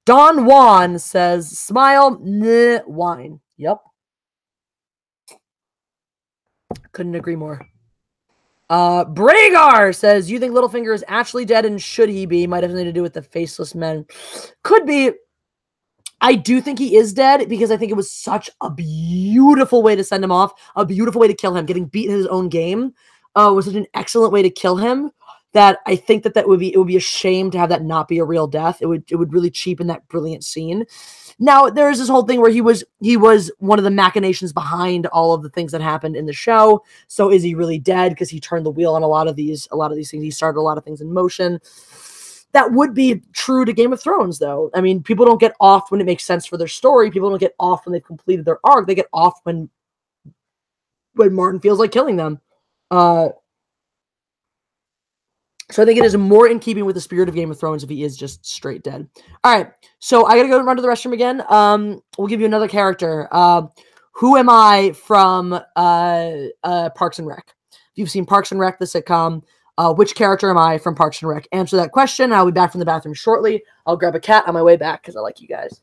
Don Juan says, "Smile, wine." Yep, couldn't agree more. Bragar says, "You think Littlefinger is actually dead, and should he be? Might have something to do with the faceless men. Could be. I do think he is dead because I think it was such a beautiful way to send him off, a beautiful way to kill him. Getting beat in his own game was such an excellent way to kill him that I think that it would be a shame to have that not be a real death. It would really cheapen that brilliant scene. Now there's this whole thing where he was one of the machinations behind all of the things that happened in the show. So is he really dead because he turned the wheel on a lot of these things? He started a lot of things in motion. That would be true to Game of Thrones, though. I mean, people don't get off when it makes sense for their story. People don't get off when they've completed their arc. They get off when Martin feels like killing them. So I think it is more in keeping with the spirit of Game of Thrones if he is just straight dead. All right, so I gotta go run to the restroom again. We'll give you another character. Who am I from Parks and Rec? If you've seen Parks and Rec, the sitcom, which character am I from Parks and Rec? Answer that question. I'll be back from the bathroom shortly. I'll grab a cat on my way back because I like you guys.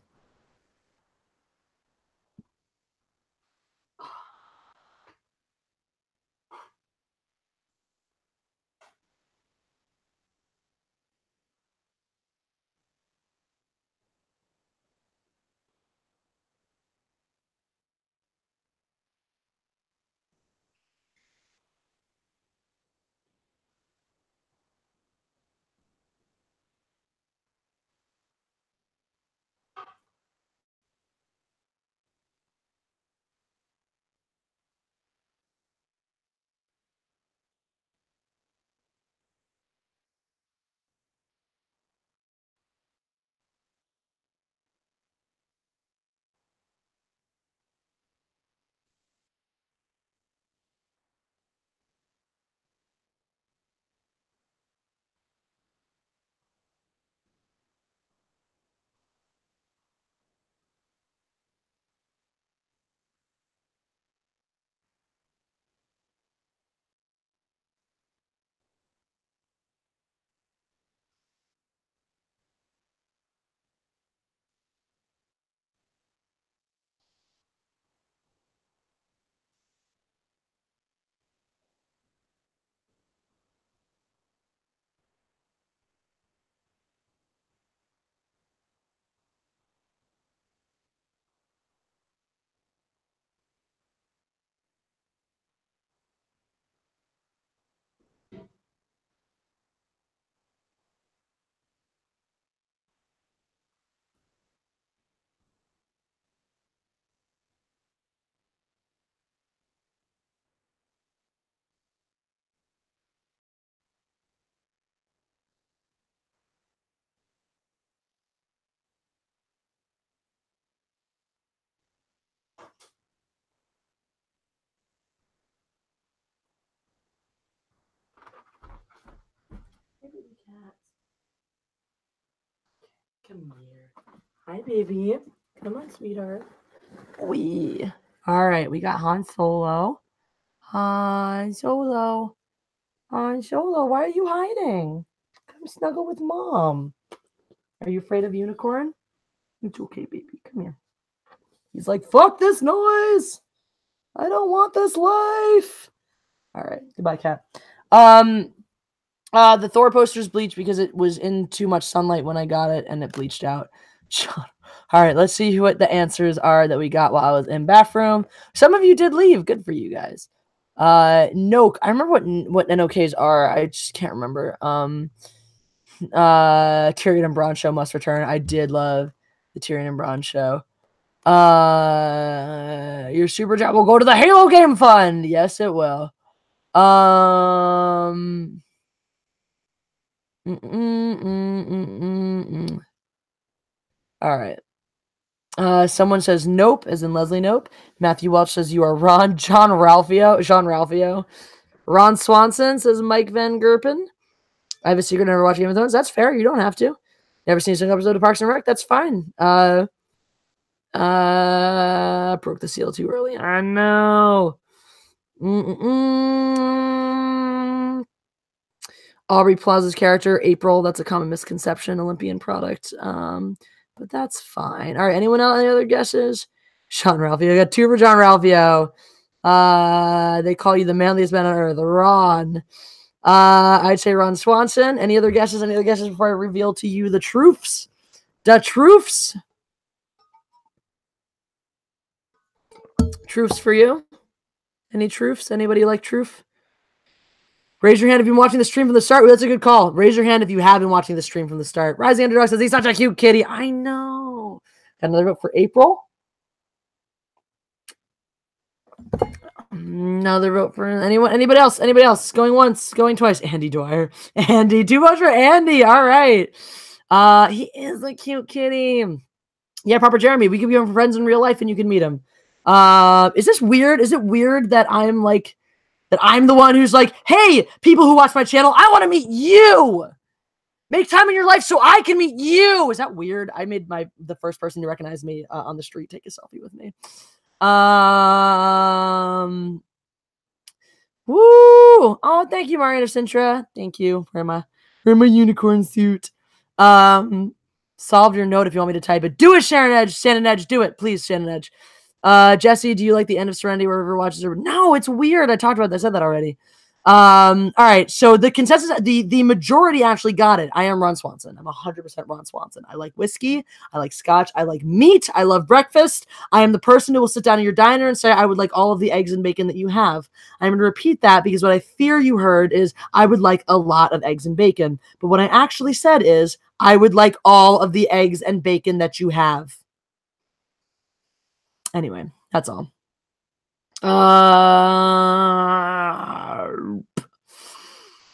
cat. Come here. Hi, baby. Come on, sweetheart. Wee. All right, we got Han Solo. Han Solo. Han Solo, why are you hiding? Come snuggle with mom. Are you afraid of unicorn? It's okay, baby. Come here. He's like, fuck this noise. I don't want this life. All right, goodbye, cat. The Thor poster's bleached because it was in too much sunlight when I got it, and it bleached out. All right, let's see what the answers are that we got while I was in bathroom. Some of you did leave. Good for you guys. Noke. I remember what NOKs are. I just can't remember. Tyrion and Braun show must return. I did love the Tyrion and Braun show. Your super chat will go to the Halo Game Fund. Yes, it will. All right. Someone says nope, as in Leslie Nope. Matthew Welch says you are Ron. Sean Ralphio. Ron Swanson says Mike Van Gerpen. I have a secret, never watched Game of Thrones. That's fair. You don't have to. Never seen a single episode of Parks and Rec. That's fine. Broke the seal too early. I know. Aubrey Plaza's character, April. That's a common misconception. Olympian product. But that's fine. All right. Anyone else? Any other guesses? Sean Ralphio. I got two for John Ralphio. They call you the manliest man on earth. Ron. I'd say Ron Swanson. Any other guesses? Any other guesses before I reveal to you the truths? The truths. Truths for you? Any truths? Anybody like truth? Raise your hand if you've been watching the stream from the start. Ooh, that's a good call. Raise your hand if you have been watching the stream from the start. Rising Underdog says he's such a cute kitty. I know. Got another vote for April. Another vote for anyone. Anybody else? Anybody else? Going once, going twice. Andy Dwyer. Andy. 2 votes for Andy. All right. He is a cute kitty. Yeah, Proper Jeremy. We could be friends in real life and you can meet him. Is this weird? Is it weird that I'm like, that I'm the one who's like, hey, people who watch my channel, I want to meet you. Make time in your life so I can meet you. Is that weird? I made the first person to recognize me on the street take a selfie with me. Woo! Oh, thank you, Mariana Sintra. Thank you for my unicorn suit. Solve your note if you want me to type it. Do it, Shannon Edge. Do it, please, Shannon Edge. Jesse, do you like the end of Serenity where River watches her? No, it's weird. I talked about that. I said that already. All right. So the consensus, the majority actually got it. I am Ron Swanson. I'm 100% Ron Swanson. I like whiskey. I like scotch. I like meat. I love breakfast. I am the person who will sit down in your diner and say, I would like all of the eggs and bacon that you have. I'm going to repeat that because what I fear you heard is I would like a lot of eggs and bacon. But what I actually said is I would like all of the eggs and bacon that you have. Anyway, that's all.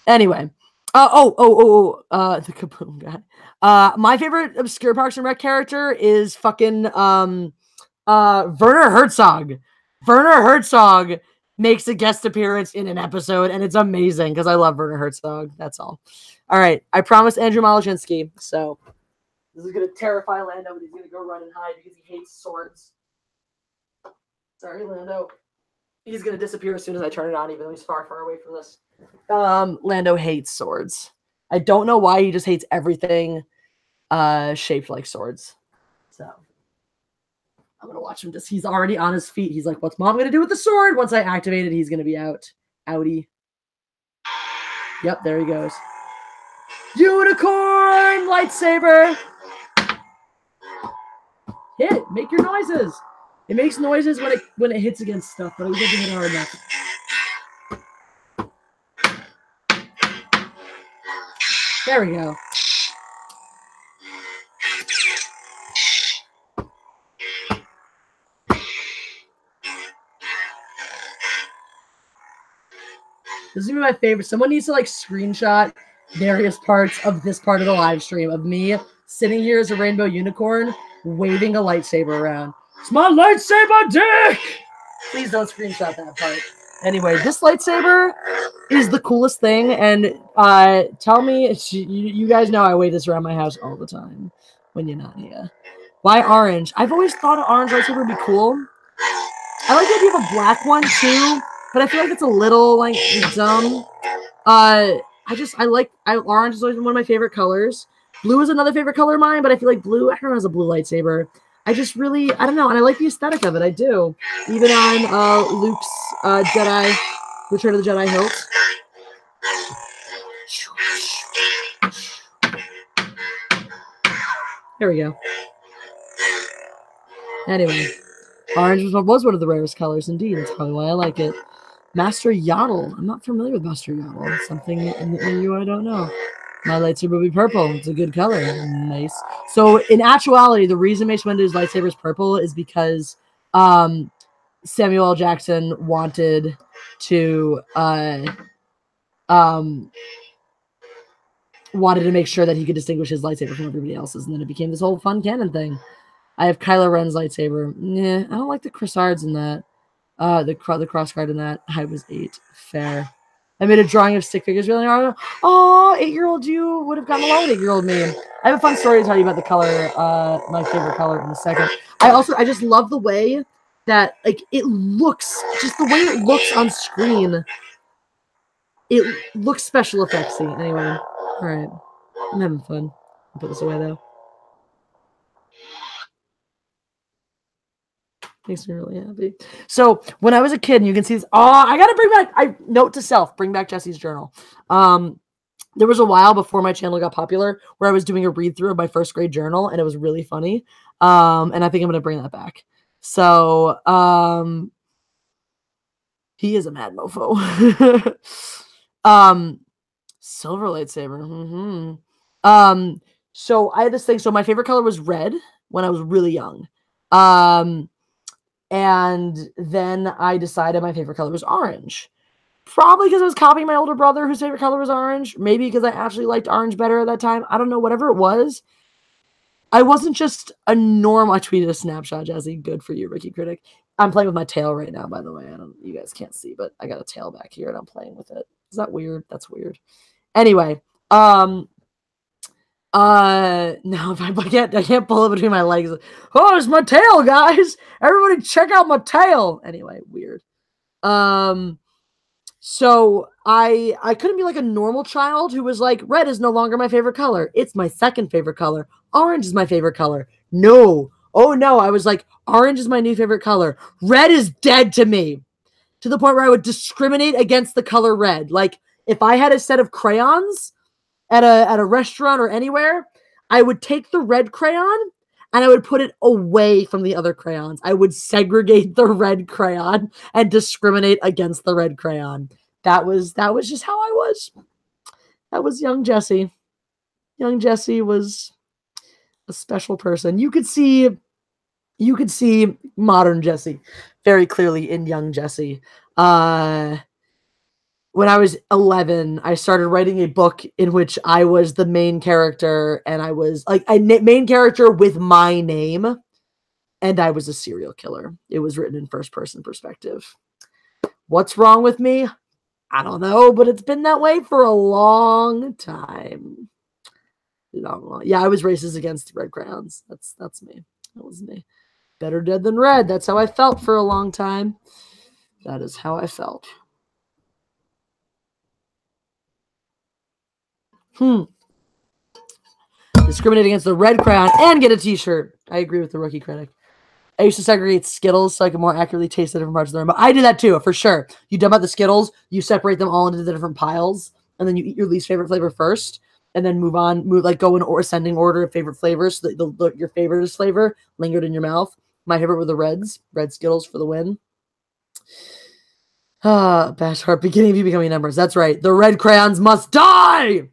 Anyway. The Kaboom guy. My favorite obscure Parks and Rec character is fucking Werner Herzog. Werner Herzog makes a guest appearance in an episode, and it's amazing because I love Werner Herzog. That's all. All right. I promised Andrew Malachinsky, so this is going to terrify Lando, but he's going to go run and hide because he hates swords. Sorry, Lando. He's going to disappear as soon as I turn it on, even though he's far, far away from this. Lando hates swords. I don't know why. He just hates everything shaped like swords. So I'm going to watch him. He's already on his feet. He's like, what's mom going to do with the sword? Once I activate it, he's going to be out. Outie. Yep, there he goes. Unicorn lightsaber. Hit. Make your noises. It makes noises when it hits against stuff, but it doesn't hit hard enough. There we go. This is gonna be my favorite. Someone needs to like screenshot various parts of this part of the live stream of me sitting here as a rainbow unicorn waving a lightsaber around. It's my lightsaber dick! Please don't screenshot that part. Anyway, this lightsaber is the coolest thing, and tell me, you guys know I wave this around my house all the time when you're not here. Why orange? I've always thought an orange lightsaber would be cool. I like the idea of a black one too, but I feel like it's a little like dumb. Orange is always one of my favorite colors. Blue is another favorite color of mine, but I feel like blue, I don't know, has a blue lightsaber. I don't know, and I like the aesthetic of it, I do. Even on Luke's Jedi, Return of the Jedi hilt. Here we go. Anyway, orange was one of the rarest colors indeed. That's probably why I like it. Master Yaddle. I'm not familiar with Master Yaddle. It's something in the EU I don't know. My lightsaber will be purple. It's a good color. Nice. So in actuality, the reason Mace Windu's lightsaber is purple is because Samuel L. Jackson wanted to make sure that he could distinguish his lightsaber from everybody else's, and then it became this whole fun canon thing. I have Kylo Ren's lightsaber. Nah, I don't like the Cressards in that. The cross guard in that. I was 8. Fair. I made a drawing of stick figures really hard. Oh, 8-year-old you would have gotten along with 8-year-old me. I have a fun story to tell you about the color, my favorite color in a second. I just love the way that, like, it looks, just the way it looks on screen. It looks special effectsy. Anyway, all right. I'm having fun. I'll put this away, though. Makes me really happy. So when I was a kid, and you can see this. Oh, I gotta bring back. Note to self: bring back Jesse's journal. There was a while before my channel got popular where I was doing a read through of my first grade journal, and it was really funny. And I think I'm gonna bring that back. So he is a mad mofo. Silver lightsaber. So I had this thing. So my favorite color was red when I was really young. And then I decided my favorite color was orange. Probably because I was copying my older brother whose favorite color was orange. Maybe because I actually liked orange better at that time. I don't know, whatever it was. I wasn't just a norm. I tweeted a snapshot, Jesse. Good for you, Ricky Critic. I'm playing with my tail right now, by the way. You guys can't see, but I got a tail back here and I'm playing with it. Is that weird? That's weird. Anyway, no, I can't pull it between my legs. Oh, it's my tail, guys. Everybody check out my tail. Anyway, weird. So I couldn't be like a normal child who was like, red is no longer my favorite color. It's my second favorite color. Orange is my favorite color. No. Oh no, I was like, orange is my new favorite color. Red is dead to me. To the point where I would discriminate against the color red. Like if I had a set of crayons at a restaurant or anywhere, I would take the red crayon and I would put it away from the other crayons. I would segregate the red crayon and discriminate against the red crayon. That was just how I was. That was young Jesse. Young Jesse was a special person. You could see modern Jesse very clearly in young Jesse. When I was 11, I started writing a book in which I was the main character, and I was like a main character with my name, and I was a serial killer. It was written in first-person perspective. What's wrong with me? I don't know, but it's been that way for a long time. Long. Yeah, I was racist against red crayons. That's me. That was me. Better dead than red. That's how I felt for a long time. That is how I felt. Discriminate against the red crayon and get a t-shirt. I agree with the Rookie Critic. I used to segregate Skittles so I could more accurately taste the different parts of the rainbow. I did that too, for sure. You dump out the Skittles, you separate them all into the different piles, and then you eat your least favorite flavor first, and then go in ascending order of favorite flavors so that your favorite flavor lingered in your mouth. My favorite were the reds. Red Skittles for the win. Bash heart, beginning of you becoming numbers. That's right. The red crayons must die!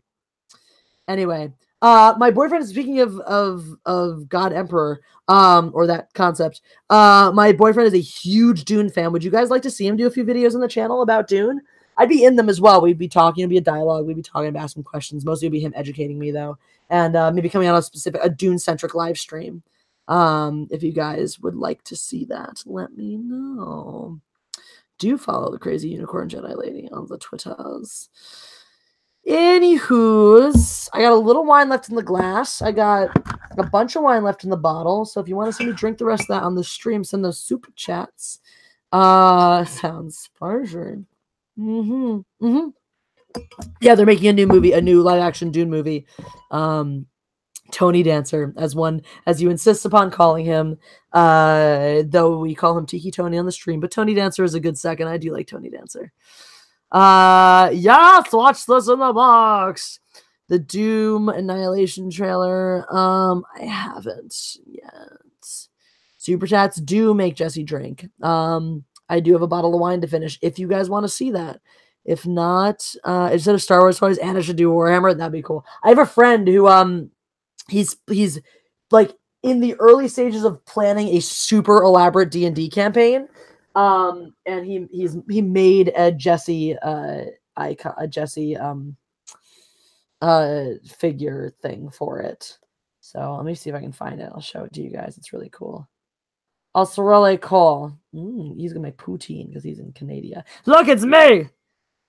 Anyway, my boyfriend, speaking of God Emperor, or that concept, my boyfriend is a huge Dune fan. Would you guys like to see him do a few videos on the channel about Dune? I'd be in them as well. We'd be talking, it'd be a dialogue, we'd be talking, ask him questions. Mostly it'd be him educating me though. And maybe coming on a Dune-centric live stream. If you guys would like to see that, let me know. do follow the Crazy Unicorn Jedi Lady on the Twitters. Anywho's, I got a little wine left in the glass. I got a bunch of wine left in the bottle. So if you want to see me drink the rest of that on the stream, send those super chats. Sounds sparkling. Yeah, they're making a new movie, a new live action Dune movie. Tony Dancer, as you insist upon calling him, though we call him Tiki Tony on the stream, but Tony Dancer is a good second. I do like Tony Dancer. Yes, watch this in the box. The Doom Annihilation trailer. I haven't yet. Super chats do make Jesse drink. I do have a bottle of wine to finish if you guys want to see that. If not, instead of Star Wars toys, Anna should do Warhammer. That'd be cool. I have a friend who he's like in the early stages of planning a super elaborate D&D campaign. And he made a Jesse icon, a Jesse figure thing for it. So let me see if I can find it. I'll show it to you guys. It's really cool. Also really cool. He's gonna make poutine because he's in Canada. Look, it's me.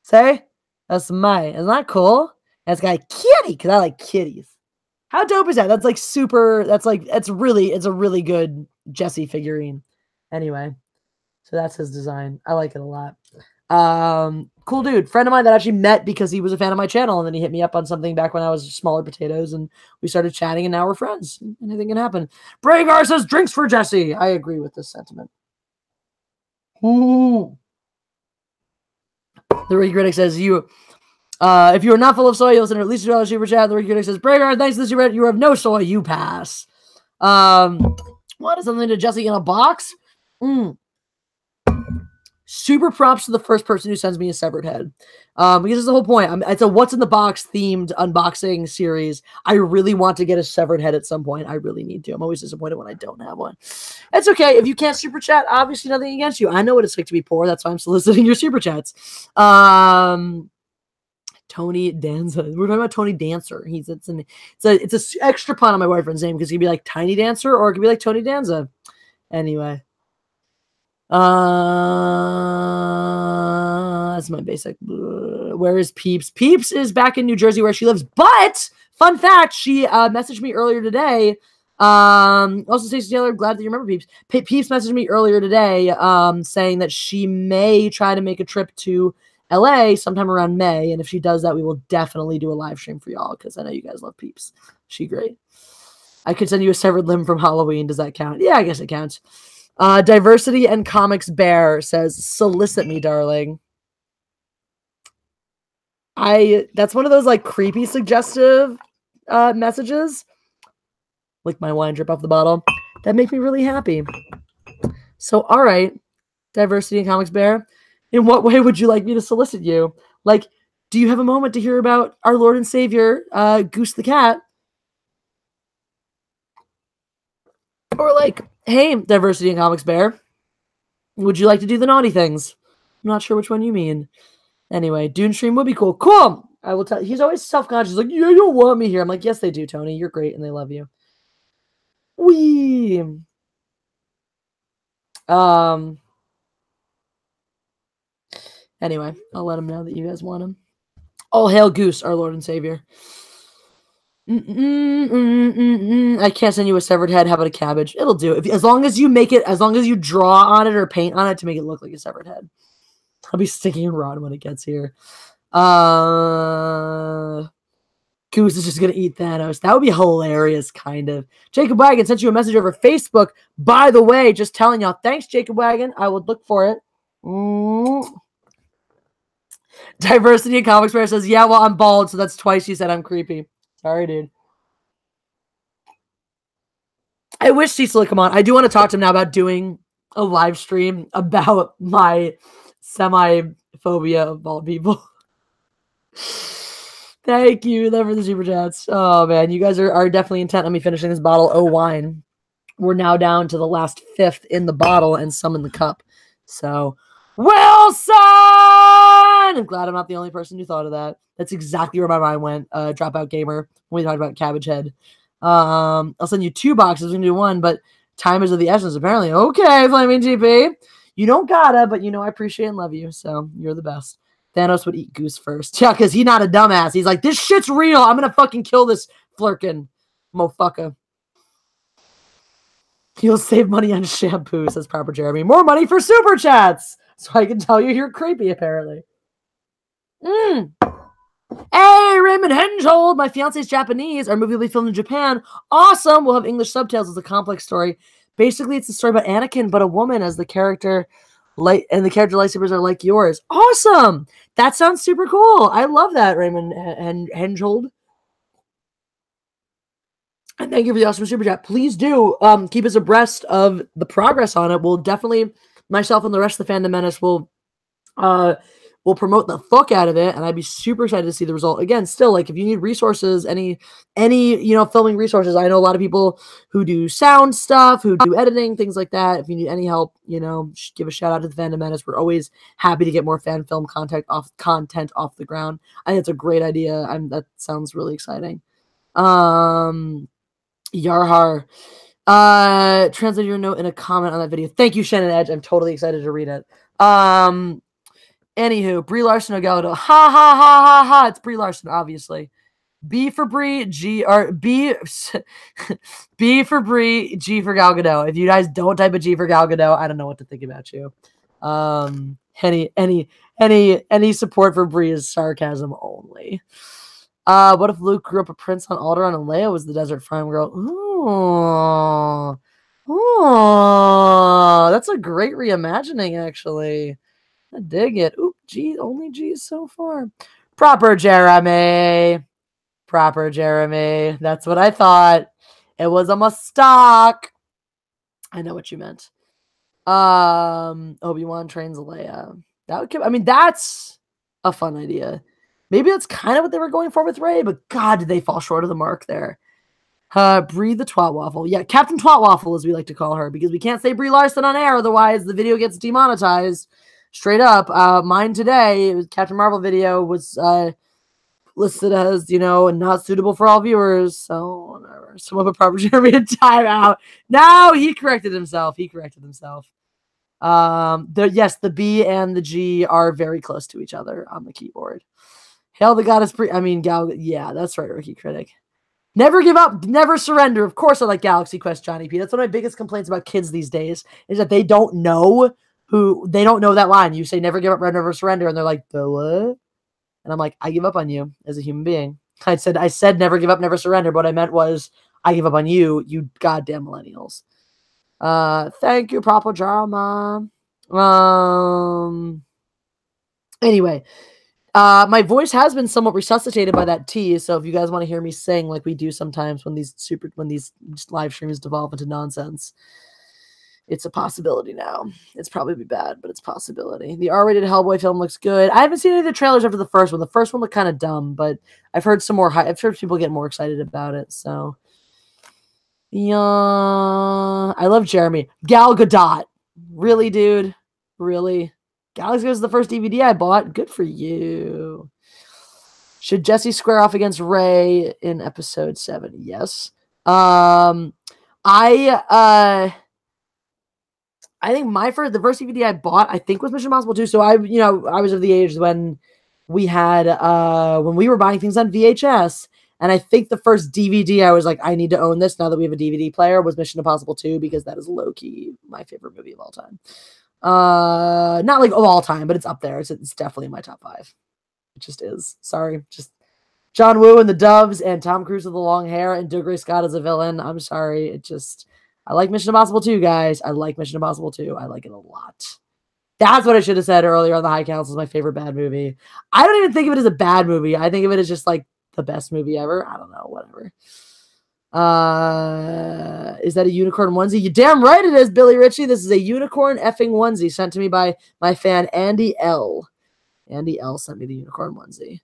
Say, that's me. Isn't that cool? And it's got a kitty because I like kitties. How dope is that? That's like super. That's like it's a really good Jesse figurine. Anyway. So that's his design. I like it a lot. Cool dude. Friend of mine that actually met because he was a fan of my channel. And then he hit me up on something back when I was smaller potatoes. And we started chatting and now we're friends. Anything can happen. Bragar says drinks for Jesse. I agree with this sentiment. Ooh. The Ricky Critic says if you are not full of soy, you'll send at least $2 super chat. The Ricky Critic says, Bragar, thanks to this you have no soy, you pass. What is something to Jesse in a box? Super props to the first person who sends me a severed head. Because this is the whole point. It's a what's in the box themed unboxing series. I really want to get a severed head at some point. I really need to. I'm always disappointed when I don't have one. It's okay. If you can't super chat, obviously nothing against you. I know what it's like to be poor. That's why I'm soliciting your super chats. Tony Danza. We're talking about Tony Dancer. It's an extra pun on my boyfriend's name because he'd be like Tiny Dancer or it could be like Tony Danza. Anyway. That's my basic. Where is Peeps? Peeps is back in New Jersey where she lives. But fun fact, she messaged me earlier today. Also, Stacey Taylor, glad that you remember Peeps. Peeps messaged me earlier today, saying that she may try to make a trip to LA sometime around May, and if she does that, we will definitely do a live stream for y'all because I know you guys love Peeps. She great. I could send you a severed limb from Halloween. Does that count? Yeah, I guess it counts. Diversity and Comics Bear says, solicit me, darling. That's one of those like creepy suggestive messages. Lick my wine drip off the bottle. That make me really happy. So, all right, Diversity and Comics Bear. In what way would you like me to solicit you? Like, do you have a moment to hear about our Lord and Savior, Goose the Cat? Or like, hey, Diversity and Comics Bear, would you like to do the naughty things? I'm not sure which one you mean. Anyway, Dune stream would be cool. Cool! I will tell. He's always self-conscious. Like, yeah, you don't want me here. I'm like, yes, they do, Tony. You're great, and they love you. Wee. Anyway, I'll let him know that you guys want him. All hail Goose, our Lord and Savior. I can't send you a severed head. How about a cabbage? It'll do. As long as you make it, as long as you draw on it or paint on it to make it look like a severed head. I'll be sticking around when it gets here. Goose is just going to eat Thanos. That would be hilarious, kind of. Jacob Wagon sent you a message over Facebook. By the way, just telling y'all, thanks, Jacob Wagon. I will look for it. Diversity in Comics Bear says, yeah, well, I'm bald, so that's twice you said I'm creepy. Sorry, dude. I wish Cecil would come on. I do want to talk to him now about doing a live stream about my semi-phobia of bald people. Thank you. Love for the super chats. Oh, man. You guys are definitely intent on me finishing this bottle of wine. We're now down to the last fifth in the bottle and some in the cup. So, Wilson! I'm glad I'm not the only person who thought of that. That's exactly where my mind went. Dropout Gamer, when we talked about Cabbage Head. I'll send you 2 boxes. We can do one, but time is of the essence, apparently. Okay, Flaming TP. You don't gotta, but I appreciate and love you, so you're the best. Thanos would eat Goose first. Yeah, because he's not a dumbass. He's like, this shit's real. I'm gonna fucking kill this flirkin' motherfucker. He'll save money on shampoo, says Proper Jeremy. More money for super chats. So I can tell you're creepy, apparently. Hey, Raymond Henjold. My fiance's Japanese. Our movie will be filmed in Japan. Awesome. We'll have English subtitles. It's a complex story. Basically, it's a story about Anakin, but a woman as the character. And the character lightsabers are like yours. Awesome. That sounds super cool. I love that, Raymond Henjold. And thank you for the awesome super chat. Please do keep us abreast of the progress on it. We'll definitely, myself and the rest of the Fandom Menace will promote the fuck out of it, and I'd be super excited to see the result. Again, still, like, if you need resources, any filming resources, I know a lot of people who do sound stuff, who do editing, things like that. If you need any help, give a shout out to the Fandom Menace. We're always happy to get more fan film content off the ground. I think it's a great idea. That sounds really exciting. Yarhar, translate your note in a comment on that video. Thank you, Shannon Edge. I'm totally excited to read it. Anywho, Brie Larson or Gal Gadot. Ha ha ha ha ha. It's Brie Larson, obviously. B for Brie, B for Brie, G for Gal Gadot. If you guys don't type a G for Gal Gadot, I don't know what to think about you. Any support for Brie is sarcasm only. What if Luke grew up a prince on Alderaan and Leia was the Desert Prime girl? Ooh, that's a great reimagining, actually. I dig it. Oop, G, only G's so far. Proper Jeremy. That's what I thought. It was a mistake. I know what you meant. Obi-Wan trains Leia. That's a fun idea. Maybe that's kind of what they were going for with Rey, but God, did they fall short of the mark there. Brie the Twat Waffle. Yeah, Captain Twat Waffle, as we like to call her, because we can't say Brie Larson on air, otherwise the video gets demonetized. Straight up. Mine today, Captain Marvel video, was listed as, not suitable for all viewers. So, whatever. Someone put Proper Jeremy in timeout. No, he corrected himself. Yes, the B and the G are very close to each other on the keyboard. Hail the goddess Gal. Yeah, that's right, Rookie Critic. Never give up, never surrender. Of course I like Galaxy Quest, Johnny P. That's one of my biggest complaints about kids these days, is that they don't know that line. You say never give up, never surrender, and they're like, the what? And I'm like, I give up on you as a human being. I said never give up, never surrender, but what I meant was I give up on you, you goddamn millennials. Thank you, Proper Drama. Anyway, my voice has been somewhat resuscitated by that tea, so if you guys want to hear me sing like we do sometimes when these live streams devolve into nonsense, it's a possibility now. It's probably bad, but it's a possibility. The R-rated Hellboy film looks good. I haven't seen any of the trailers after the first one. The first one looked kind of dumb, but I've heard I've heard people get more excited about it, so yeah. I love Jeremy. Gal Gadot. Really, dude? Really? Galaxy was the first DVD I bought. Good for you. Should Jesse square off against Rey in episode 7? Yes. I think the first DVD I bought, I think, was Mission Impossible 2. So I was of the age when we had when we were buying things on VHS. And I think the first DVD I was like, I need to own this now that we have a DVD player, was Mission Impossible 2, because that is low-key my favorite movie of all time. Not like of all time, but it's up there. It's definitely in my top 5. It just is. Sorry. Just John Woo and the Doves and Tom Cruise with the long hair and Dougray Scott as a villain. I'm sorry. I like Mission Impossible 2, guys. I like Mission Impossible 2. I like it a lot. That's what I should have said earlier on the High Council is my favorite bad movie. I don't even think of it as a bad movie. I think of it as just like the best movie ever. I don't know, whatever. Is that a unicorn onesie? You damn right it is, Billy Ritchie. This is a unicorn effing onesie sent to me by my fan Andy L. Andy L sent me the unicorn onesie.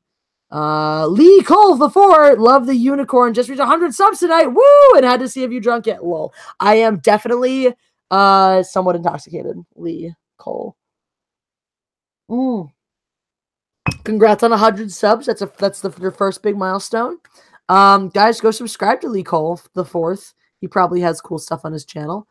Lee Cole the Four, love the unicorn. Just reached 100 subs tonight. Woo! And had to see if you drunk yet. Lol. I am definitely somewhat intoxicated. Lee Cole. Congrats on 100 subs. That's your first big milestone. Guys, go subscribe to Lee Cole the Fourth. He probably has cool stuff on his channel.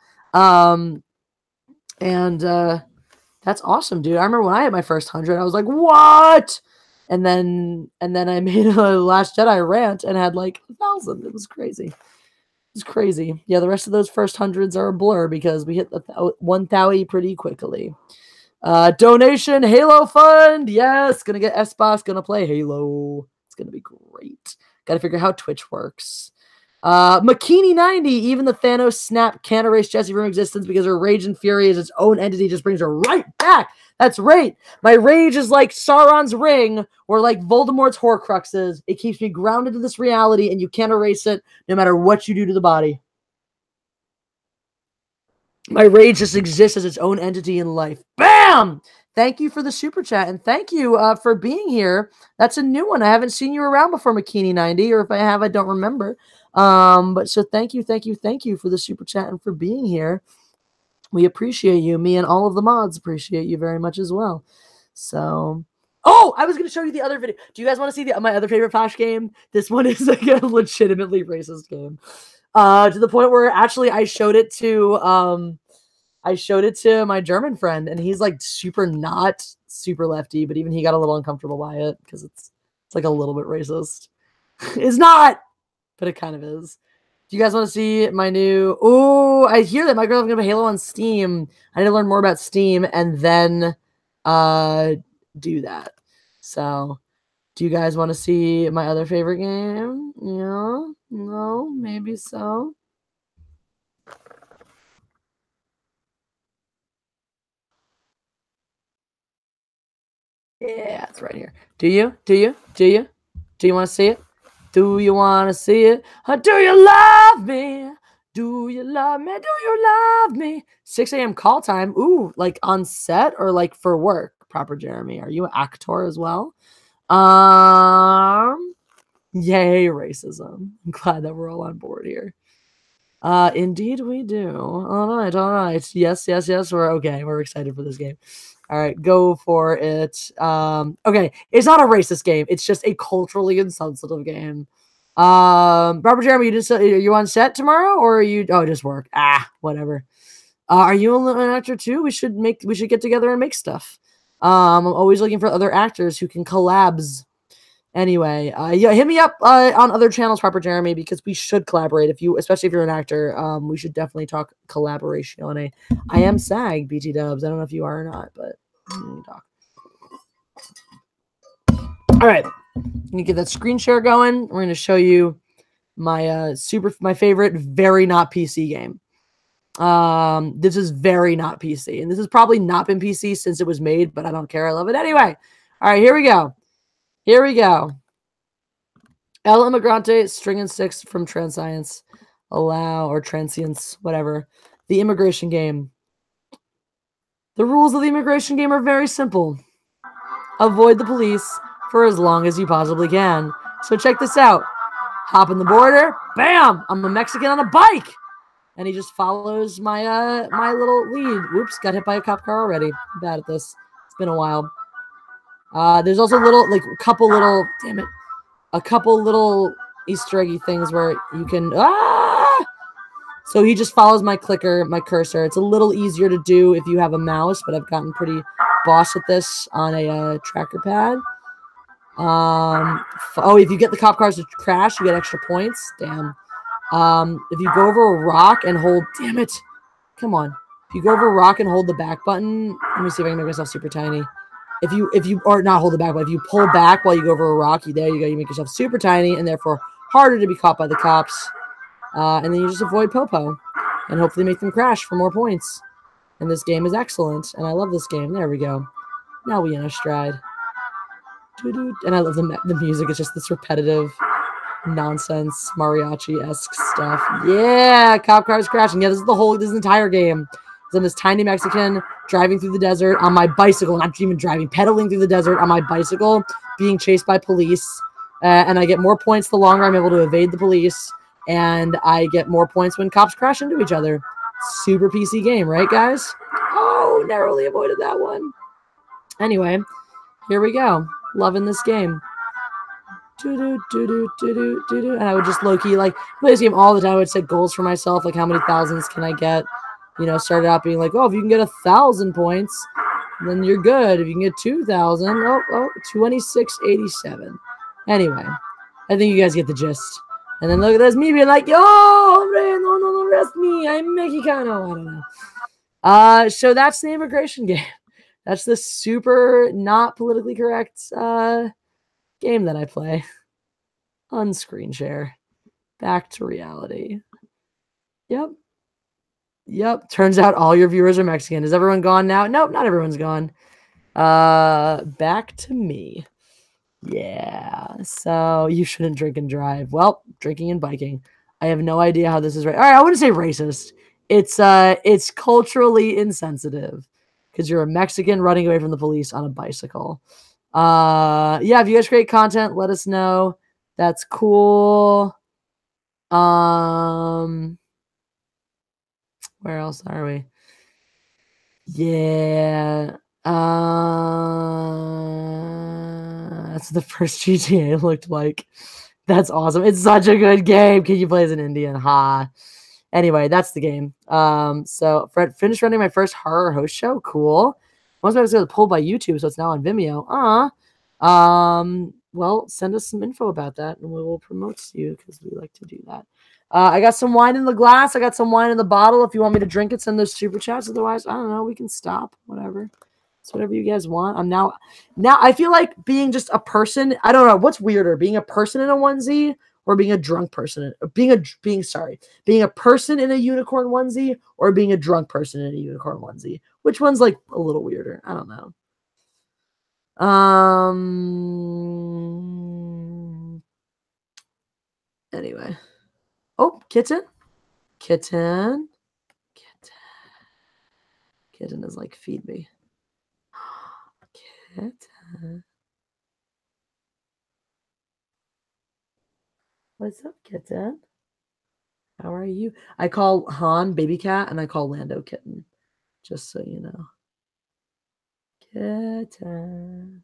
That's awesome, dude. I remember when I had my first 100, I was like, what? And then I made a Last Jedi rant and had like 1,000. It was crazy. It's crazy. Yeah, the rest of those first hundreds are a blur because we hit the 1,000 pretty quickly. Donation Halo Fund. Yes, gonna get S-Box, gonna play Halo. It's gonna be great. Gotta figure out how Twitch works. Makini90, even the Thanos snap can't erase Jessie from existence because her rage and fury is its own entity, just brings her right back. That's right. My rage is like Sauron's ring or like Voldemort's Horcruxes. It keeps me grounded to this reality, and you can't erase it no matter what you do to the body. My rage just exists as its own entity in life. Bam! Thank you for the super chat, and thank you for being here. That's a new one. I haven't seen you around before, Makini90, or if I have, I don't remember. But so thank you for the super chat and for being here. We appreciate you. Me and all of the mods appreciate you very much as well. So, oh, I was going to show you the other video. Do you guys want to see my other favorite Flash game? This one is like a legitimately racist game. To the point where actually I showed it to my German friend, and he's like not super lefty, but even he got a little uncomfortable by it because it's like a little bit racist. It's not, but it kind of is. Do you guys want to see my new? Oh, I hear that Microsoft's gonna have Halo on Steam. I need to learn more about Steam and then do that. So, do you guys want to see my other favorite game? Yeah, no, maybe so. Yeah, it's right here. Do you? Do you want to see it? Do you want to see it? Or do you love me? Do you love me? Do you love me? 6 a.m. call time. Ooh, like on set or like for work? Proper Jeremy. Are you an actor as well? Yay, racism. I'm glad that we're all on board here. Indeed we do. All right. Yes. We're okay. We're excited for this game. All right, go for it. Okay, it's not a racist game. It's just a culturally insensitive game. Barbara Jeremy, are you on set tomorrow, or are you? Oh, just work. Whatever. Are you an actor too? We should get together and make stuff. I'm always looking for other actors who can collabs. Anyway, yeah, hit me up on other channels, Proper Jeremy, because we should collaborate. Especially if you're an actor, we should definitely talk collaboration on I am SAG, BT Dubs. I don't know if you are or not, but talk. All right, I'm gonna get that screen share going. We're gonna show you my my favorite very not PC game. This is very not PC, and this has probably not been PC since it was made, but I don't care. I love it anyway. All right, here we go. El Immigrante, string and sticks from Transcience, or Transience, whatever. The immigration game. The rules of the immigration game are very simple. Avoid the police for as long as you possibly can. So check this out. Hop in the border. Bam! I'm a Mexican on a bike. And he just follows my my little lead. Whoops, got hit by a cop car already. I'm bad at this. It's been a while. There's also a couple little Easter eggy things where you can so he just follows my cursor. It's a little easier to do if you have a mouse, but I've gotten pretty boss at this on a tracker pad. If you get the cop cars to crash, you get extra points. Damn. If you go over a rock and hold, damn it, come on. If you go over a rock and hold the back button, let me see if I can make myself super tiny. If you or not hold the back, but if you pull back while you go over a rock, there you go. You make yourself super tiny and therefore harder to be caught by the cops. And then you just avoid Popo and hopefully make them crash for more points. And this game is excellent, and I love this game. There we go. Now we in a stride. And I love the music. It's just this repetitive nonsense mariachi-esque stuff. Yeah, cop cars crashing. Yeah, this is the entire game. I'm this tiny Mexican driving through the desert on my bicycle, not even driving, pedaling through the desert on my bicycle, being chased by police. And I get more points the longer I'm able to evade the police. And I get more points when cops crash into each other. Super PC game, right, guys? Oh, narrowly avoided that one. Anyway, here we go. Loving this game. And I would just low-key, play this game all the time. I would set goals for myself, how many thousands can I get? Started out being like, oh, if you can get 1,000 points, then you're good. If you can get 2,000, oh, 2687. Anyway, I think you guys get the gist. And then look at this, me being like, yo, hombre, no, arrest me. I'm Mexicano. I don't know. So that's the immigration game. That's the super not politically correct game that I play. Unscreen share. Back to reality. Yep. Turns out all your viewers are Mexican. Is everyone gone now? Nope, not everyone's gone. Back to me. Yeah. So you shouldn't drink and drive. Well, drinking and biking. I have no idea how this is right. All right, I wouldn't say racist. It's culturally insensitive because you're a Mexican running away from the police on a bicycle. Yeah, if you guys create content, let us know. That's cool. Where else are we? Yeah. That's the first GTA looked like. That's awesome. It's such a good game. Can you play as an Indian? Ha. Anyway, that's the game. So finished running my first horror host show. Cool. Once I was pulled by YouTube, so it's now on Vimeo. Well, send us some info about that, and we will promote you because we like to do that. I got some wine in the glass. I got some wine in the bottle. If you want me to drink it, send those super chats. Otherwise, I don't know. We can stop. Whatever. It's whatever you guys want. I'm now I feel like being just a person. I don't know what's weirder, being a person in a onesie or being a drunk person. Being a person in a unicorn onesie or being a drunk person in a unicorn onesie. Which one's like a little weirder? I don't know. Anyway. Oh, kitten is like, feed me. Kitten. What's up, kitten? How are you? I call Han baby cat and I call Lando kitten. Just so you know. Kitten.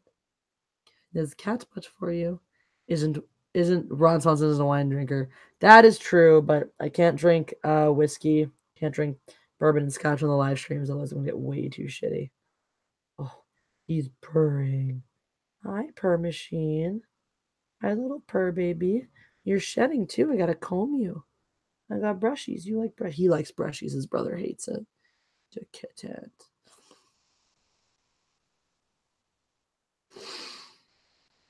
There's cat much for you. Isn't Ron Swanson isn't a wine drinker. That is true, but I can't drink whiskey. Can't drink bourbon and scotch on the live streams, otherwise I'm gonna get way too shitty. Oh, he's purring. Hi, purr machine. Hi, little purr baby. You're shedding too. I gotta comb you. I got brushies. You like brush? He likes brushies. His brother hates it. The kitten.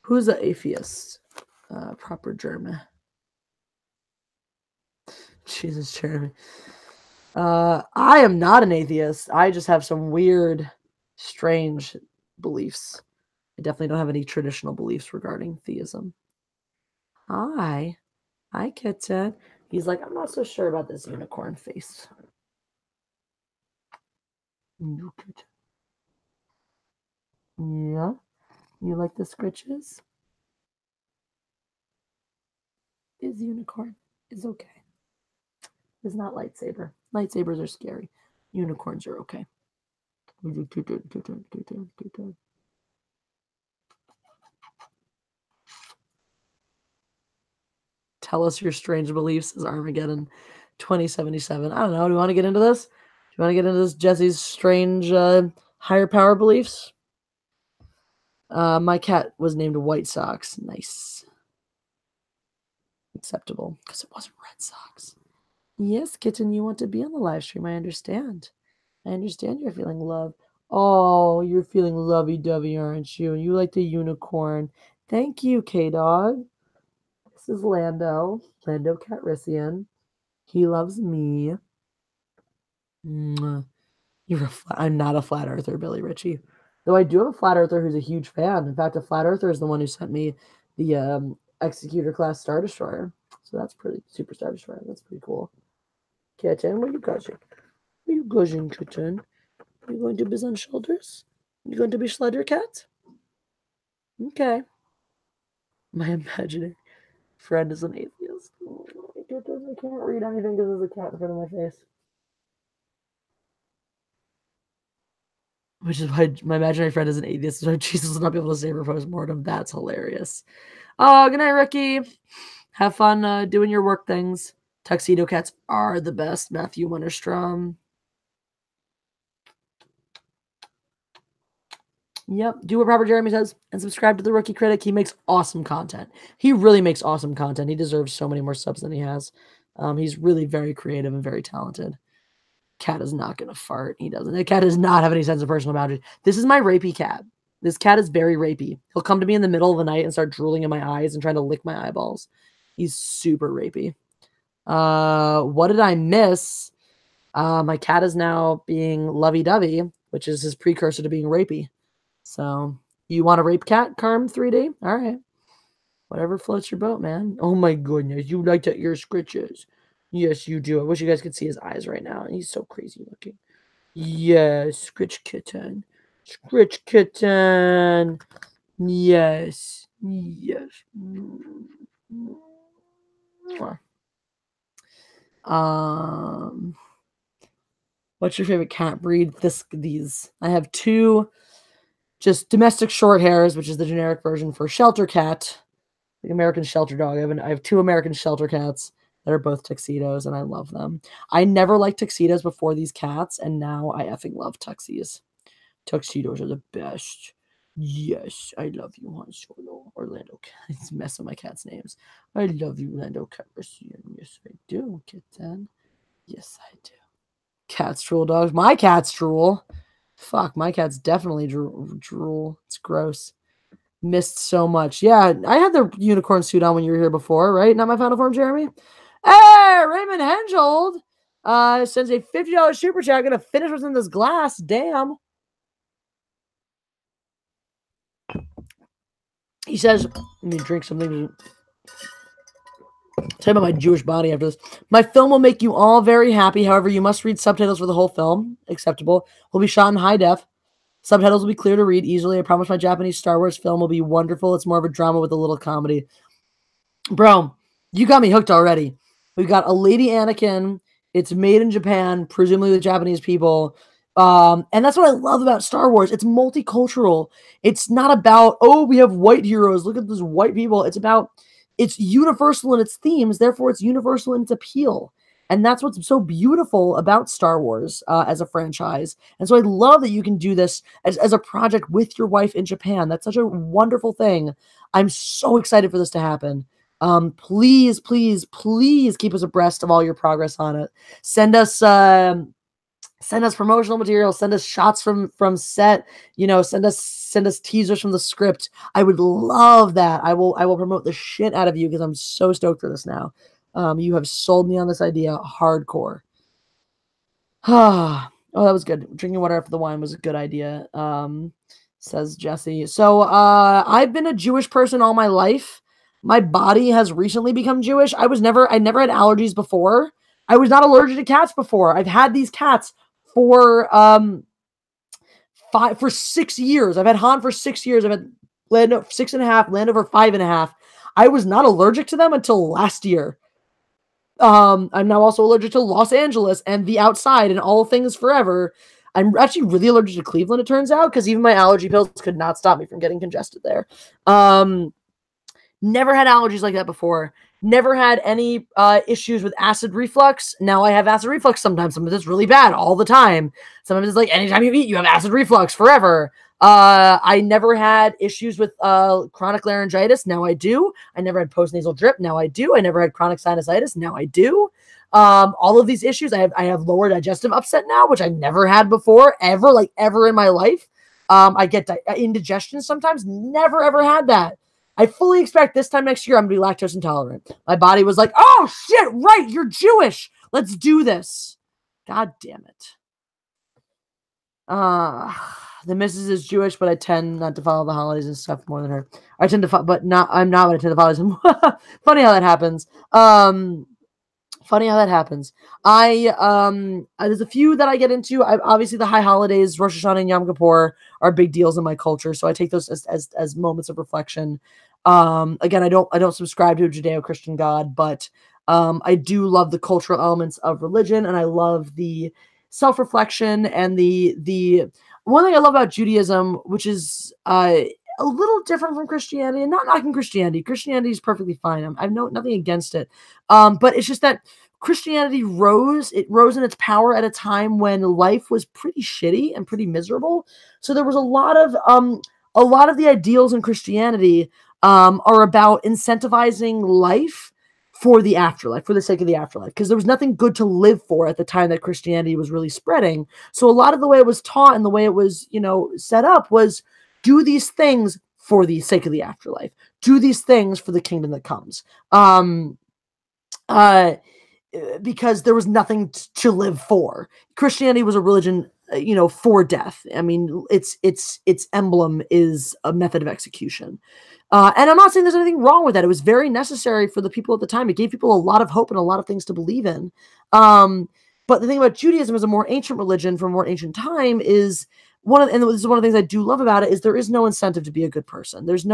Who's the atheist? Proper German. Jesus, Jeremy. I am not an atheist. I just have some weird, strange beliefs. I definitely don't have any traditional beliefs regarding theism. Hi, kitten. He's like, I'm not so sure about this unicorn face. Yeah, you like the scritches? Is unicorn is okay. It's not lightsaber. Lightsabers are scary. Unicorns are okay. Tell us your strange beliefs as Armageddon 2077. I don't know. Do you want to get into this? Do you want to get into this, Jesse's strange higher power beliefs? My cat was named White Sox. Nice. Acceptable, because it wasn't Red Sox. Yes, kitten, you want to be on the live stream. I understand. I understand you're feeling love. Oh, you're feeling lovey-dovey, aren't you? And you like the unicorn. Thank you, K-Dog. This is Lando Calrissian. He loves me. I'm not a flat earther, Billy Ritchie. Though I do have a flat earther who's a huge fan. In fact, a flat earther is the one who sent me the Executor class Star Destroyer. So that's pretty super Star Destroyer. That's pretty cool. Kitten, what are you gushing? What are you gushing, kitten? Are you going to be on shoulders? You going to be Schledder Cat? Okay. My imaginary friend is an atheist. Oh, I can't read anything because there's a cat in front of my face. Which is why my imaginary friend is an atheist, so Jesus will not be able to save her post-mortem. That's hilarious. Oh, good night, Ricky. Have fun doing your work things. Tuxedo cats are the best, Matthew Winterstrom. Yep. Do what Robert Jeremy says and subscribe to the Rookie Critic. He makes awesome content. He really makes awesome content. He deserves so many more subs than he has. He's really very creative and very talented. Cat is not going to fart. He doesn't. The cat does not have any sense of personal boundaries. This is my rapey cat. This cat is very rapey. He'll come to me in the middle of the night and start drooling in my eyes and trying to lick my eyeballs. He's super rapey. What did I miss? My cat is now being lovey-dovey, which is his precursor to being rapey. So, you want a rape cat, Carm 3D? All right. Whatever floats your boat, man. Oh my goodness, you like to ear scritches. Yes, you do. I wish you guys could see his eyes right now. He's so crazy looking. Yes, Scritch Kitten. Scritch Kitten. Yes. Yes. What's your favorite cat breed? These. I have two just domestic short hairs, which is the generic version for shelter cat. The American shelter dog. I have two American shelter cats that are both tuxedos, and I love them. I never liked tuxedos before these cats, and now I effing love tuxies. Tuxedos are the best. Yes, I love you, Han Solo. Orlando. He's messing my cat's names. I love you, Orlando Calrissian. Yes, I do, kitten. Yes, I do. Cats drool dogs. My cats drool. Fuck, my cats definitely drool. It's gross. Missed so much. Yeah, I had the unicorn suit on when you were here before, right? Not my final form, Jeremy? Hey, Raymond Henjold sends a $50 super chat. Gonna finish what's in this glass. Damn. He says, let me drink something. Tell you about my Jewish body after this. My film will make you all very happy. However, you must read subtitles for the whole film. Acceptable. Will be shot in high def. Subtitles will be clear to read easily. I promise my Japanese Star Wars film will be wonderful. It's more of a drama with a little comedy. Bro, you got me hooked already. We've got a Lady Anakin. It's made in Japan, presumably with Japanese people. And that's what I love about Star Wars. It's multicultural. It's not about, oh, we have white heroes. Look at those white people. It's universal in its themes. Therefore, it's universal in its appeal. And that's what's so beautiful about Star Wars as a franchise. And so I love that you can do this as a project with your wife in Japan. That's such a wonderful thing. I'm so excited for this to happen. Please, please, please keep us abreast of all your progress on it. Send us promotional material. Send us shots from set. Send us teasers from the script. I would love that. I will promote the shit out of you because I'm so stoked for this now. You have sold me on this idea hardcore. Oh, that was good. Drinking water after the wine was a good idea, says Jesse. So I've been a Jewish person all my life. My body has recently become Jewish. I never had allergies before. I was not allergic to cats before. I've had these cats for 6 years. I've had Han for 6 years. I've had Lando 6.5, Landover 5.5. I was not allergic to them until last year. I'm now also allergic to Los Angeles and the outside and all things forever. I'm actually really allergic to Cleveland, it turns out, because even my allergy pills could not stop me from getting congested there. Never had allergies like that before. Never had any issues with acid reflux. Now I have acid reflux sometimes. Sometimes it's really bad all the time. Sometimes it's like anytime you eat, you have acid reflux forever. I never had issues with chronic laryngitis. Now I do. I never had postnasal drip. Now I do. I never had chronic sinusitis. Now I do. All of these issues, I have lower digestive upset now, which I never had before, ever in my life. I get indigestion sometimes. Never, ever had that. I fully expect this time next year I'm going to be lactose intolerant. My body was like, oh, shit, right, you're Jewish. Let's do this. God damn it. The missus is Jewish, but I tend not to follow the holidays and stuff more than her. I tend to, but not. I'm not. But I tend to follow them. Funny how that happens. Funny how that happens. There's a few that I get into. Obviously the high holidays, Rosh Hashanah and Yom Kippur, are big deals in my culture, so I take those as moments of reflection. Again, I don't subscribe to a Judeo-Christian God, but I do love the cultural elements of religion, and I love the self-reflection and the one thing I love about Judaism, which is a little different from Christianity, and not knocking Christianity. Christianity is perfectly fine. I have nothing against it. But it's just that Christianity rose. It rose in its power at a time when life was pretty shitty and pretty miserable. So there was a lot of the ideals in Christianity are about incentivizing life for the afterlife, for the sake of the afterlife, because there was nothing good to live for at the time that Christianity was really spreading. So a lot of the way it was taught and the way it was, set up was do these things for the sake of the afterlife. Do these things for the kingdom that comes. Because there was nothing to live for. Christianity was a religion, for death. I mean, its emblem is a method of execution. And I'm not saying there's anything wrong with that. It was very necessary for the people at the time. It gave people a lot of hope and a lot of things to believe in. But the thing about Judaism as a more ancient religion from a more ancient time is and this is one of the things I do love about it, is there is no incentive to be a good person. There's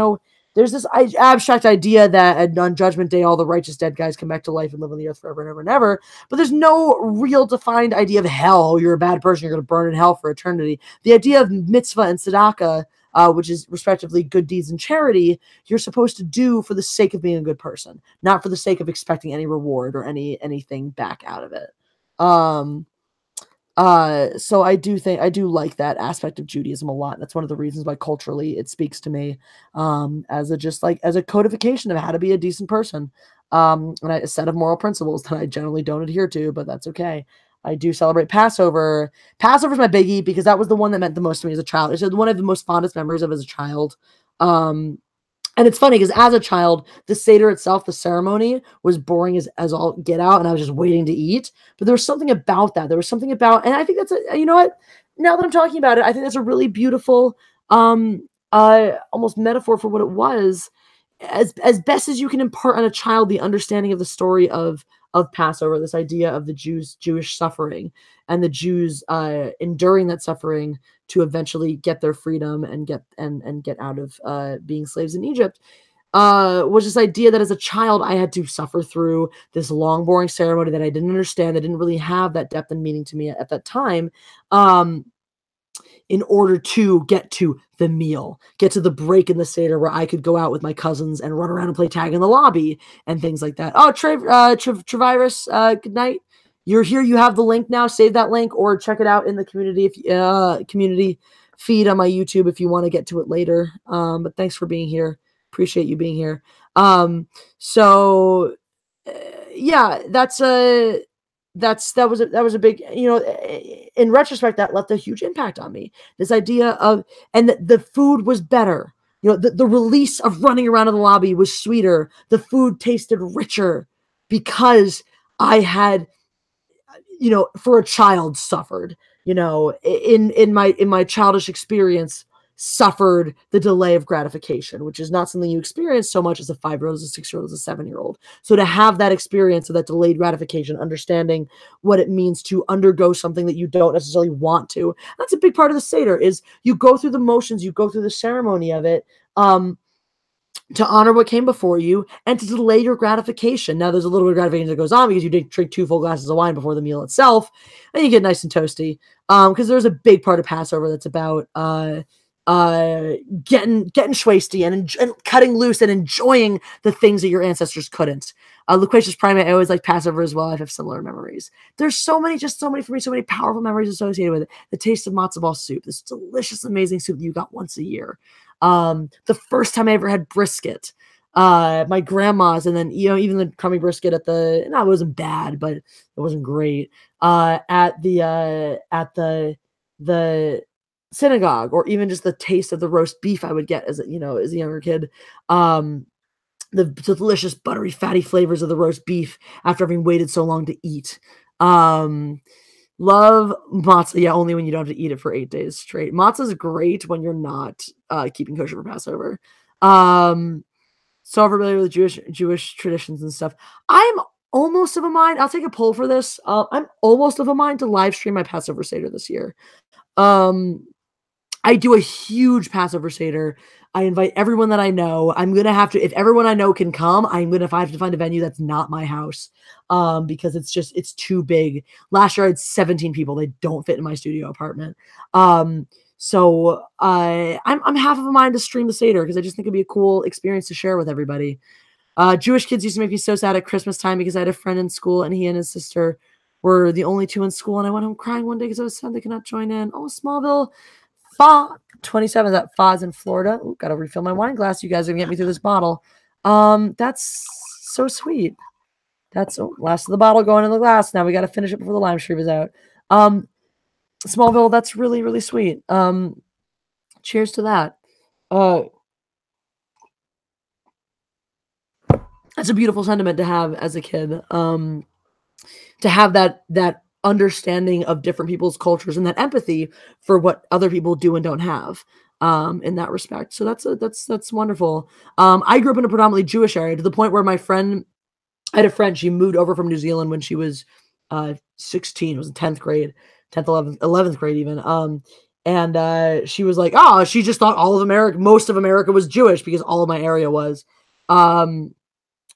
this abstract idea that on Judgment Day, all the righteous dead guys come back to life and live on the earth forever and ever and ever. But there's no real defined idea of hell. You're a bad person. You're going to burn in hell for eternity. The idea of mitzvah and tzedakah, which is respectively good deeds and charity, you're supposed to do for the sake of being a good person, not for the sake of expecting any reward or anything back out of it. So I do like that aspect of Judaism a lot. That's one of the reasons why culturally it speaks to me, as a codification of how to be a decent person, and a set of moral principles that I generally don't adhere to, but that's okay. I do celebrate Passover. Passover is my biggie because that was the one that meant the most to me as a child. It's one of the most fondest memories of as a child. And it's funny because as a child, the Seder itself, the ceremony, was boring as all get out, and I was just waiting to eat. But there was something about that. There was something about, and I think that's you know what? Now that I'm talking about it, I think that's a really beautiful, almost metaphor for what it was. As best as you can impart on a child the understanding of the story of Passover, this idea of the Jewish suffering and the Jews enduring that suffering to eventually get their freedom and get out of being slaves in Egypt, was this idea that as a child I had to suffer through this long, boring ceremony that I didn't understand, that didn't really have that depth and meaning to me at that time, in order to get to the meal, get to the break in the Seder where I could go out with my cousins and run around and play tag in the lobby and things like that. Oh, Travirus, good night. You're here. You have the link now. Save that link or check it out in the community community feed on my YouTube if you want to get to it later. But thanks for being here. Appreciate you being here. Yeah, that was a big, in retrospect, that left a huge impact on me. This idea of, and the food was better. The release of running around in the lobby was sweeter. The food tasted richer because I had, for a child suffered, in my childish experience, suffered the delay of gratification, which is not something you experience so much as a 5-year-old, as a 6-year-old, as a 7-year-old. So to have that experience of that delayed gratification, understanding what it means to undergo something that you don't necessarily want to, that's a big part of the Seder, is you go through the motions, you go through the ceremony of it, to honor what came before you and to delay your gratification. Now, there's a little bit of gratification that goes on because you did drink 2 full glasses of wine before the meal itself, and you get nice and toasty. Because there's a big part of Passover that's about getting schwasty and cutting loose and enjoying the things that your ancestors couldn't. Loquacious Primate, I always like Passover as well. I have similar memories. There's so many for me, so many powerful memories associated with it. The taste of matzo ball soup, this delicious, amazing soup that you got once a year. The first time I ever had brisket, my grandma's, and then, even the crummy brisket it wasn't bad, but it wasn't great. At the synagogue, or even just the taste of the roast beef I would get as a younger kid. The delicious, buttery, fatty flavors of the roast beef after having waited so long to eat. Love matzah. Yeah, only when you don't have to eat it for 8 days straight. Matzah is great when you're not keeping kosher for Passover. So familiar with Jewish traditions and stuff. I'm almost of a mind. I'll take a poll for this. I'm almost of a mind to live stream my Passover Seder this year. I do a huge Passover Seder. I invite everyone that I know. I'm going to have to, if everyone I know can come, if I have to find a venue that's not my house, because it's too big. Last year I had 17 people. They don't fit in my studio apartment. So I'm half of a mind to stream the Seder because I just think it'd be a cool experience to share with everybody. Jewish kids used to make me so sad at Christmas time because I had a friend in school and he and his sister were the only two in school. And I went home crying one day because I was sad they could not join in. Oh, Smallville. Fa 27 is at Fa's in Florida. Ooh, gotta refill my wine glass. You guys are gonna get me through this bottle. That's so sweet. That's last of the bottle going in the glass. Now we gotta finish it before the lime stream is out. Smallville, that's really, really sweet. Cheers to that. That's a beautiful sentiment to have as a kid. To have that understanding of different people's cultures and that empathy for what other people do and don't have in that respect. So that's wonderful. I grew up in a predominantly Jewish area to the point where I had a friend, she moved over from New Zealand when she was 16, it was in 10th grade, 10th, 11th grade even. And she was like, oh, she just thought all of America, most of America was Jewish because all of my area was.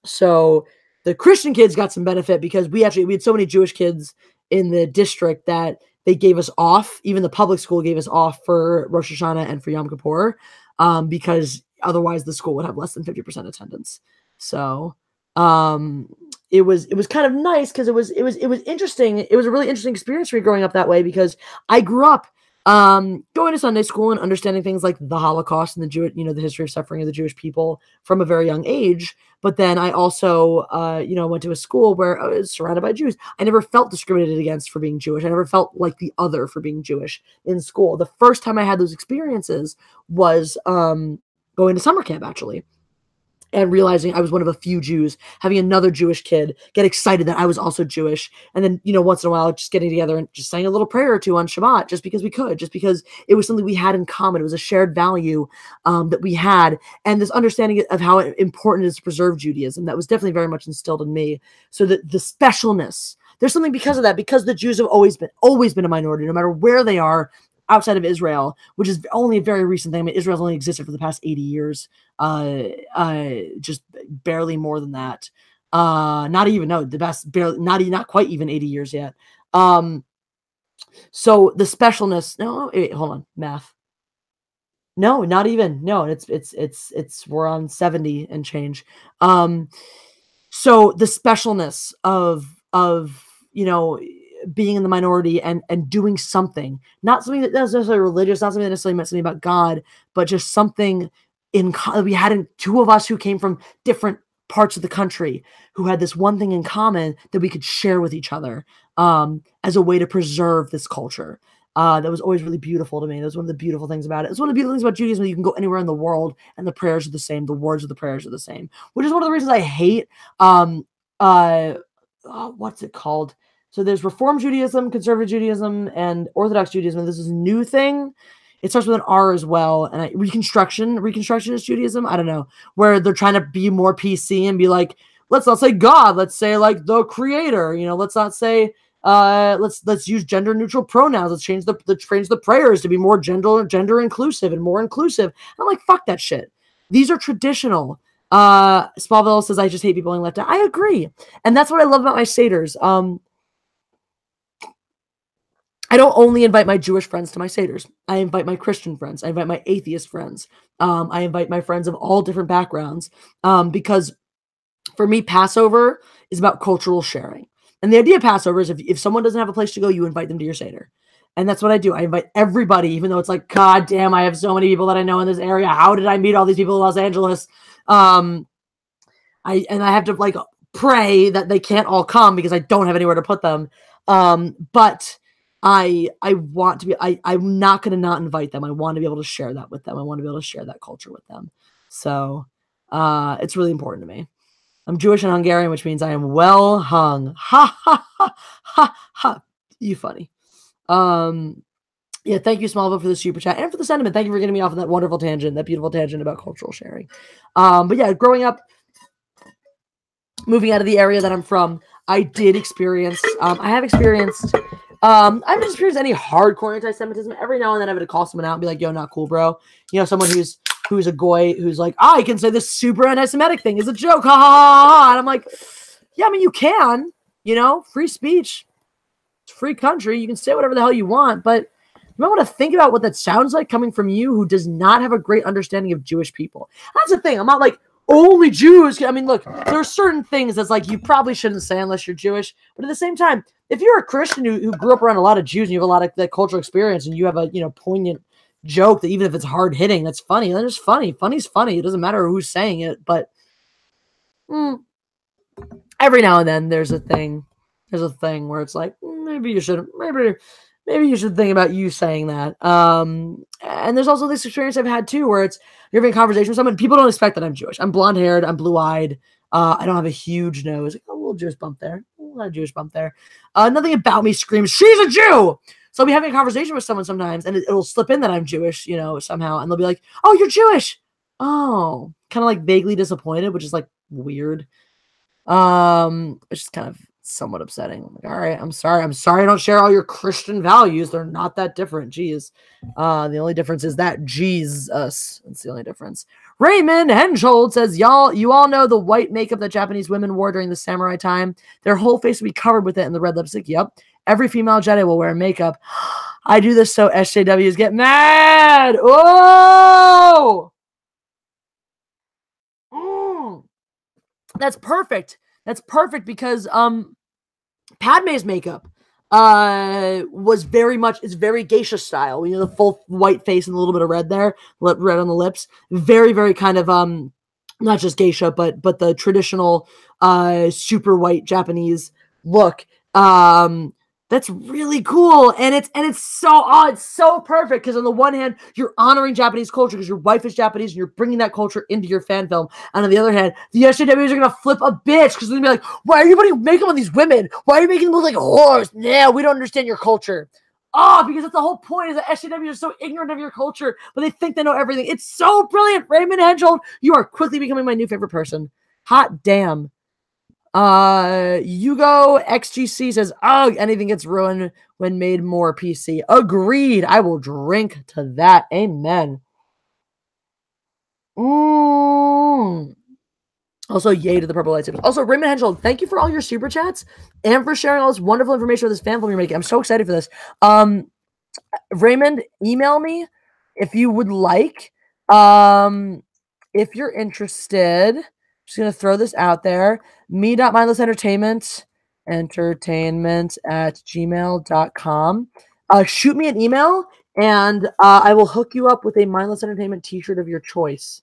So the Christian kids got some benefit because we had so many Jewish kids in the district that they gave us off. Even the public school gave us off for Rosh Hashanah and for Yom Kippur, because otherwise the school would have less than 50% attendance. So it was kind of nice because it was interesting. It was a really interesting experience for me growing up that way because I grew up going to Sunday school and understanding things like the Holocaust and the history of suffering of the Jewish people from a very young age. But then I also, went to a school where I was surrounded by Jews. I never felt discriminated against for being Jewish. I never felt like the other for being Jewish in school. The first time I had those experiences was going to summer camp, actually. And realizing I was one of a few Jews, having another Jewish kid get excited that I was also Jewish. And then, once in a while, just getting together and just saying a little prayer or two on Shabbat, just because we could, just because it was something we had in common. It was a shared value that we had. And this understanding of how important it is to preserve Judaism, that was definitely very much instilled in me. So that the specialness, there's something because of that, because the Jews have always been a minority, no matter where they are, outside of Israel, which is only a very recent thing. I mean, Israel's only existed for the past 80 years, just barely more than that. Not quite even 80 years yet. So the specialness, no, wait, hold on, math. No, not even, no, it's we're on 70 and change. So the specialness of being in the minority and doing something, not something that's necessarily religious, not something that necessarily meant something about God, but just something we had two of us who came from different parts of the country who had this one thing in common that we could share with each other as a way to preserve this culture. That was always really beautiful to me. That was one of the beautiful things about it. It's one of the beautiful things about Judaism. You can go anywhere in the world and the prayers are the same. The words of the prayers are the same, which is one of the reasons I hate, what's it called? So there's Reform Judaism, Conservative Judaism, and Orthodox Judaism. This is a new thing. It starts with an R as well. And Reconstructionist Judaism, I don't know, where they're trying to be more PC and be like, let's not say God, let's say like the creator. Let's not say let's use gender neutral pronouns. Let's change the prayers to be more gender inclusive and more inclusive. I'm like, fuck that shit. These are traditional. Smallville says, I just hate people being left out. I agree. And that's what I love about my Seders. I don't only invite my Jewish friends to my Seders. I invite my Christian friends. I invite my atheist friends. I invite my friends of all different backgrounds because for me, Passover is about cultural sharing. And the idea of Passover is if someone doesn't have a place to go, you invite them to your Seder. And that's what I do. I invite everybody, even though it's like, God damn, I have so many people that I know in this area. How did I meet all these people in Los Angeles? I have to like pray that they can't all come because I don't have anywhere to put them. But I want to be, I'm not going to not invite them. I want to be able to share that with them. I want to be able to share that culture with them. So it's really important to me. I'm Jewish and Hungarian, which means I am well hung. Ha, ha, ha, ha, ha. You funny. Yeah, thank you, Smallville, for the super chat and for the sentiment. Thank you for getting me off on that wonderful tangent, that beautiful tangent about cultural sharing. But yeah, growing up, moving out of the area that I'm from, I did experience, I haven't experienced any hardcore anti-Semitism. Every now and then I would call someone out and be like, yo, not cool, bro. Someone who's a goy who's like, I can say this super anti-Semitic thing is a joke. Ha ha ha. And I'm like, yeah, I mean, you can, free speech. It's a free country. You can say whatever the hell you want, but you might want to think about what that sounds like coming from you who does not have a great understanding of Jewish people. That's the thing. I'm not like only Jews. I mean, look, there are certain things that's like you probably shouldn't say unless you're Jewish. But at the same time, if you're a Christian who grew up around a lot of Jews and you have a lot of that cultural experience and you have a poignant joke that even if it's hard hitting, that's funny. Then it's funny. Funny's funny. It doesn't matter who's saying it. But every now and then there's a thing. There's a thing where it's like maybe you shouldn't. Maybe you should think about you saying that. And there's also this experience I've had too, where it's you're having a conversation with someone. People don't expect that I'm Jewish. I'm blonde haired. I'm blue eyed. I don't have a huge nose. Like, a little Jewish bump there. A little Jewish bump there. Nothing about me screams she's a Jew. So I'll be having a conversation with someone sometimes, and it'll slip in that I'm Jewish, somehow, and they'll be like, "Oh, you're Jewish." Oh, kind of like vaguely disappointed, which is like weird. It's just kind of somewhat upsetting. I'm like, all right, I'm sorry I don't share all your Christian values. They're not that different. Jeez. The only difference is that Jesus. That's the only difference. Raymond Henshold says, you all know the white makeup that Japanese women wore during the samurai time. Their whole face would be covered with it and the red lipstick. Yep. Every female Jedi will wear makeup. I do this so SJWs get mad. Oh! That's perfect. That's perfect because Padme's makeup was it's very geisha style. The full white face and a little bit of red there, red on the lips. Very, very kind of not just geisha, but the traditional super white Japanese look. That's really cool, and it's so perfect because on the one hand you're honoring Japanese culture because your wife is Japanese and you're bringing that culture into your fan film, and on the other hand, the SJWs are gonna flip a bitch because they're gonna be like, "Why are you putting makeup on these women? Why are you making them look like whores? Yeah, we don't understand your culture." Because that's the whole point is that SJWs are so ignorant of your culture, but they think they know everything. It's so brilliant, Raymond Henschel. You are quickly becoming my new favorite person. Hot damn. Hugo XGC says, "Ugh, anything gets ruined when made more PC." Agreed. I will drink to that. Amen. Also, yay to the purple lightsabers. Also, Raymond Henschel, thank you for all your super chats and for sharing all this wonderful information with this fan film you're making. I'm so excited for this. Raymond, email me if you would like. If you're interested, I'm just gonna throw this out there. me.mindlessentertainment at gmail.com. Shoot me an email and I will hook you up with a Mindless Entertainment t-shirt of your choice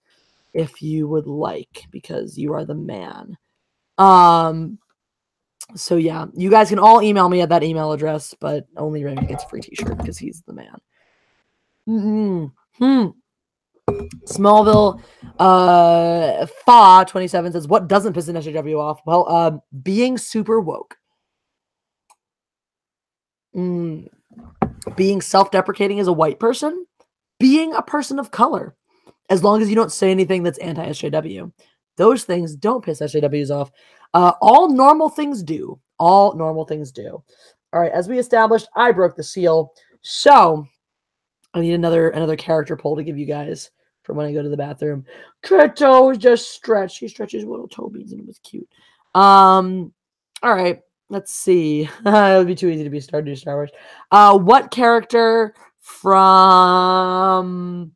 if you would like, because you are the man. So yeah, you guys can all email me at that email address, but only Raymond gets a free t-shirt because he's the man. Smallville Fa 27 says, what doesn't piss an SJW off? Well, being super woke. Being self-deprecating as a white person, being a person of color, as long as you don't say anything that's anti-SJW. Those things don't piss SJWs off. All normal things do. All normal things do. All right, as we established, I broke the seal. So I need another character poll to give you guys for when I go to the bathroom. Crypto just stretched. She stretches little toe beans and it was cute. All right. Let's see. It would be too easy to be Star Wars. What character from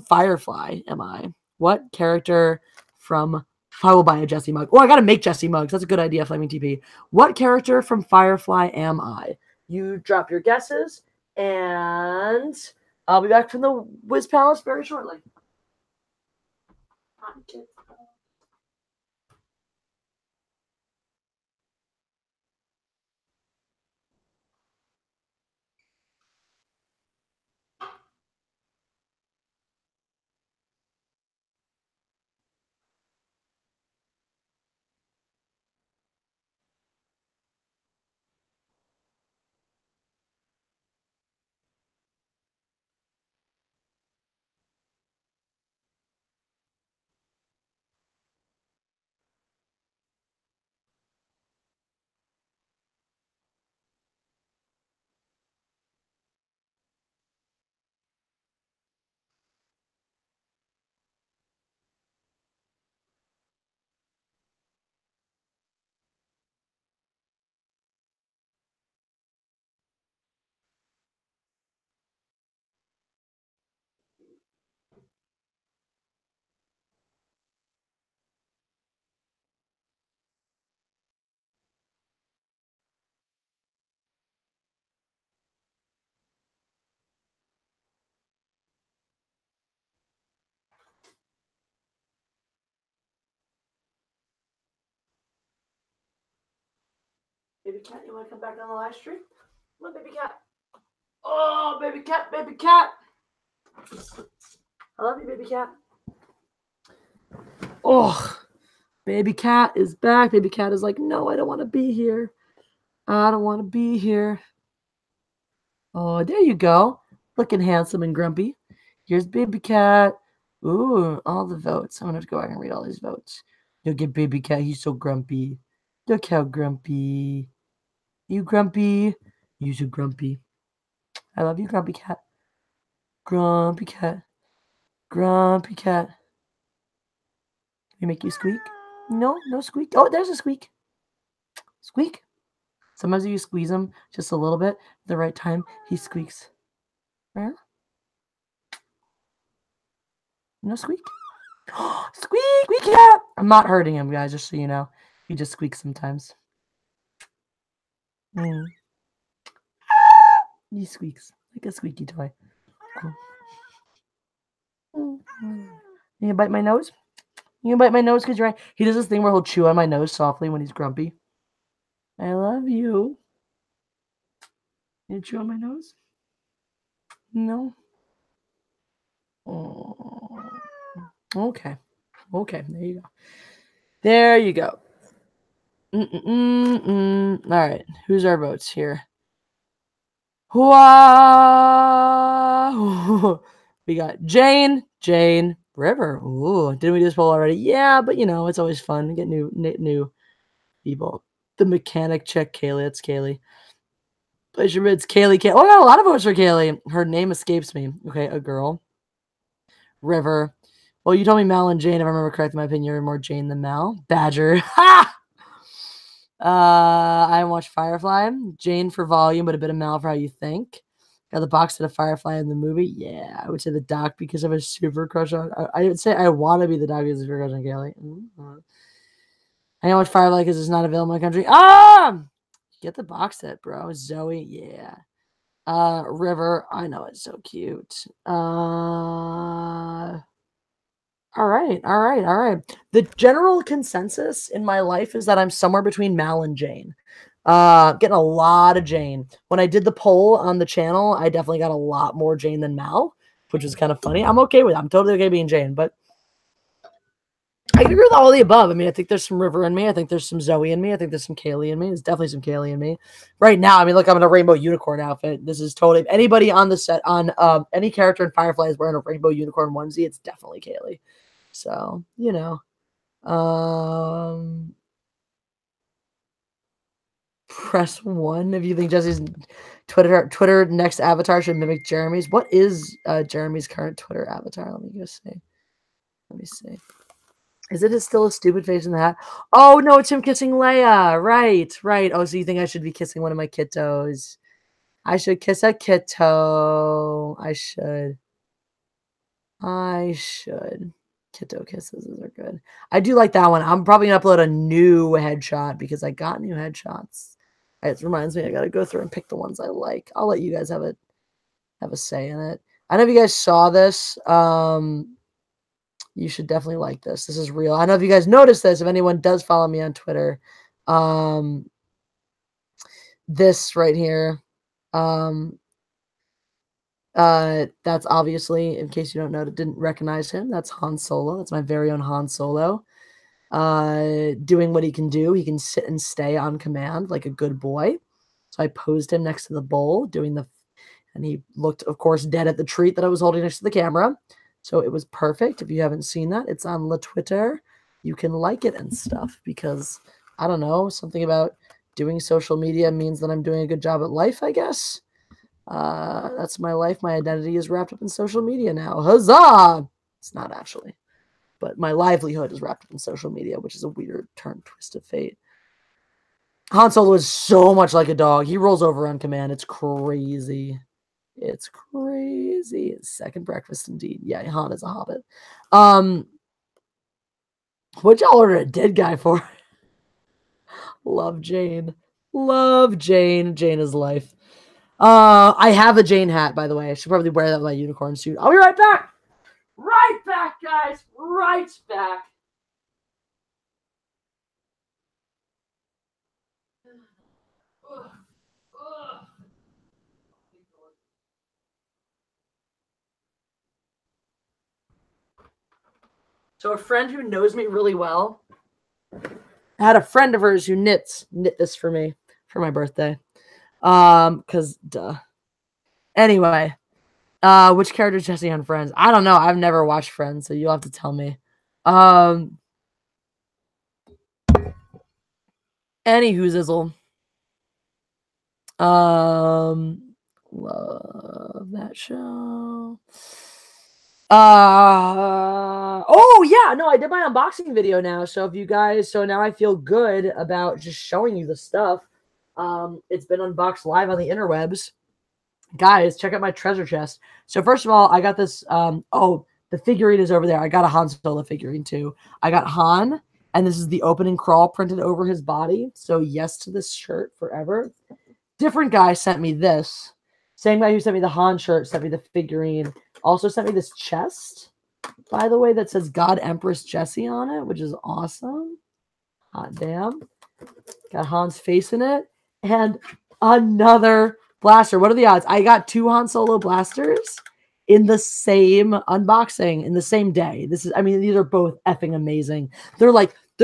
Firefly am I? What character from I will buy a Jesse mug. Oh, I gotta make Jesse mugs. That's a good idea, Flaming TP. What character from Firefly am I? You drop your guesses, and I'll be back from the Wiz Palace very shortly. Baby cat, you want to come back on the live stream? Come on, baby cat. Oh, baby cat, baby cat. I love you, baby cat. Oh, baby cat is back. Baby cat is like, no, I don't want to be here. I don't want to be here. Oh, there you go. Looking handsome and grumpy. Here's baby cat. Ooh, all the votes. I'm going to have to go back and read all these votes. Look at baby cat. He's so grumpy. Look how grumpy. You grumpy. You so grumpy. I love you, grumpy cat. Grumpy cat. Grumpy cat. Can we make you squeak? No, no squeak. Oh, there's a squeak. Squeak. Sometimes if you squeeze him just a little bit at the right time, he squeaks. Right? No squeak. Squeak, squeak cat. I'm not hurting him, guys, just so you know. He just squeaks sometimes. He squeaks like a squeaky toy. You gonna bite my nose? You gonna bite my nose because you're right? He does this thing where he'll chew on my nose softly when he's grumpy. I love you. You chew on my nose? No. Oh. Okay. Okay. There you go. There you go. All right. Who's our votes here? We got Jane, River. Ooh, didn't we do this poll already? Yeah, but you know, it's always fun to get new people. The mechanic check Kaylee. It's Kaylee. Place your bids, Kaylee. Oh, I got a lot of votes for Kaylee. Her name escapes me. Okay, a girl. River. Well, you told me Mal and Jane. If I remember correctly, in my opinion, you're more Jane than Mal. Badger. Ha! I watched Firefly. Jane for volume, but a bit of Mal for how you think. Got the box set of Firefly in the movie. Yeah, I would say the doc because of a super crush on. I would say I want to be the doc because of a super crush on Kaylee. I know what Firefly because it's not available in my country. Get the box set, bro. Zoe, yeah. River, I know it's so cute. All right. The general consensus in my life is that I'm somewhere between Mal and Jane. Getting a lot of Jane. When I did the poll on the channel, I definitely got a lot more Jane than Mal, which is kind of funny. I'm okay with it. I'm totally okay being Jane, but I can agree with all of the above. I mean, I think there's some River in me. I think there's some Zoe in me. I think there's some Kaylee in me. There's definitely some Kaylee in me. Right now, I mean, look, I'm in a rainbow unicorn outfit. This is totally anybody on the set on any character in Firefly is wearing a rainbow unicorn onesie. It's definitely Kaylee. So, you know. Press 1 if you think Jesse's Twitter next avatar should mimic Jeremy's. What is Jeremy's current Twitter avatar? Let me go see. Let me see. Is it still a stupid face in the hat? Oh, no, it's him kissing Leia. Right. Oh, so you think I should be kissing one of my kittos? I should kiss a kitto. I should. Kitto kisses are good. I do like that one. I'm probably going to upload a new headshot because I got new headshots. It reminds me I got to go through and pick the ones I like. I'll let you guys have a say in it. I don't know if you guys saw this. You should definitely like this. This is real. I don't know if you guys noticed this. If anyone does follow me on Twitter, this right here, that's obviously, in case you don't know, didn't recognize him. That's Han Solo. That's my very own Han Solo. Doing what he can do. He can sit and stay on command like a good boy. So I posed him next to the bowl, and he looked, of course, dead at the treat that I was holding next to the camera. So it was perfect. If you haven't seen that, it's on La Twitter. You can like it and stuff because, I don't know, something about doing social media means that I'm doing a good job at life, I guess. That's my life. My identity is wrapped up in social media now. Huzzah! It's not actually. But my livelihood is wrapped up in social media, which is a weird twist of fate. Han Solo is so much like a dog. He rolls over on command. It's crazy. It's crazy. Second breakfast indeed. Yeah, Han is a hobbit. What'd y'all order a dead guy for? Love Jane. Love Jane. Jane is life. I have a Jane hat, by the way. I should probably wear that with my unicorn suit. I'll be right back. Right back, guys. Right back. So a friend who knows me really well, I had a friend of hers who knit this for me for my birthday. Cause duh. Anyway, which character is Jesse on Friends? I don't know. I've never watched Friends, so you'll have to tell me. Anywho, Zizzle. Love that show. Oh yeah, no, I did my unboxing video now. So if you guys, so now I feel good about just showing you the stuff. It's been unboxed live on the interwebs. Guys, check out my treasure chest. So first of all, I got this. Oh, the figurine is over there. I got a Han Solo figurine too. I got Han, and this is the opening crawl printed over his body. So yes to this shirt forever. Different guy sent me this. Same guy who sent me the Han shirt sent me the figurine. Also sent me this chest, by the way, that says God Empress Jessie on it, which is awesome. Hot damn. Got Han's face in it. And another blaster. What are the odds? I got 2 Han Solo blasters in the same unboxing, in the same day. This is, I mean, these are both effing amazing. They're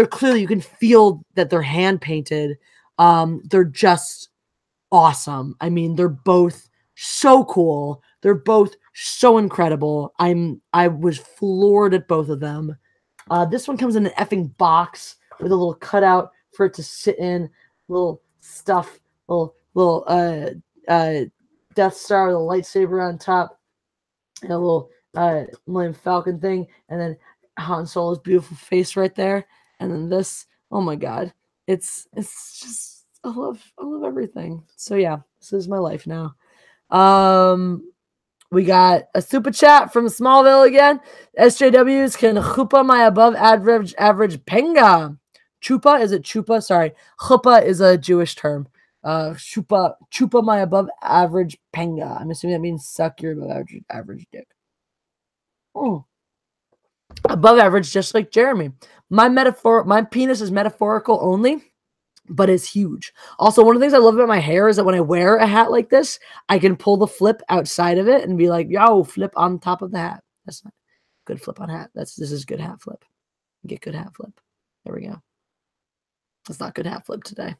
clearly, you can feel that they're hand painted. They're just awesome. I mean, they're both so cool. They're both so incredible. I was floored at both of them. This one comes in an effing box with a little cutout for it to sit in, little stuff, little Death Star with a lightsaber on top, and a little Millennium Falcon thing, and then Han Solo's beautiful face right there, and then this. Oh my god, it's just I love everything. So yeah, this is my life now. We got a super chat from Smallville again. SJWs can chupa my above average penga. Chupa, is it chupa? Sorry. Chupa is a Jewish term. Chupa my above average penga. I'm assuming that means suck your above average dick. Oh. Above average, just like Jeremy. My penis is metaphorical only, but it's huge. Also, one of the things I love about my hair is that when I wear a hat like this, I can pull the flip outside of it and be like, yo, flip on top of the hat. That's not good flip on hat. This is good hat flip. Get good hat flip. There we go. That's not good hat flip today.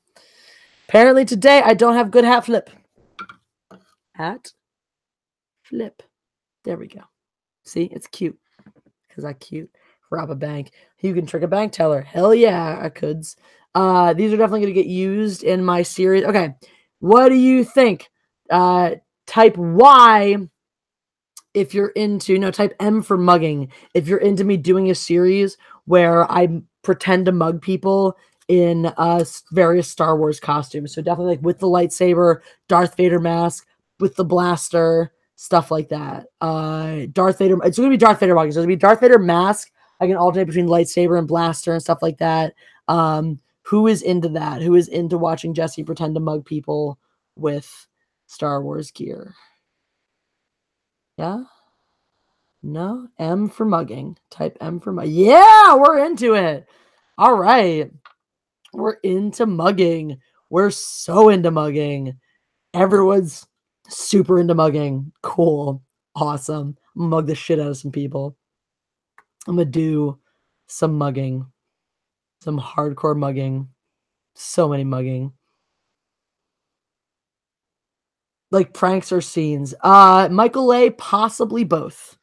Apparently today I don't have good hat flip. Hat flip. There we go. See, it's cute. Because I cute. Rob a bank. You can trick a bank teller. Hell yeah, I could. These are definitely going to get used in my series. Okay, what do you think? Type Y if you're into, no, type M for mugging. If you're into me doing a series where I pretend to mug people in various Star Wars costumes. So definitely like with the lightsaber, Darth Vader mask, with the blaster, stuff like that. Darth Vader, it's going to be Darth Vader mugging. So it's going to be Darth Vader mask. I can alternate between lightsaber and blaster and stuff like that. Who is into that? Who is into watching Jesse pretend to mug people with Star Wars gear? Yeah? No? M for mugging. Type M for mugging. Yeah, we're into it. All right. We're into mugging. We're so into mugging. Everyone's super into mugging. Cool. Awesome. I'm gonna mug the shit out of some people. I'm gonna do some mugging. Some hardcore mugging. So many mugging. Like pranks or scenes. Michael A, possibly both.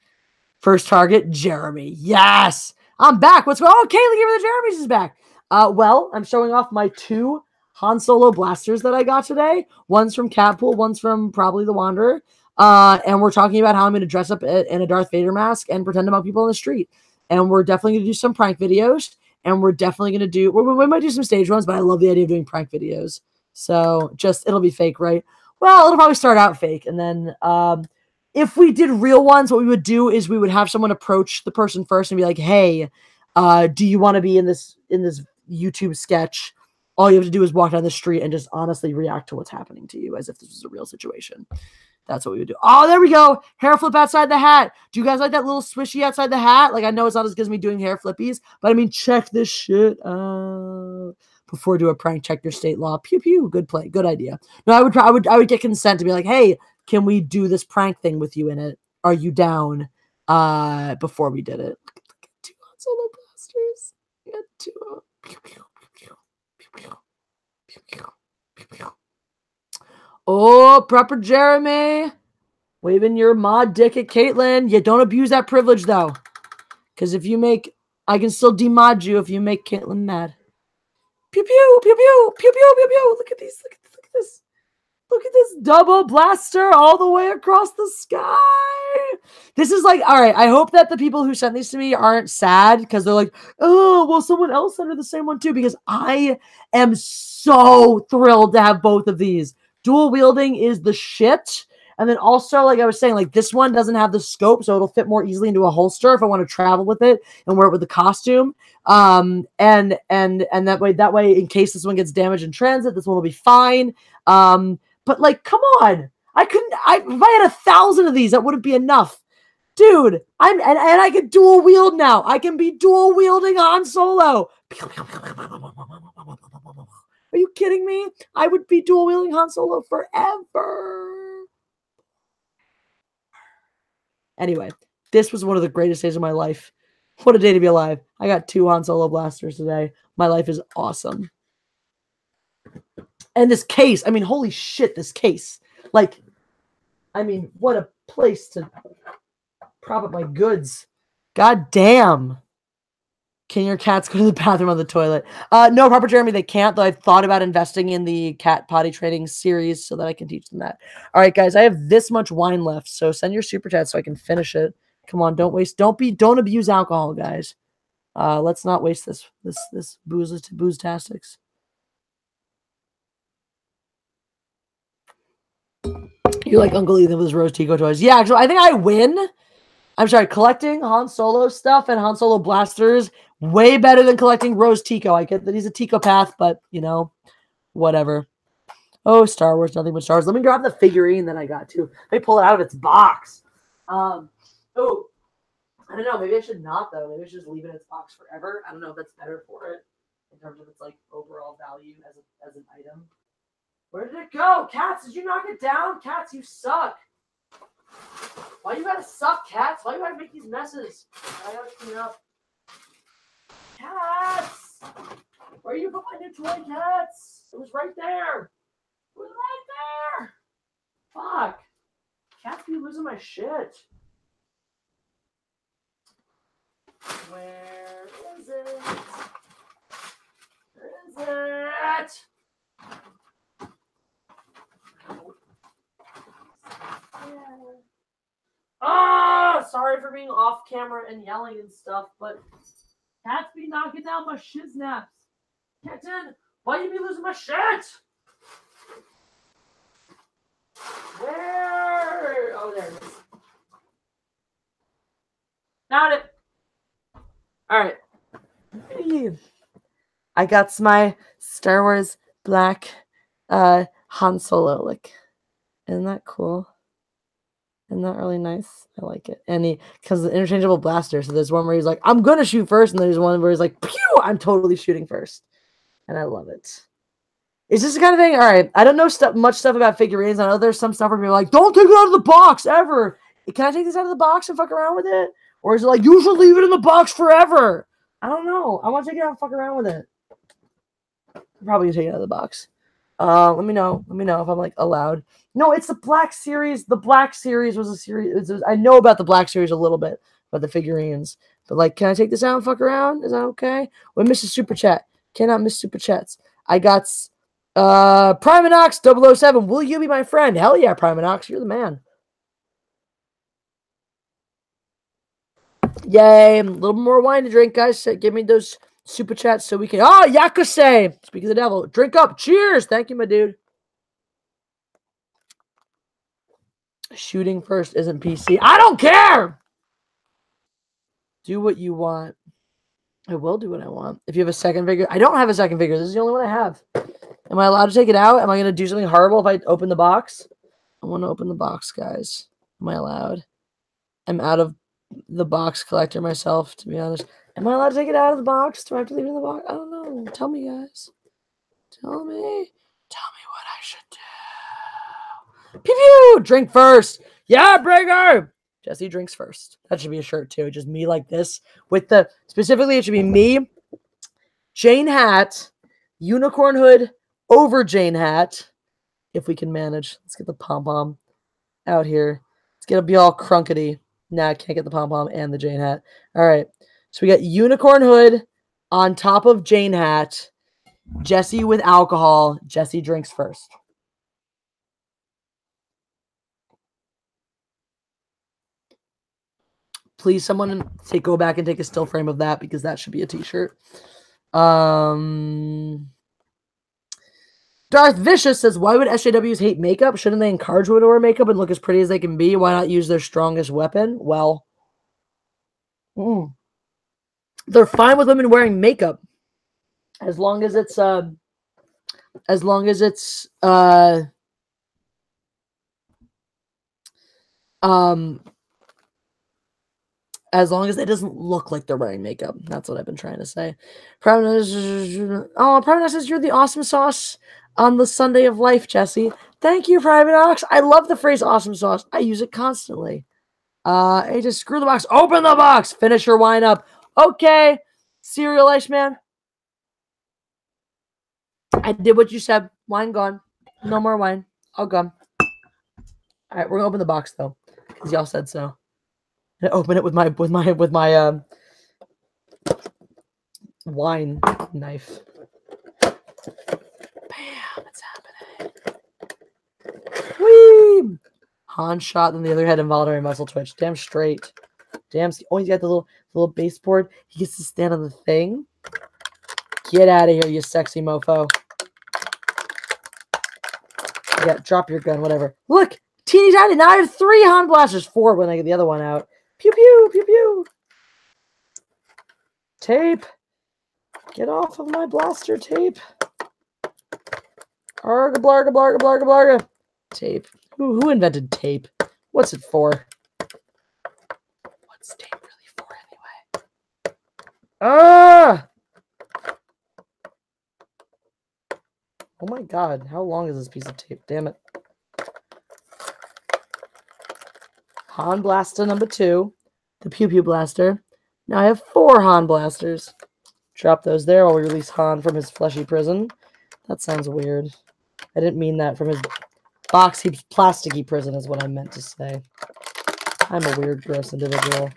First target, Jeremy. Yes! I'm back. What's going on? Oh, Kaylee, give me the Jeremy's is back. Well, I'm showing off my 2 Han Solo blasters that I got today. One's from Catpool, one's from probably the Wanderer. And we're talking about how I'm going to dress up in a Darth Vader mask and pretend to mug people on the street. And we're definitely going to do some prank videos. And we're definitely going to do, we might do some stage ones, but I love the idea of doing prank videos. So just, it'll be fake, right? Well, it'll probably start out fake. And then if we did real ones, what we would do is we would have someone approach the person first and be like, hey, do you want to be in this YouTube sketch? All you have to do is walk down the street and just honestly react to what's happening to you as if this was a real situation. That's what we would do. Oh, there we go. Hair flip outside the hat. Do you guys like that little swishy outside the hat? Like, I know it's not as good as me doing hair flippies, but I mean, check this shit out. before do a prank. Check your state law. Pew pew. Good play. Good idea. No, I would get consent to be like, hey, can we do this prank thing with you in it? Are you down? Before we did it. Look at 2 Han Solo blasters. We got 2. Pew, pew, pew, pew, pew, pew, pew, pew, pew. Oh, proper Jeremy. Waving your mod dick at Caitlin. Yeah, don't abuse that privilege, though. Because if you make... I can still demod you if you make Caitlin mad. Pew, pew, pew, pew, pew, pew, pew, pew. Look at these. Look at this. Look at this double blaster all the way across the sky. This is like, all right, I hope that the people who sent these to me aren't sad because they're like, oh, well, someone else sent her the same one too, because I am so thrilled to have both of these. Dual wielding is the shit. And then also, like I was saying, like this one doesn't have the scope, so it'll fit more easily into a holster if I want to travel with it and wear it with the costume. And that way, in case this one gets damaged in transit, this one will be fine. But like, come on, if I had 1,000 of these, that wouldn't be enough, dude. And I can dual wield now. I can be dual wielding Han Solo. Are you kidding me? I would be dual wielding Han Solo forever. Anyway, this was one of the greatest days of my life. What a day to be alive. I got 2 Han Solo blasters today. My life is awesome. And this case, I mean, holy shit, this case. Like, I mean, what a place to prop up my goods. God damn. Can your cats go to the bathroom on the toilet? No, proper Jeremy, they can't, though I've thought about investing in the cat potty training series so that I can teach them that. All right, guys, I have this much wine left, so send your super chat so I can finish it. Come on, don't don't abuse alcohol, guys. Let's not waste this booze-tastics. You like Uncle Ethan with his Rose Tico toys. Yeah, actually, I think I win. I'm sorry, collecting Han Solo stuff and Han Solo blasters way better than collecting Rose Tico. I get that he's a Tico path, but, you know, whatever. Oh, Star Wars, nothing but Star Wars. Let me grab the figurine that I got, too. Let me pull it out of its box. Oh, I don't know. Maybe I should not, though. Maybe I should just leave it in its box forever. I don't know if that's better for it in terms of its, like, overall value as an item. Where did it go? Cats, did you knock it down? Cats, you suck. Why you gotta suck, Cats? Why you gotta make these messes? I gotta clean up. Cats! Where you put my new toy, Cats? It was right there. It was right there. Fuck. Cats be losing my shit. Where is it? Where is it? Ah, sorry for being off camera and yelling and stuff, but cats be knocking down my shiznaps. Captain, why you be losing my shit? Where? Oh, there it is. Found it. All right. I got my Star Wars black Han Solo. Like, isn't that cool? Isn't that really nice? I like it. And because the interchangeable blaster. So there's one where he's like, I'm going to shoot first. And there's one where he's like, pew, I'm totally shooting first. And I love it. Is this the kind of thing? All right. I don't know much stuff about figurines. I know there's some stuff where people are like, don't take it out of the box ever. Can I take this out of the box and fuck around with it? Or is it like, you should leave it in the box forever? I don't know. I want to take it out and fuck around with it. I'm probably going to take it out of the box. Let me know. Let me know if I'm like allowed. No, it's the Black Series. The Black Series was a series. I know about the Black Series a little bit, about the figurines. But like, can I take this out and fuck around? Is that okay? We missed a super chat. Cannot miss super chats. I got Priminox 007. Will you be my friend? Hell yeah, Priminox. You're the man. Yay. A little more wine to drink, guys. Give me those super chats so we can... Oh, Yakuse. Speak of the devil. Drink up. Cheers. Thank you, my dude. Shooting first isn't PC. I don't care. Do what you want. I will do what I want. If you have a second figure. I don't have a second figure. This is the only one I have. Am I allowed to take it out? Am I going to do something horrible if I open the box? I want to open the box, guys. Am I allowed? I'm out of the box collector myself, to be honest. Am I allowed to take it out of the box? Do I have to leave it in the box? I don't know. Tell me, guys. Tell me what I should do. Pew pew! Drink first. Yeah, Bringer! Jesse drinks first. That should be a shirt too. Just me like this. With the, specifically, it should be me, Jane hat, unicorn hood over Jane hat. If we can manage. Let's get the pom-pom out here. It's going to be all crunkety. Nah, I can't get the pom-pom and the Jane hat. All right. So we got unicorn hood on top of Jane hat. Jesse with alcohol. Jesse drinks first. Please, someone go back and take a still frame of that because that should be a t-shirt. Darth Vicious says, why would SJWs hate makeup? Shouldn't they encourage women to wear makeup and look as pretty as they can be? Why not use their strongest weapon? Well, they're fine with women wearing makeup as long as it's as long as it doesn't look like they're wearing makeup. That's what I've been trying to say. Private says, you're the awesome sauce on the Sunday of life, Jesse. Thank you, Private Ox. I love the phrase awesome sauce. I use it constantly. Hey, just screw the box. Open the box. Finish your wine up. Okay. Cereal Ice Man. I did what you said. Wine gone. No more wine. All gone. All right, we're gonna open the box though, because y'all said so. And open it with my wine knife. Bam! It's happening. Whee! Han shot, then the other head involuntary muscle twitch. Damn straight. Damn. Oh, he's got the little baseboard. He gets to stand on the thing. Get out of here, you sexy mofo. Yeah, drop your gun, whatever. Look, teeny tiny. Now I have 3 Han blasters. 4 when I get the other one out. Pew pew pew pew. Tape. Get off of my blaster, tape. Arga blarga blarga blarga blarga. Tape. Who invented tape? What's it for? What's tape really for anyway? Ah! Oh my god, how long is this piece of tape? Damn it. Han Blaster number 2. The Pew Pew Blaster. Now I have 4 Han Blasters. Drop those there while we release Han from his fleshy prison. That sounds weird. I didn't mean that. From his boxy, plasticky prison is what I meant to say. I'm a weird, gross individual.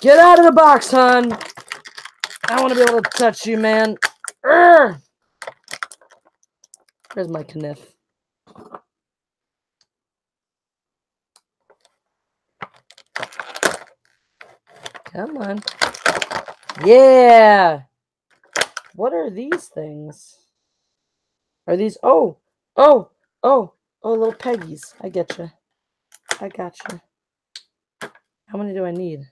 Get out of the box, Han! I want to be able to touch you, man. Urgh! Where's my kniff? Come on. Yeah! What are these things? Are these... Oh, little Peggies. I get you. I got you. How many do I need?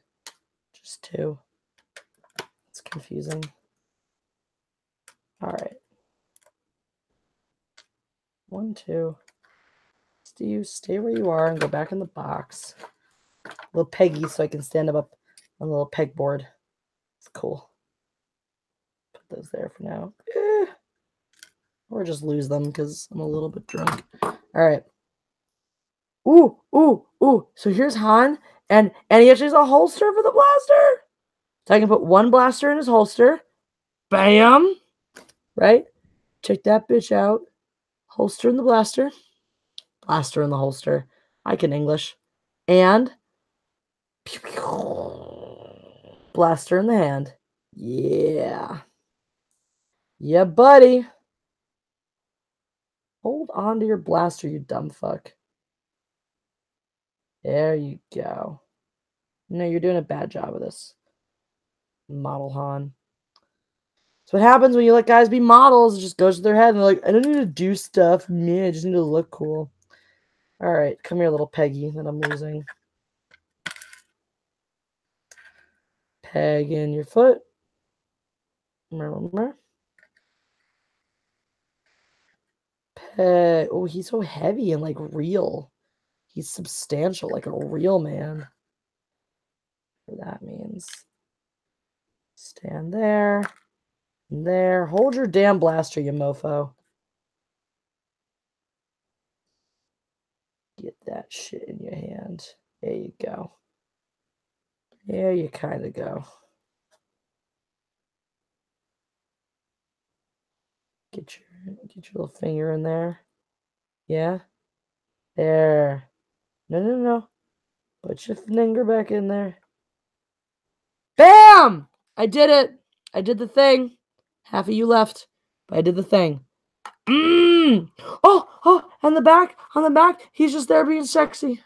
Just 2. It's confusing. All right. 1, 2. Steve, stay where you are and go back in the box. Little Peggy, so I can stand up on the little pegboard. It's cool. Put those there for now. Or just lose them because I'm a little bit drunk. All right. Ooh. So here's Han, and he actually has a holster for the blaster. So I can put 1 blaster in his holster. Bam! Right? Check that bitch out. Holster in the blaster. Blaster in the holster. I can English. And blaster in the hand. Yeah. Yeah, buddy. Hold on to your blaster, you dumb fuck. There you go. No, you're doing a bad job of this. Model Han. That's what happens when you let guys be models. It just goes to their head and they're like, I don't need to do stuff. Man, I just need to look cool. All right, come here, little Peggy that I'm losing. Peg in your foot. Remember? Peg. Oh, he's so heavy and like real. He's substantial, like a real man. What that means. Stand there. There. Hold your damn blaster, you mofo. Get that shit in your hand. There you go. There you kind of go. Get your little finger in there. Yeah. There. No. Put your finger back in there. Bam! I did it. I did the thing. Half of you left, but I did the thing. Oh, on the back, he's just there being sexy.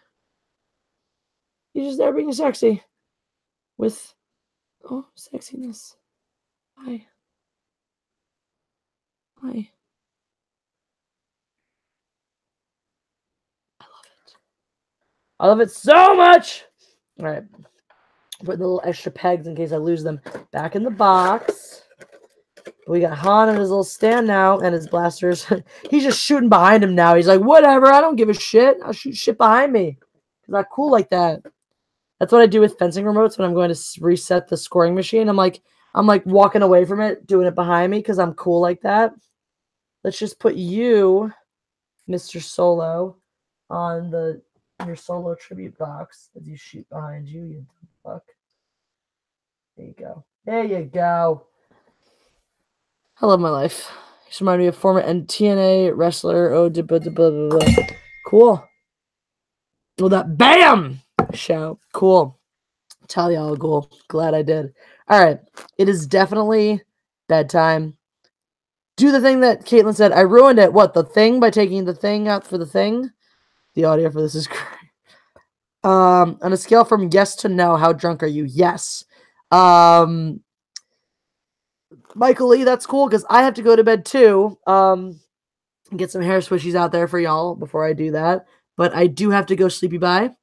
He's just there being sexy. With, sexiness. Hi. I love it. I love it so much. All right. Put the little extra pegs in case I lose them back in the box. We got Han on his little stand now and his blasters. He's just shooting behind him now. He's like, whatever, I don't give a shit. I'll shoot shit behind me. Because I'm cool like that. That's what I do with fencing remotes when I'm going to reset the scoring machine. I'm like walking away from it, doing it behind me because I'm cool like that. Let's just put you, Mr. Solo, on your Solo tribute box as you shoot behind you, you dumb fuck. There you go. There you go. I love my life. Just remind me of former TNA wrestler. Cool. Well, that BAM! Shout. Cool. Tell y'all, cool. Glad I did. All right. It is definitely bedtime. Do the thing that Caitlin said. I ruined it. What? The thing by taking the thing out for the thing? The audio for this is great. On a scale from yes to no, how drunk are you? Yes. Michael Lee, that's cool because I have to go to bed too. Get some hair swishies out there for y'all before I do that. But I do have to go sleepy bye.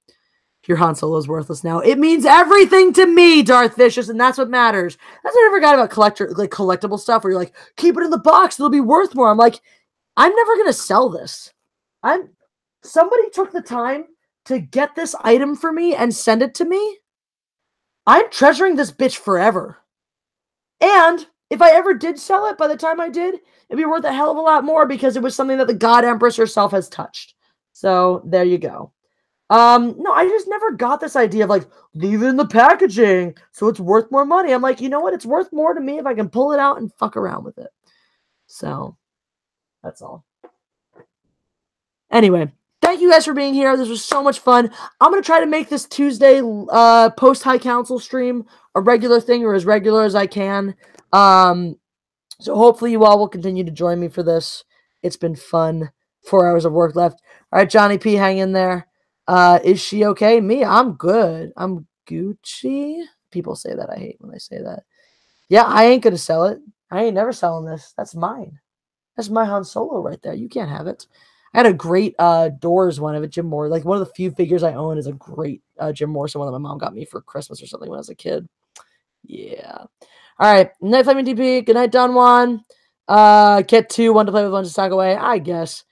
Your Han Solo's worthless now. It means everything to me, Darth Vicious, and that's what matters. That's what I forgot about collectible stuff where you're like, keep it in the box, it'll be worth more. I'm like, I'm never gonna sell this. Somebody took the time to get this item for me and send it to me. I'm treasuring this bitch forever. And if I ever did sell it, by the time I did, it'd be worth a hell of a lot more because it was something that the God Empress herself has touched. So there you go. No, I just never got this idea of like, leave it in the packaging so it's worth more money. I'm like, you know what? It's worth more to me if I can pull it out and fuck around with it. So that's all. Anyway, thank you guys for being here. This was so much fun. I'm going to try to make this Tuesday post-High Council stream a regular thing or as regular as I can. So hopefully you all will continue to join me for this. It's been fun. 4 hours of work left. All right, Johnny P, hang in there. Is she okay? Me, I'm good. I'm Gucci. People say that. I hate when they say that. Yeah, I ain't going to sell it. I ain't never selling this. That's mine. That's my Han Solo right there. You can't have it. I had a great Doors one of it, Jim Moore. Like one of the few figures I own is a great Jim Morrison one that my mom got me for Christmas or something when I was a kid. Yeah. All right. Night Flaming DP. Good night, Don Juan. Kit 2, one to play with, one to stock away. I guess.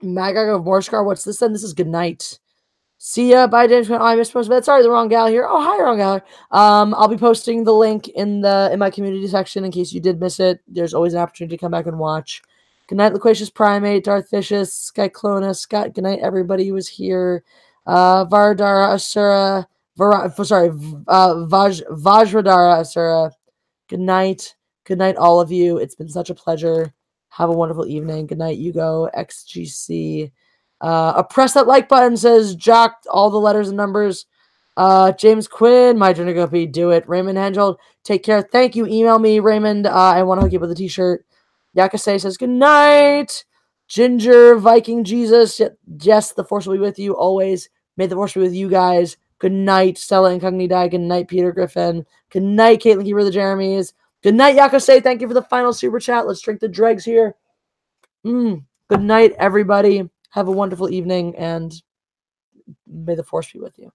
Magog of Morskar. What's this then? This is good night. See ya. Bye, James. Oh, I missed most of it. Sorry, the wrong gal here. Oh, hi, wrong gal here. I'll be posting the link in my community section in case you did miss it. There's always an opportunity to come back and watch. Good night, Loquacious Primate, Darth Vicious, Skyclona, Scott. Good night, everybody who was here. Vardara Asura. Vajradara Asura. Good night. Good night, all of you. It's been such a pleasure. Have a wonderful evening. Good night, Hugo, XGC. Press that like button, says Jock, all the letters and numbers. James Quinn, my turn to go pee. Do it. Raymond Henjold, take care. Thank you. Email me, Raymond. I want to hook you up with a t-shirt. Yakase says good night. Ginger, Viking Jesus. Yes, the force will be with you always. May the force be with you guys. Good night, Stella Incognita. Good night, Peter Griffin. Good night, Caitlin Keeper of the Jeremys. Good night, Yakase. Thank you for the final super chat. Let's drink the dregs here. Good night, everybody. Have a wonderful evening, and may the force be with you.